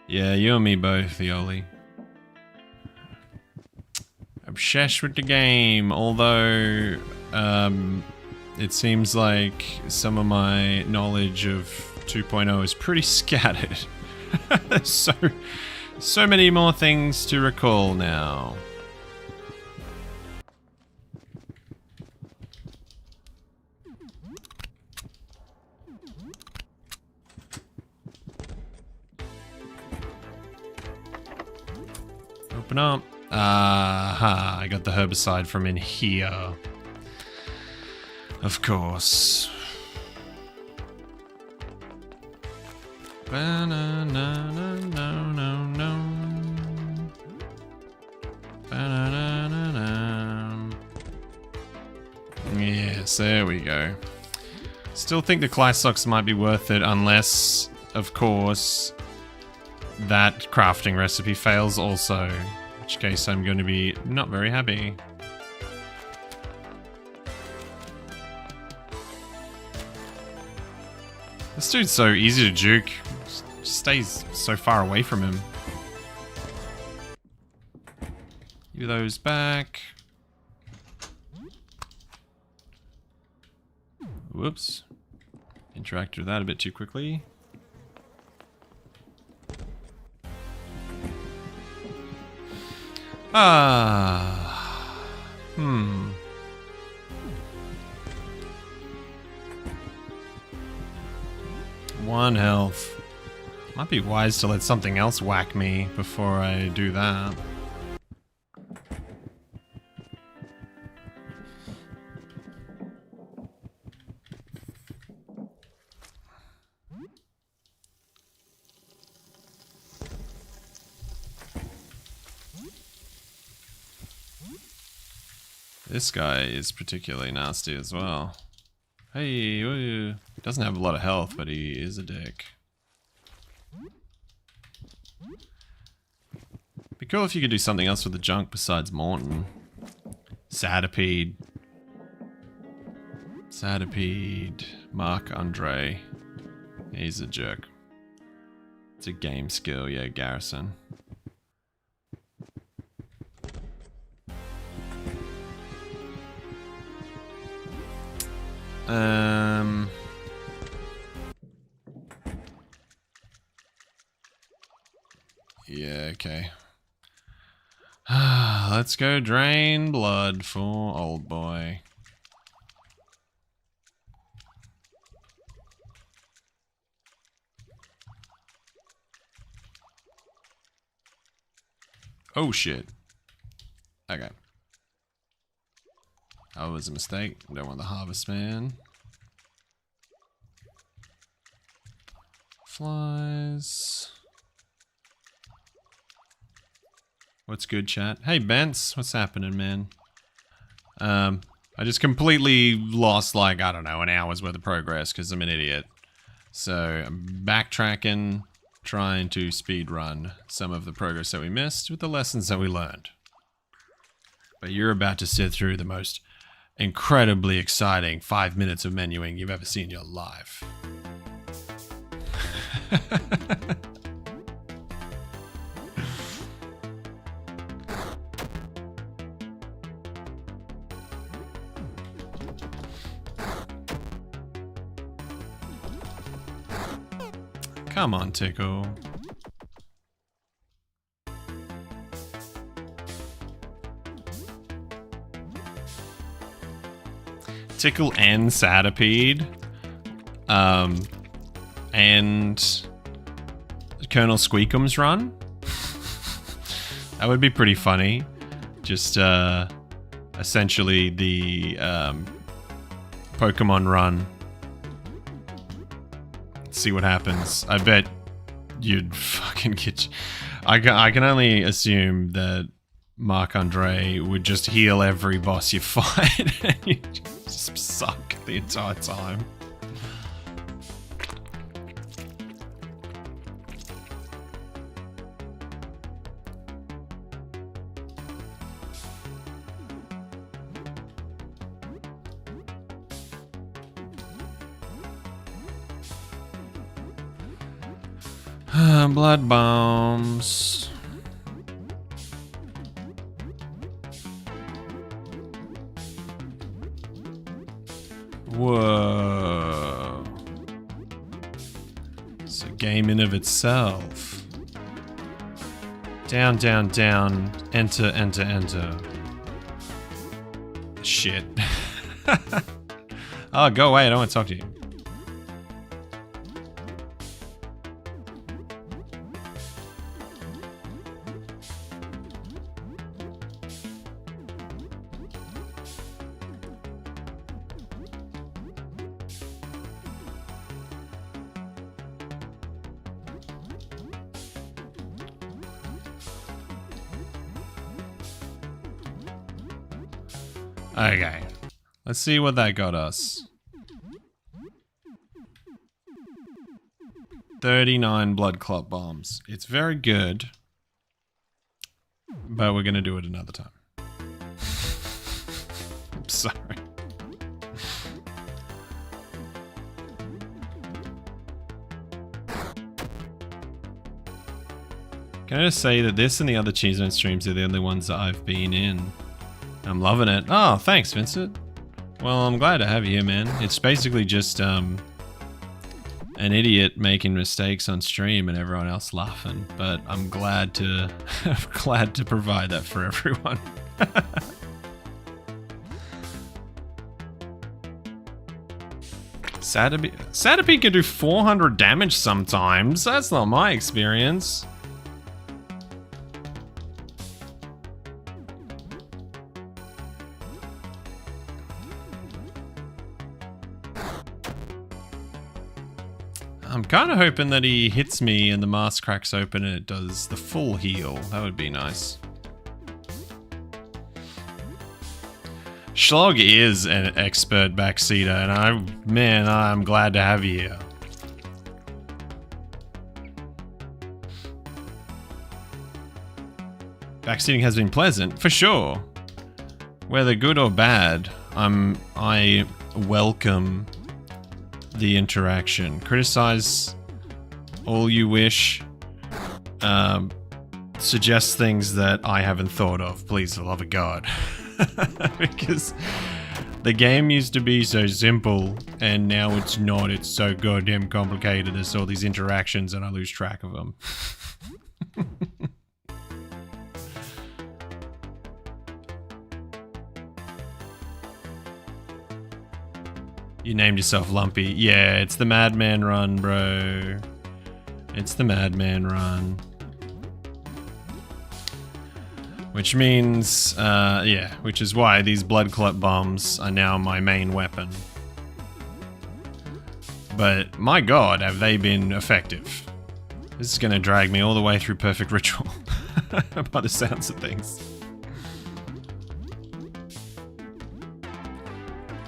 Yeah, you and me both, Leoli. Obsessed with the game, although it seems like some of my knowledge of 2.0 is pretty scattered. So many more things to recall now. Open up. Aha, I got the herbicide from in here. Of course. Yes, there we go. Still think the Clysocks might be worth it unless, of course, that crafting recipe fails also. In which case I'm going to be not very happy. This dude's so easy to juke. Just stays so far away from him. Give those back. Whoops. Interacted with that a bit too quickly. One health. Might be wise to let something else whack me before I do that. This guy is particularly nasty as well. Hey, ooh. Doesn't have a lot of health, but he is a dick. Be cool if you could do something else with the junk besides Morton. Sadipede. Sadipede. Mark Andre. He's a jerk. It's a game skill, yeah, Garrison. Yeah, okay. Let's go drain blood for old boy. Oh shit. Okay. That was a mistake. Don't want the harvest man. Flies. What's good, chat? Hey, Bence. What's happening, man? I just completely lost, like, I don't know, an hour's worth of progress because I'm an idiot. So, I'm backtracking, trying to speedrun some of the progress that we missed with the lessons that we learned. But you're about to sit through the most incredibly exciting 5 minutes of menuing you've ever seen in your life. Come on, Tickle. Tickle and Sadipede. And Colonel Squeakum's run. That would be pretty funny. Just essentially the Pokemon run. Let's see what happens. I bet you'd fucking get... I can only assume that Marc-Andre would just heal every boss you fight and you just suck the entire time. Blood bombs. Whoa. It's a game in of itself. Down, down, down. Enter, enter, enter. Shit. Oh, go away. I don't want to talk to you. Okay, let's see what that got us. 39 blood clot bombs. It's very good, but we're gonna do it another time. I'm sorry. Can I just say that this and the other Cheese Zone streams are the only ones that I've been in. I'm loving it. Oh, thanks, Vincent. Well, I'm glad to have you here, man. It's basically just an idiot making mistakes on stream and everyone else laughing. But I'm glad to provide that for everyone. Satopy can do 400 damage sometimes. That's not my experience. I'm kind of hoping that he hits me and the mask cracks open and it does the full heal. That would be nice. Schlog is an expert backseater, and I'm glad to have you here. Backseating has been pleasant, for sure. Whether good or bad, I welcome the interaction. Criticize all you wish. Suggest things that I haven't thought of, please, for the love of God. Because the game used to be so simple, and now it's not. It's so goddamn complicated. There's all these interactions, and I lose track of them. You named yourself Lumpy. Yeah, it's the Madman run, bro. It's the Madman run. Which means, yeah, which is why these blood clot bombs are now my main weapon. But my god, have they been effective. This is gonna drag me all the way through Perfect Ritual. By the sounds of things.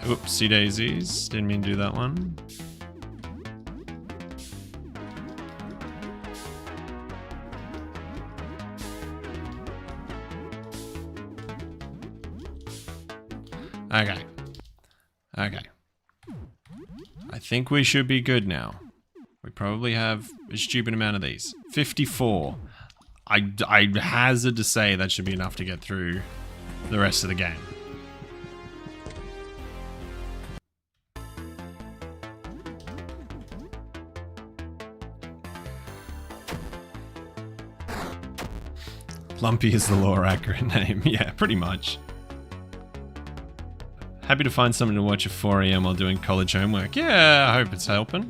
Oopsie daisies, didn't mean to do that one. Okay. Okay. I think we should be good now. We probably have a stupid amount of these. 54. I hazard to say that should be enough to get through the rest of the game. Lumpy is the lore accurate name. Yeah, pretty much. Happy to find something to watch at 4 AM while doing college homework. Yeah, I hope it's helping.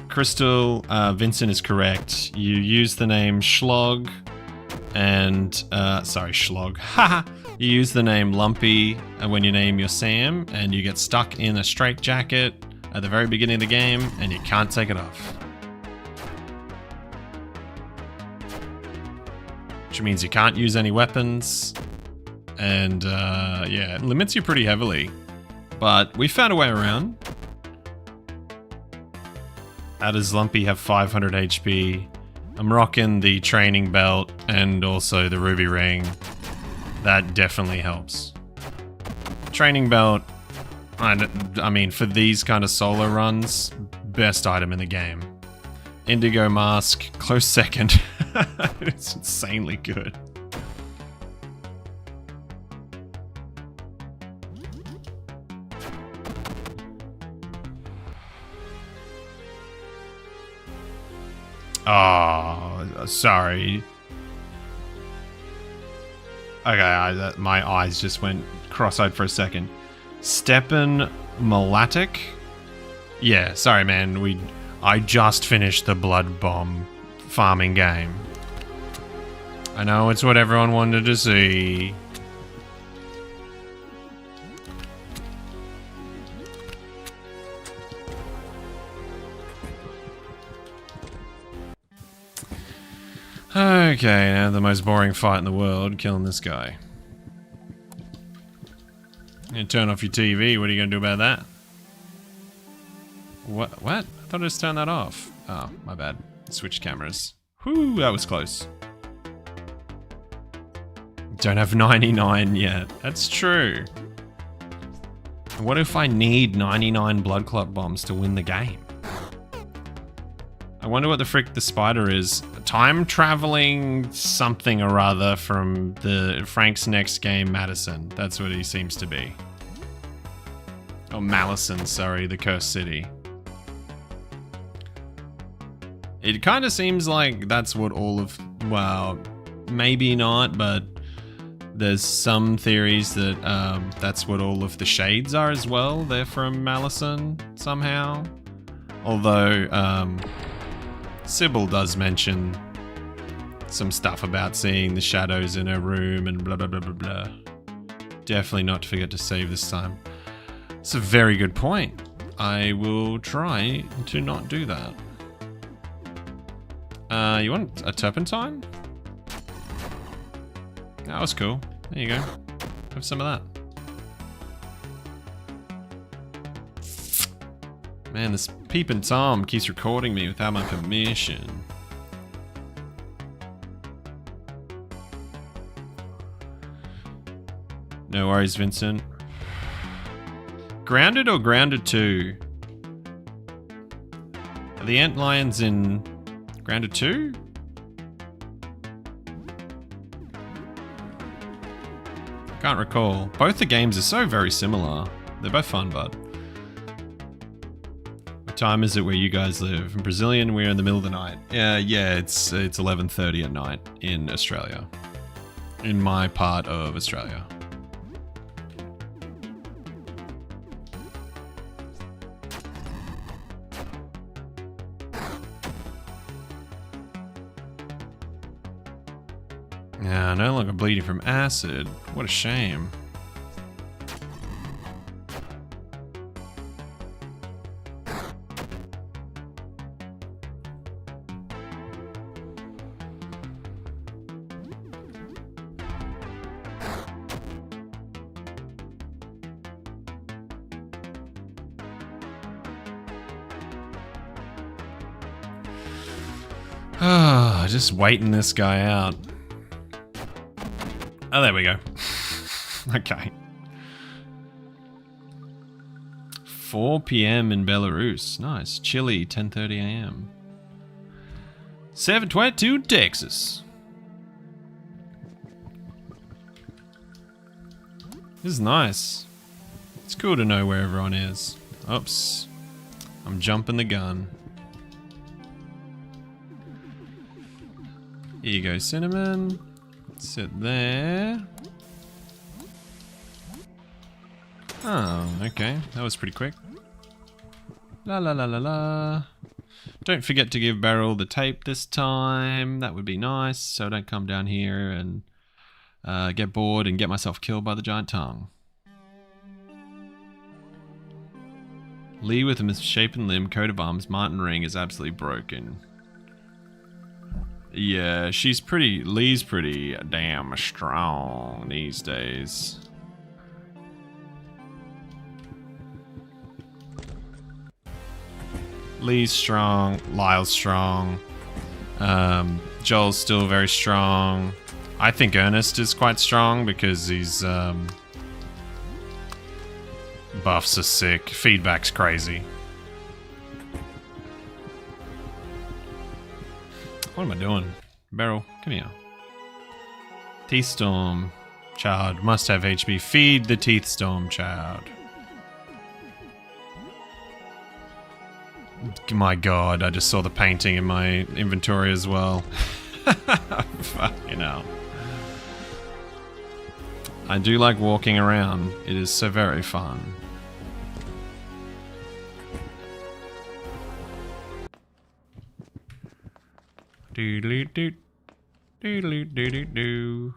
Crystal, Vincent is correct. You use the name Schlog and, sorry, Schlog. Haha. You use the name Lumpy when you name your Sam, and you get stuck in a Strait Jacket at the very beginning of the game, and you can't take it off. Which means you can't use any weapons, and yeah, it limits you pretty heavily. But we found a way around. How does Lumpy have 500 HP? I'm rocking the training belt and also the ruby ring. That definitely helps. Training belt, I mean, for these kind of solo runs, best item in the game. Indigo mask, close second. It's insanely good. Oh, sorry. Okay, my eyes just went cross-eyed for a second. Stepan Malatic? Yeah, sorry man, I just finished the Blood Bomb farming game. I know it's what everyone wanted to see. Okay, now the most boring fight in the world, killing this guy. You turn off your TV, what are you gonna do about that? What? I thought I just turned that off. Oh, my bad. Switch cameras. Whew, that was close. Don't have 99 yet. That's true. What if I need 99 blood clot bombs to win the game? I wonder what the frick the spider is. Time traveling something or other from Frank's next game, Madison. That's what he seems to be. Oh, Malison, sorry, the Cursed City. It kind of seems like that's what all of... Well, maybe not, but there's some theories that that's what all of the shades are as well. They're from Malison somehow. Although... Sybil does mention some stuff about seeing the shadows in her room and blah blah blah blah blah. Definitely not to forget to save this time. It's a very good point. I will try to not do that. You want a turpentine? That was cool. There you go. Have some of that. Man, this peeping Tom keeps recording me without my permission. No worries, Vincent. Grounded or Grounded 2? Are the antlions in Grounded 2? Can't recall. Both the games are so very similar. They're both fun, bud. What time is it where you guys live? In Brazilian, we're in the middle of the night. Yeah, it's 11:30 at night in Australia. In my part of Australia. Yeah, no longer bleeding from acid. What a shame. Just waiting this guy out. Oh, there we go. Okay. 4 p.m. in Belarus. Nice. Chilly, 10:30 a.m. 722 Texas. This is nice. It's cool to know where everyone is. Oops. I'm jumping the gun. Here you go, Cinnamon. Sit there. Oh, okay. That was pretty quick. La la la la la. Don't forget to give Beryl the tape this time. That would be nice, so don't come down here and get bored and get myself killed by the giant tongue. Lee with a misshapen limb, coat of arms, Martin ring is absolutely broken. Yeah, Lee's pretty damn strong these days. Lee's strong, Lyle's strong, Joel's still very strong. I think Ernest is quite strong because he's, buffs are sick, feedback's crazy. What am I doing? Beryl, come here. Teeth Storm child must have HP. Feed the Teeth Storm child. My god, I just saw the painting in my inventory as well. Fucking hell. I do like walking around. It is so very fun. Doodly-doo. Doodly-doo-doo-doo.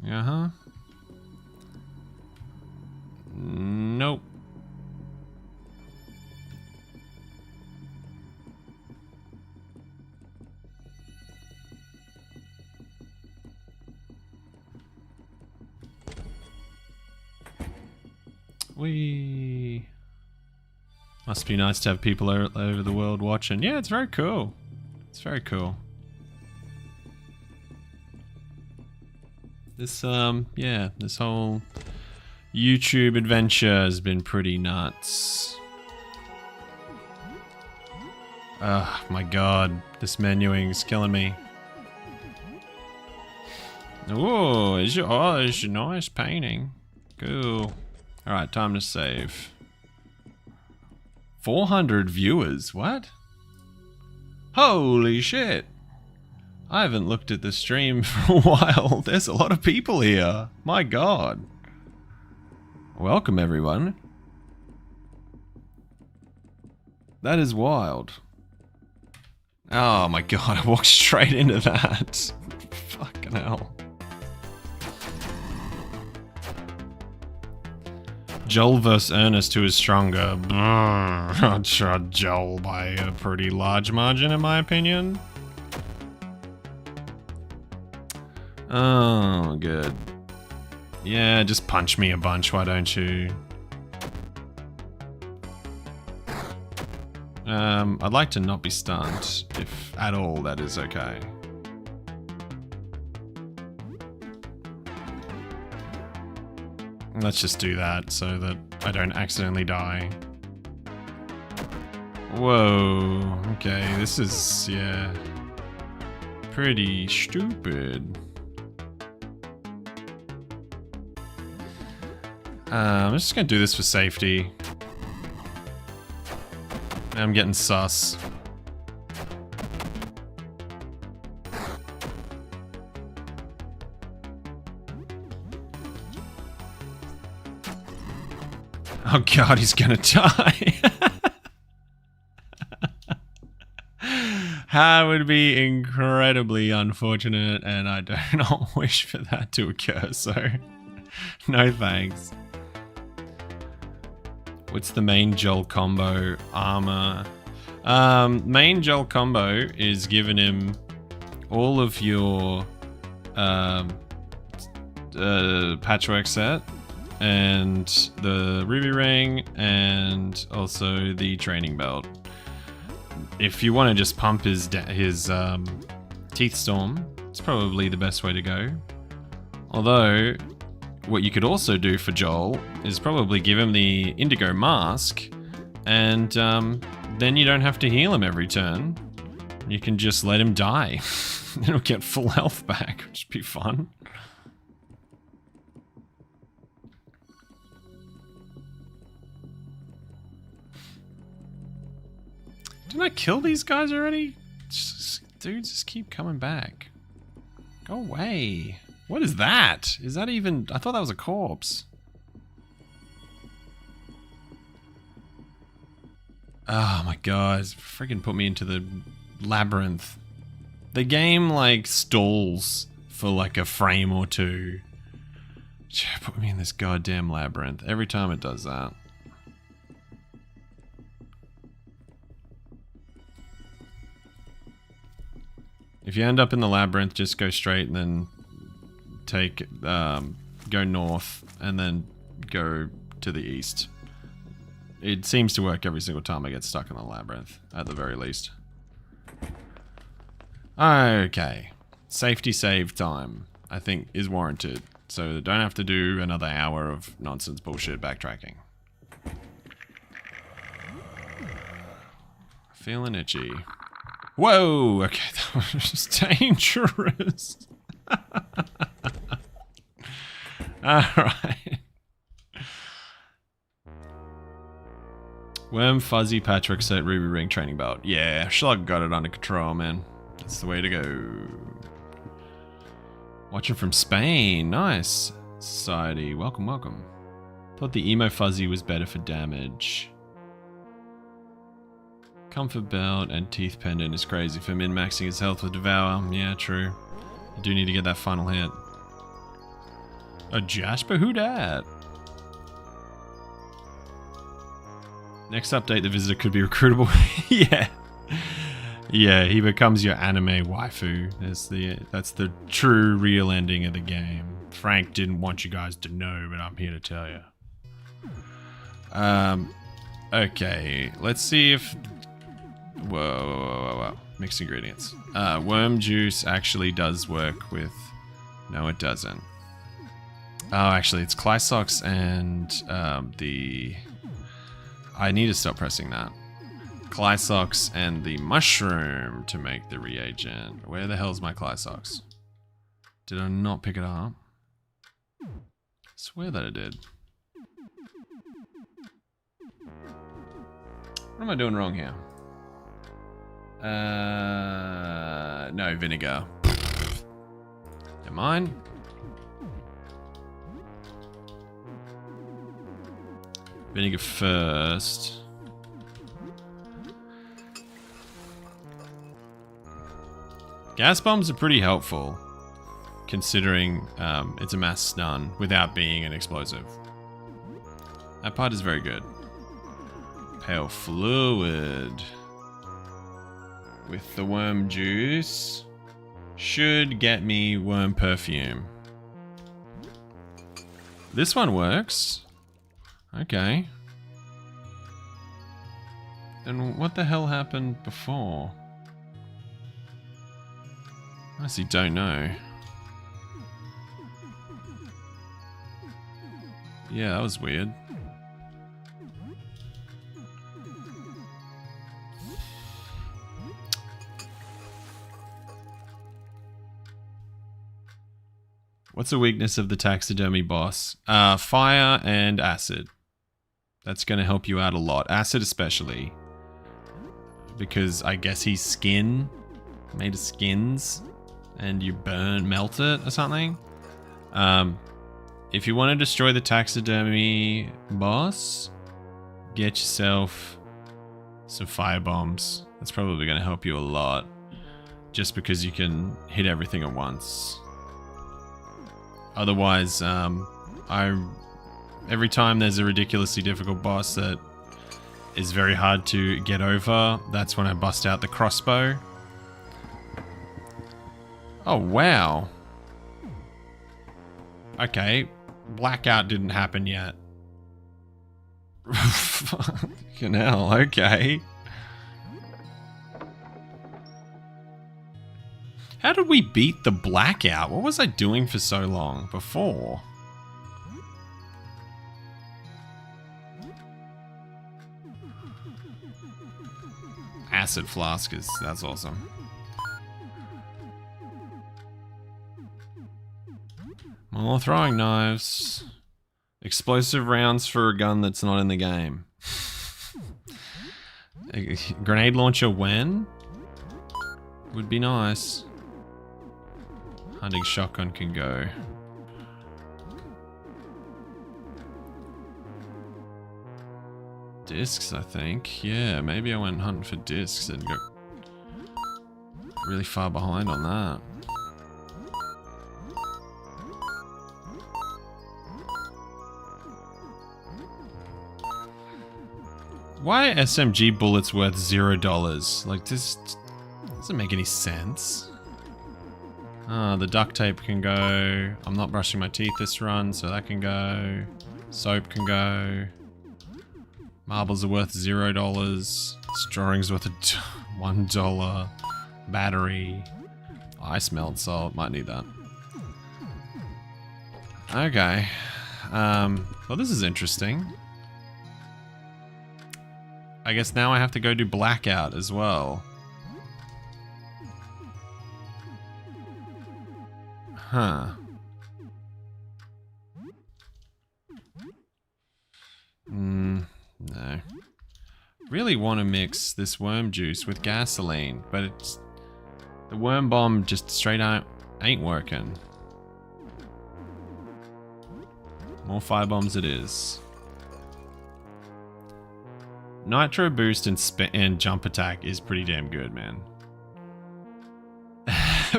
Uh-huh. Nope. Whee! Must be nice to have people over the world watching. Yeah, it's very cool. It's very cool. This, yeah, this whole YouTube adventure has been pretty nuts. Oh my god, this menuing is killing me. Oh, it's your nice painting. Cool. Alright, time to save. 400 viewers, what? Holy shit! I haven't looked at the stream for a while. There's a lot of people here. My god. Welcome everyone. That is wild. Oh my god, I walked straight into that. Fucking hell. Joel vs Ernest, who is stronger? I'd trust Joel by a pretty large margin, in my opinion. Oh, good. Yeah, just punch me a bunch, why don't you? I'd like to not be stunned, if at all that is okay. Let's just do that so that I don't accidentally die. Whoa, okay, this is, yeah, pretty stupid. I'm just gonna do this for safety. I'm getting sus. Oh god, he's gonna die. That would be incredibly unfortunate, and I do not wish for that to occur, so no thanks. What's the main Joel combo? Armor. Main Joel combo is giving him all of your patchwork set, and the ruby ring, and also the training belt. If you want to just pump his Teeth Storm, it's probably the best way to go. Although, what you could also do for Joel is probably give him the Indigo Mask, and then you don't have to heal him every turn. You can just let him die. He'll get full health back, which would be fun. Didn't I kill these guys already? Dudes just keep coming back. Go away. What is that? Is that even... I thought that was a corpse. Oh my god. It's freaking put me into the labyrinth. The game, like, stalls for, like, a frame or two. Put me in this goddamn labyrinth. Every time it does that. If you end up in the labyrinth, just go straight and then take, go north and then go to the east. It seems to work every single time I get stuck in the labyrinth, at the very least. Okay. Safety save time, I think, is warranted. So don't have to do another hour of nonsense bullshit backtracking. Feeling itchy. Whoa! Okay, that was dangerous. Alright. Worm, Fuzzy, Patchwork Set, Ruby Ring, Training Belt. Yeah, Slug got it under control, man. That's the way to go. Watching from Spain. Nice. Society. Welcome, welcome. Thought the Emo Fuzzy was better for damage. Comfort Belt and Teeth Pendant is crazy for min-maxing his health with Devour. Yeah, true. I do need to get that final hit. A Jasper, who dat? Next update, the visitor could be recruitable. Yeah. Yeah, he becomes your anime waifu. That's the true, real ending of the game. Frank didn't want you guys to know, but I'm here to tell you. Okay, let's see if... Whoa. Mixed ingredients. Worm juice actually does work with... No, it doesn't. Oh, actually, it's Clysox and the... I need to stop pressing that. Clysox and the mushroom to make the reagent. Where the hell's my Clysox? Did I not pick it up? I swear that I did. What am I doing wrong here? No, vinegar. Never mind. Vinegar first. Gas bombs are pretty helpful, considering it's a mass stun without being an explosive. That part is very good. Pale fluid with the worm juice should get me worm perfume. This one works. Okay. Then what the hell happened before? I honestly don't know. Yeah, that was weird. What's the weakness of the taxidermy boss? Fire and acid. That's going to help you out a lot. Acid especially. Because I guess he's skin. Made of skins. And you melt it or something. If you want to destroy the taxidermy boss, get yourself some fire bombs. That's probably going to help you a lot. Just because you can hit everything at once. Otherwise, every time there's a ridiculously difficult boss that is very hard to get over, that's when I bust out the crossbow. Oh, wow. Okay. Blackout didn't happen yet. Fucking hell, okay. How did we beat the blackout? What was I doing for so long before? Acid flask that's awesome. More throwing knives. Explosive rounds for a gun that's not in the game. A grenade launcher when? Would be nice. Hunting shotgun can go. Discs, I think. Yeah, maybe I went hunting for discs and got really far behind on that. Why are SMG bullets worth $0? Like, this doesn't make any sense. The duct tape can go. I'm not brushing my teeth this run, so that can go. Soap can go. Marbles are worth $0. Strawing's worth $1. Battery. Ice melt salt. Might need that. Okay. Well, this is interesting. I guess now I have to go do blackout as well. Huh. No. Really want to mix this worm juice with gasoline, but it's... the worm bomb just straight out ain't working. More fire bombs it is. Nitro boost and jump attack is pretty damn good, man.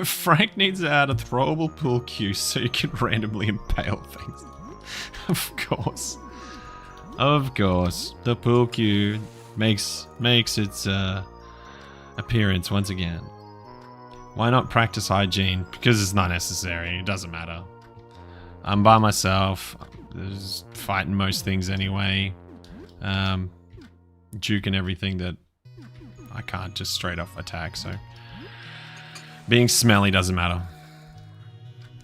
Frank needs to add a throwable pool cue so you can randomly impale things. Of course. Of course. The pool cue makes its appearance once again. Why not practice hygiene? Because it's not necessary. It doesn't matter. I'm by myself. Just fighting most things anyway. Juking everything that I can't just straight off attack, so being smelly doesn't matter.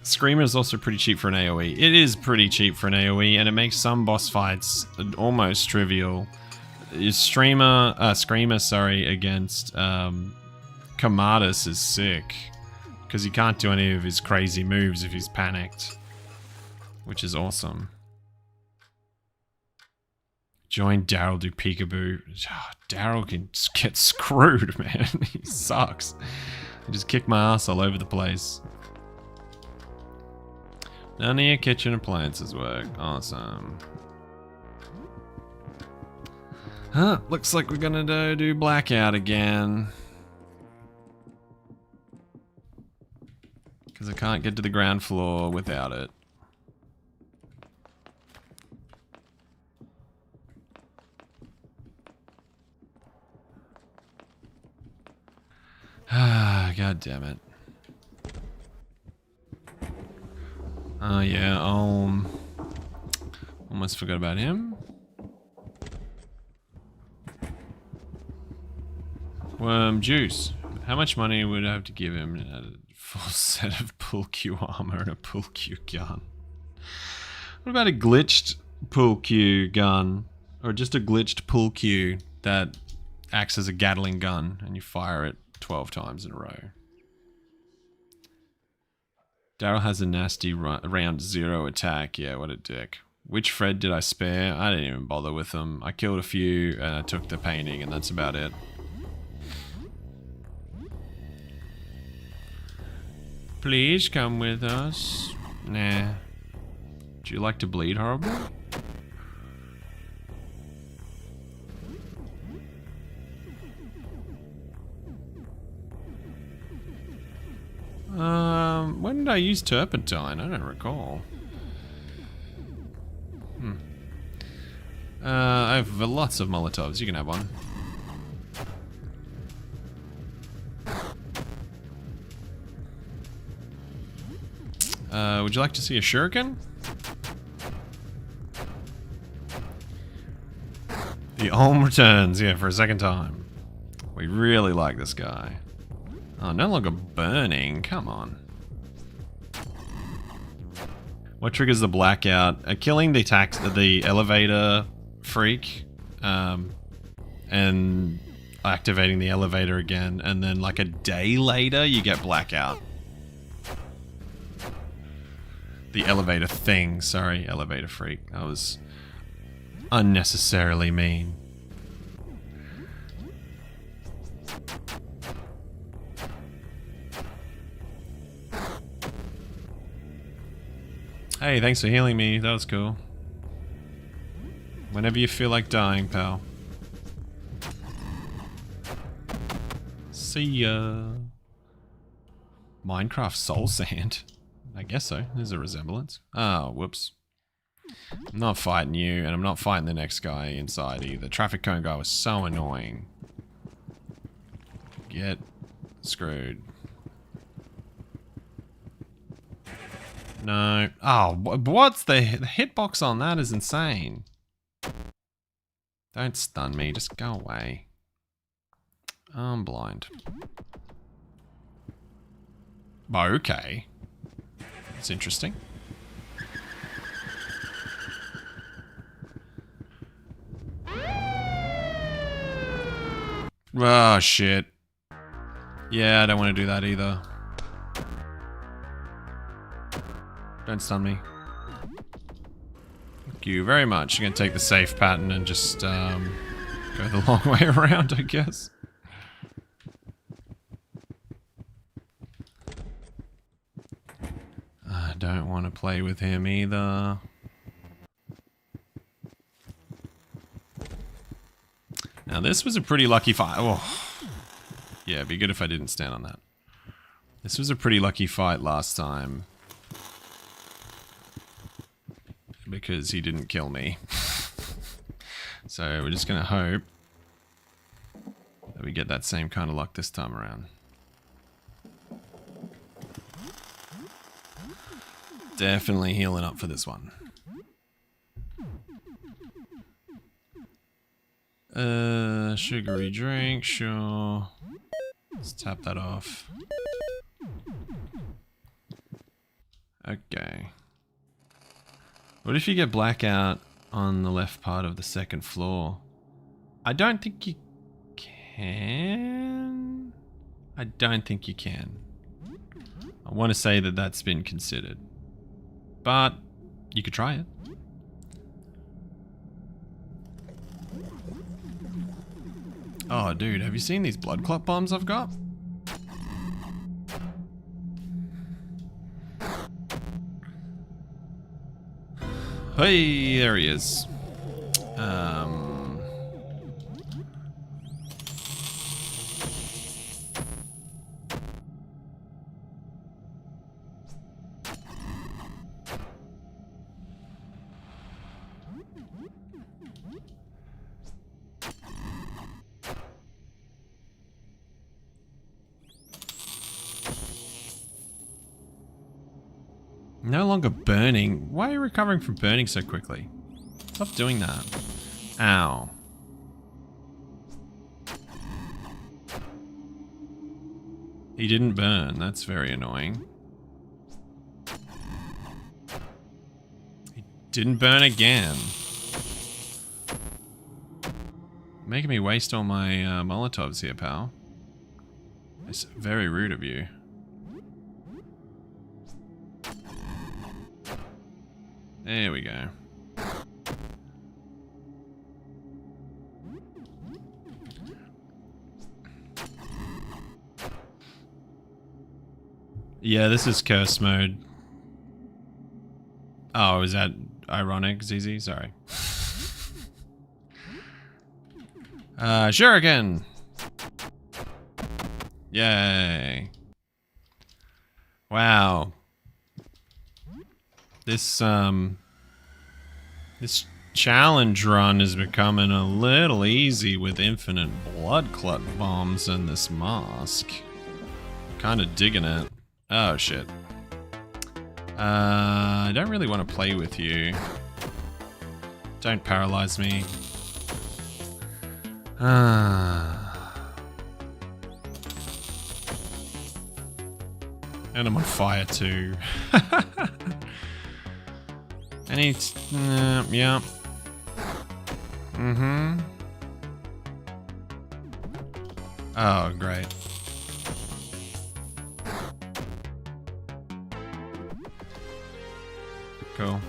Screamer is also pretty cheap for an AoE. It is pretty cheap for an AoE, and it makes some boss fights almost trivial. Screamer, against Commodus is sick, because he can't do any of his crazy moves if he's panicked, which is awesome. Join Daryl, do peekaboo. Oh, Daryl can get screwed, man. He sucks. He just kicked my ass all over the place. None of your kitchen appliances work. Awesome. Huh, looks like we're gonna do blackout again. Because I can't get to the ground floor without it. Ah, god damn it. Oh yeah, almost forgot about him. Worm juice. How much money would I have to give him a full set of pull Q armor and a pull Q gun? What about a glitched pull Q gun? Or just a glitched pull Q that acts as a Gatling gun and you fire it 12 times in a row. Daryl has a nasty round 0 attack. Yeah, what a dick. Which Fred did I spare? I didn't even bother with them. I killed a few and I took the painting and that's about it. Please come with us. Nah. Do you like to bleed horribly? When did I use turpentine? I don't recall. I have lots of Molotovs. You can have one. Would you like to see a shuriken? The Olm returns, yeah, for a second time. We really like this guy. Oh, no longer burning. Come on. What triggers the blackout? Killing the elevator freak, and activating the elevator again, and then like a day later you get blackout. The elevator thing, sorry, elevator freak. That was unnecessarily mean. Hey, thanks for healing me. That was cool. Whenever you feel like dying, pal. See ya. Minecraft soul sand. I guess so. There's a resemblance. Oh, whoops. I'm not fighting you, and I'm not fighting the next guy inside either. Traffic cone guy was so annoying. Get screwed. No. Oh, what's the hitbox on that is insane. Don't stun me. Just go away. I'm blind. Oh, okay. That's interesting. Oh, shit. Yeah, I don't want to do that either. Don't stun me. Thank you very much. I'm going to take the safe pattern and just go the long way around, I guess. I don't want to play with him either. Now this was a pretty lucky fight. Oh. Yeah, it'd be good if I didn't stand on that. This was a pretty lucky fight last time. Because he didn't kill me. So we're just going to hope that we get that same kind of luck this time around. Definitely healing up for this one. Sugary drink, sure. Let's tap that off. Okay. What if you get blackout on the left part of the second floor? I don't think you can. I don't think you can. I want to say that that's been considered. But you could try it. Oh, dude, have you seen these blood clot bombs I've got? Hey, there he is. No longer burning. Why are you recovering from burning so quickly? Stop doing that. Ow. He didn't burn. That's very annoying. He didn't burn again. Making me waste all my Molotovs here, pal. It's very rude of you. There we go. Yeah, this is curse mode. Oh, is that ironic, ZZ? Sorry. Shuriken! Yay. Wow. This challenge run is becoming a little easy with infinite blood clot bombs and this mask. Kind of digging it. Oh shit. I don't really want to play with you. Don't paralyze me. And I'm on fire too. I need... yeah. Mm-hmm. Oh, great. Cool.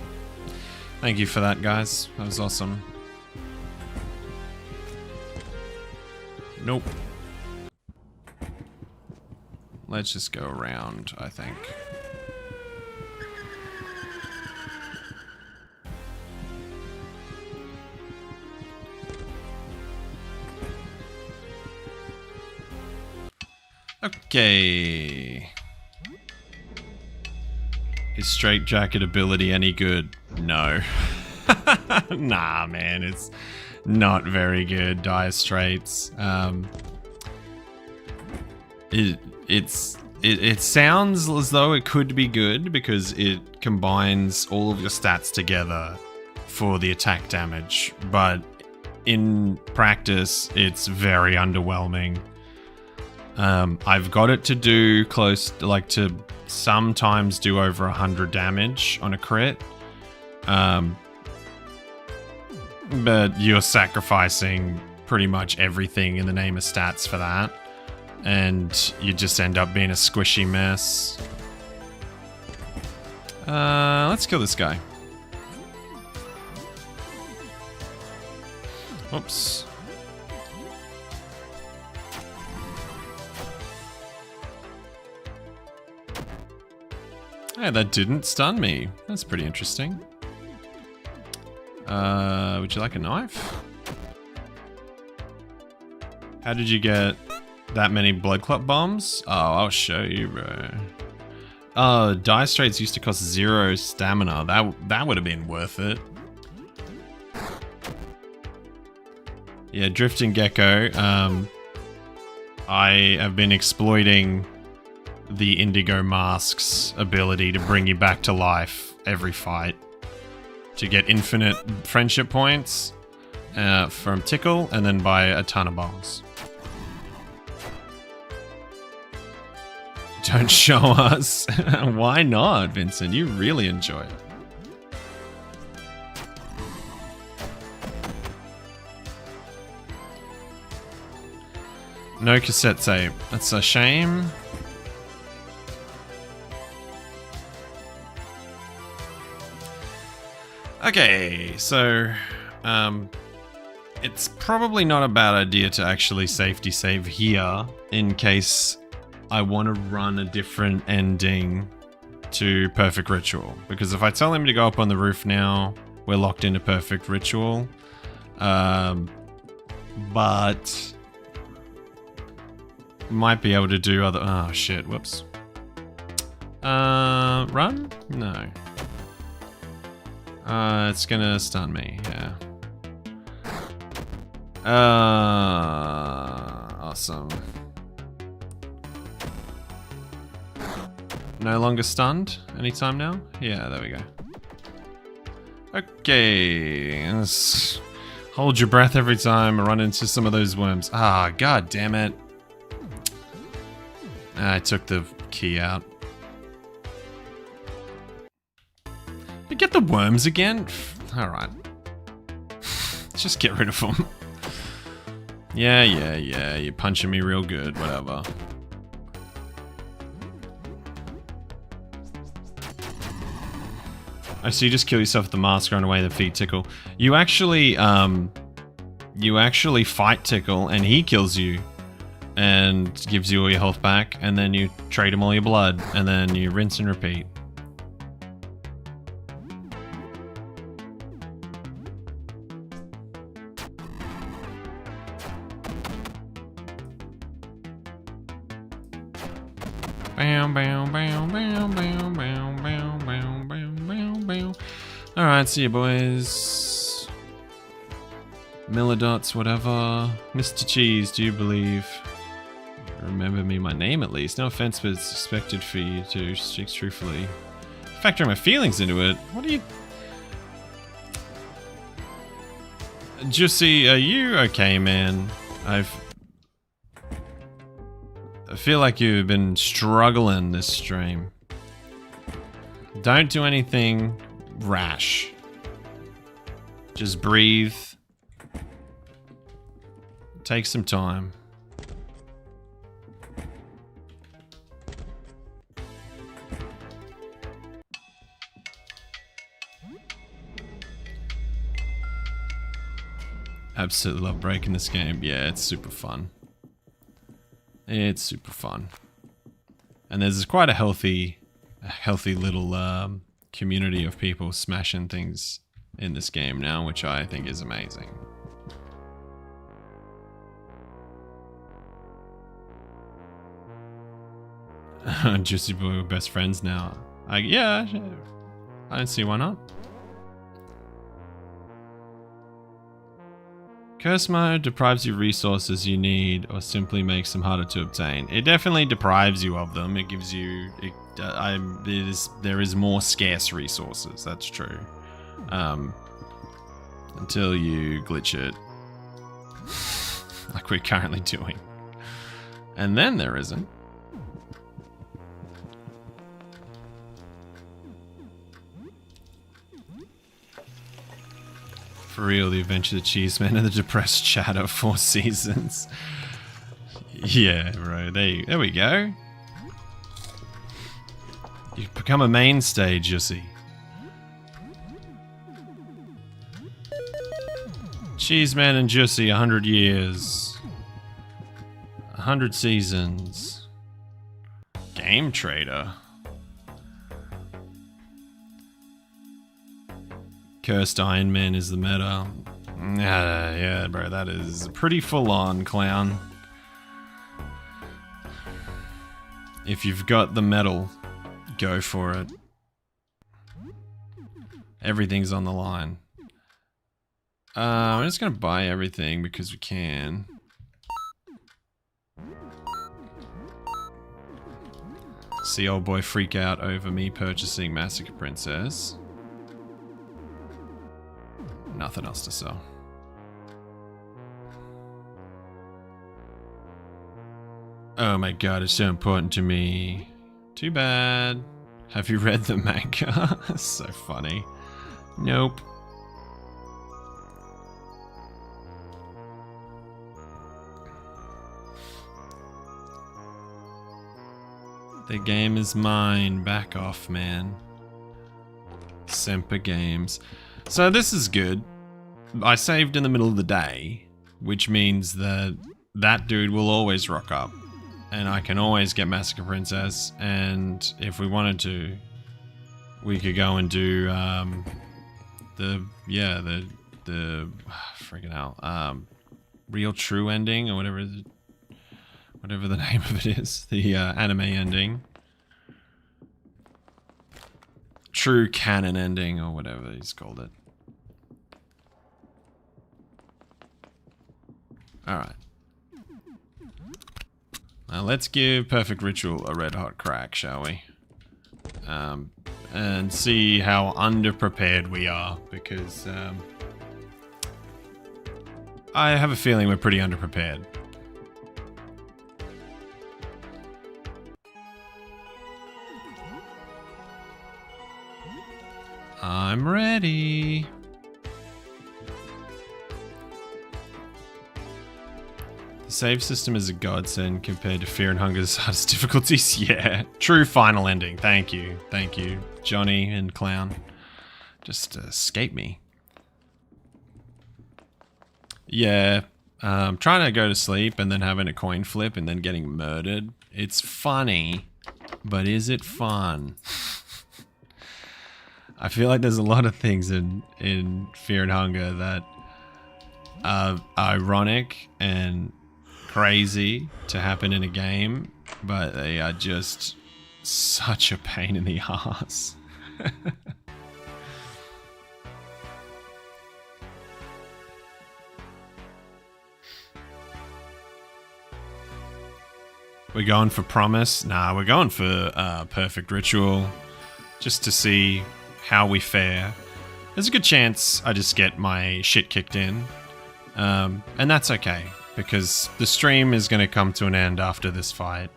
Thank you for that, guys. That was awesome. Nope. Let's just go around, I think. Okay. Is Strait Jacket ability any good? No. Nah, man, it's not very good. Dire Straits. It sounds as though it could be good because it combines all of your stats together for the attack damage, but in practice, it's very underwhelming. I've got it to do close, like to sometimes do over 100 damage on a crit. But you're sacrificing pretty much everything in the name of stats for that. And you just end up being a squishy mess. Let's kill this guy. Oops. Hey, that didn't stun me. That's pretty interesting. Would you like a knife? How did you get that many blood clot bombs? Oh, I'll show you, bro. Oh, Dire Straits used to cost 0 stamina. That would have been worth it. Yeah, Drifting Gecko. I have been exploiting the Indigo Mask's ability to bring you back to life every fight. To get infinite friendship points from Tickle, and then buy a ton of bombs. Don't show us. Why not, Vincent? You really enjoy it. No cassette tape. That's a shame. Okay, so it's probably not a bad idea to actually safety save here in case I want to run a different ending to Perfect Ritual. Because if I tell him to go up on the roof now, we're locked into Perfect Ritual. But might be able to do other... Oh shit, whoops. Run? No. It's gonna stun me, yeah. Awesome. No longer stunned? Anytime now? Yeah, there we go. Okay. Let's hold your breath every time I run into some of those worms. Ah, god damn it. I took the key out. You get the worms again? Alright. Just get rid of them. Yeah, you're punching me real good, whatever. Oh, so you just kill yourself with the mask, run away, the feet tickle. You actually fight Tickle, and he kills you. And gives you all your health back, and then you trade him all your blood, and then you rinse and repeat. Bam, bam, bam, bam, bam, bam, bam, bam, bam, bam, bam. Alright, see you boys. Millidots, whatever. Mr. Cheese, do you believe? Remember me, my name at least. No offense, but it's expected for you to speak truthfully. Factor my feelings into it. What are you... Juicy, are you okay, man? I feel like you've been struggling this stream. Don't do anything rash. Just breathe. Take some time. Absolutely love breaking this game. Yeah, it's super fun. It's super fun. And there's quite a healthy little community of people smashing things in this game now, which I think is amazing. Juicy boy, we're best friends now. Yeah, I don't see why not. Curse mode deprives you resources you need or simply makes them harder to obtain. It definitely deprives you of them. It gives you... there is more scarce resources, that's true. Until you glitch it. Like we're currently doing. And then there isn't. For real, the Adventure of the Cheeseman and the Depressed Shadow 4 seasons. Yeah, bro. There we go. You've become a mainstay, Jussie. Cheeseman and Jussie, 100 years. 100 seasons. Game Trader. Cursed Iron Man is the meta. Yeah, bro, that is pretty full on, clown. If you've got the metal, go for it. Everything's on the line. I'm just gonna buy everything because we can. See old boy freak out over me purchasing Massacre Princess. Nothing else to sell. Oh my god, it's so important to me. Too bad. Have you read the manga? So funny. Nope. The game is mine. Back off, man. Semper Games. So this is good. I saved in the middle of the day, which means that that dude will always rock up. And I can always get Massacre Princess, and if we wanted to, we could go and do the freaking hell, Real True Ending or whatever the name of it is, the anime ending. True canon ending or whatever he's called it. Alright. Now let's give Perfect Ritual a red hot crack, shall we? And see how underprepared we are, because I have a feeling we're pretty underprepared. I'm ready. The save system is a godsend compared to Fear and Hunger's hardest difficulties. Yeah, true final ending. Thank you, Johnny and Clown. Just escape me. Yeah, trying to go to sleep and then having a coin flip and then getting murdered. It's funny, but is it fun? I feel like there's a lot of things in Fear and Hunger that are ironic and crazy to happen in a game, but they are just such a pain in the ass. We're going for Promise? Nah, we're going for Perfect Ritual, just to see how we fare. There's a good chance I just get my shit kicked in, and that's okay, because the stream is going to come to an end after this fight.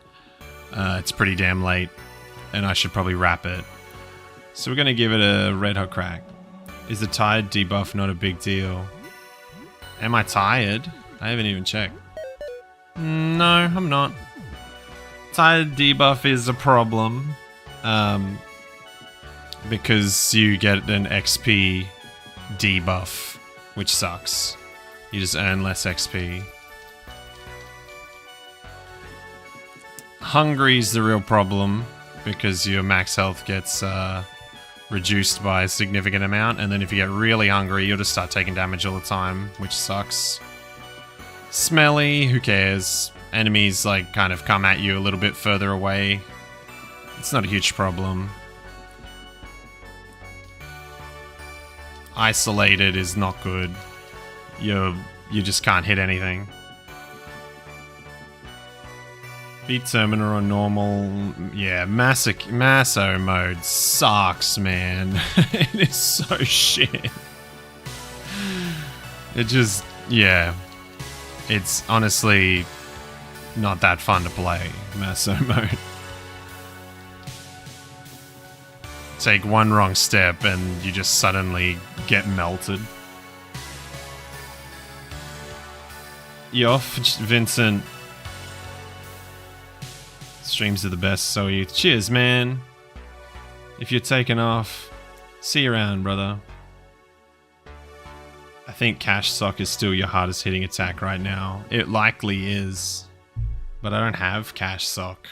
It's pretty damn late, and I should probably wrap it. So we're going to give it a red hot crack. Is the tired debuff not a big deal? Am I tired? I haven't even checked. No, I'm not. Tired debuff is a problem. Because you get an XP debuff, which sucks. You just earn less XP. Hungry's the real problem, because your max health gets reduced by a significant amount, and then if you get really hungry, you'll just start taking damage all the time, which sucks. Smelly, who cares? Enemies like kind of come at you a little bit further away. It's not a huge problem. isolated is not good. You just can't hit anything. Beat Terminator on normal. Yeah, Masso mode sucks, man. It is so shit. It just, yeah. It's honestly not that fun to play, Masso mode. Take one wrong step and you just suddenly get melted. Yoff, Vincent. Streams are the best, so are you. Cheers, man. If you're taking off, see you around, brother. I think Cash Sock is still your hardest hitting attack right now. It likely is. But I don't have Cash Sock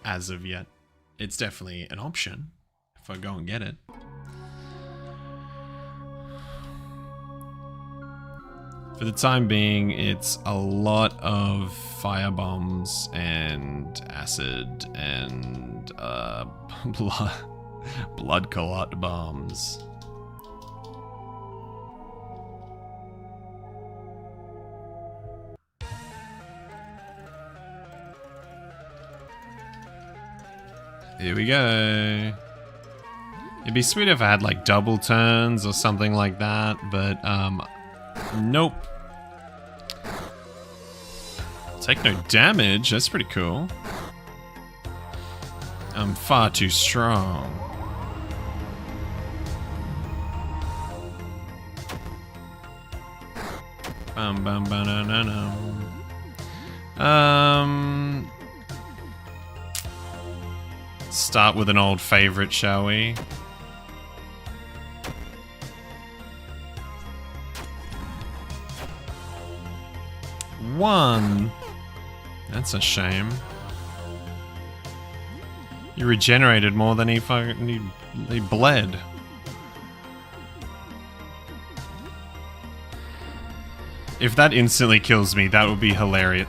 as of yet. It's definitely an option if I go and get it. For the time being, it's a lot of fire bombs and acid and blood clot bombs. Here we go. It'd be sweet if I had like double turns or something like that, but nope. Take no damage, that's pretty cool. I'm far too strong. Bum bum ba na na na. Start with an old favorite, shall we? One. That's a shame. He regenerated more than he bled. If that instantly kills me, that would be hilarious.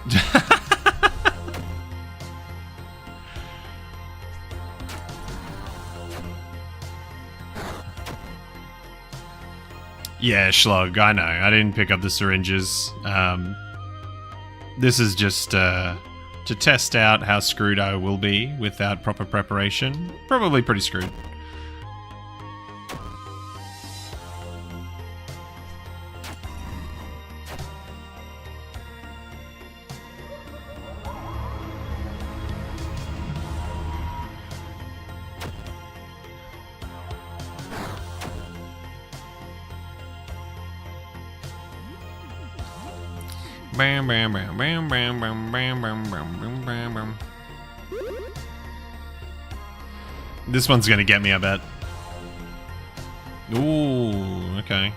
Yeah, Schlug, I know. I didn't pick up the syringes. This is just to test out how screwed I will be without proper preparation. Probably pretty screwed. Bam bam bam bam bam bam bam bam bam bam bam. This one's gonna get me, I bet. Ooh, okay.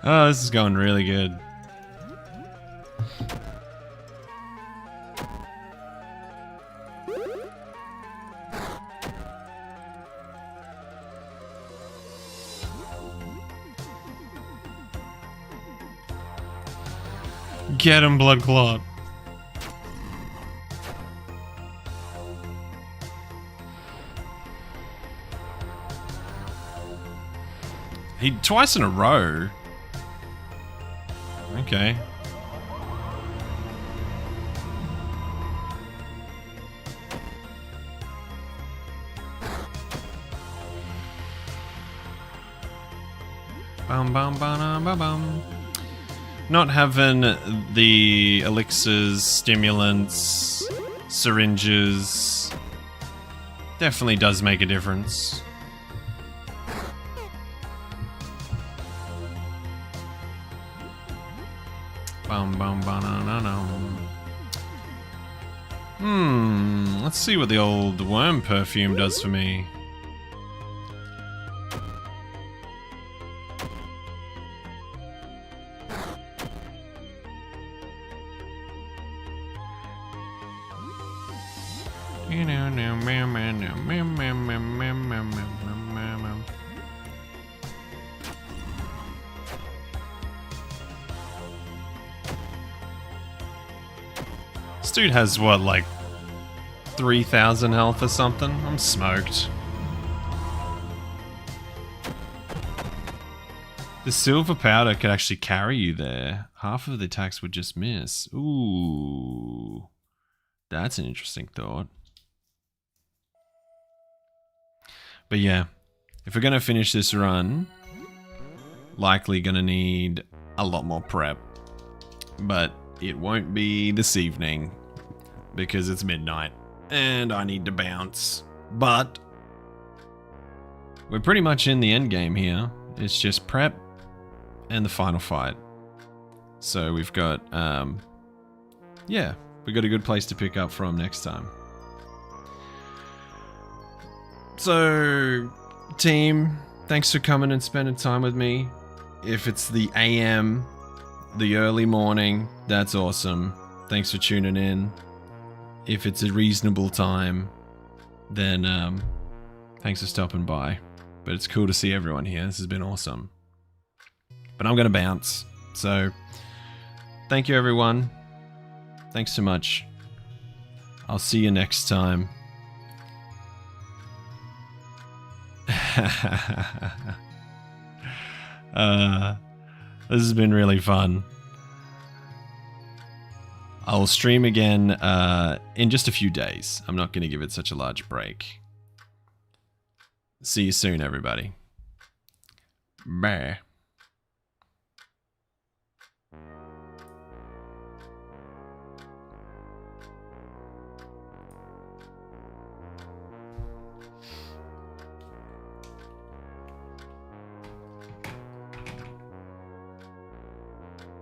Oh, this is going really good. Get him, Blood Clot. He twice in a row. Okay. Bum bum bum bum bum. Not having the elixirs, stimulants, syringes definitely does make a difference. Bum bum banana. Let's see what the old worm perfume does for me. This dude has, what, like 3,000 health or something? I'm smoked. The silver powder could actually carry you there. Half of the attacks would just miss. Ooh. That's an interesting thought. But yeah, if we're going to finish this run, likely going to need a lot more prep. But it won't be this evening because it's midnight and I need to bounce. But we're pretty much in the end game here. It's just prep and the final fight. So we've got, yeah, we've got a good place to pick up from next time. So, team, thanks for coming and spending time with me. If it's the AM, the early morning, that's awesome. Thanks for tuning in. If it's a reasonable time, then thanks for stopping by. But it's cool to see everyone here. This has been awesome. But I'm going to bounce. So, thank you, everyone. Thanks so much. I'll see you next time. This has been really fun. I'll stream again in just a few days. I'm not going to give it such a large break. See you soon, everybody. Bye.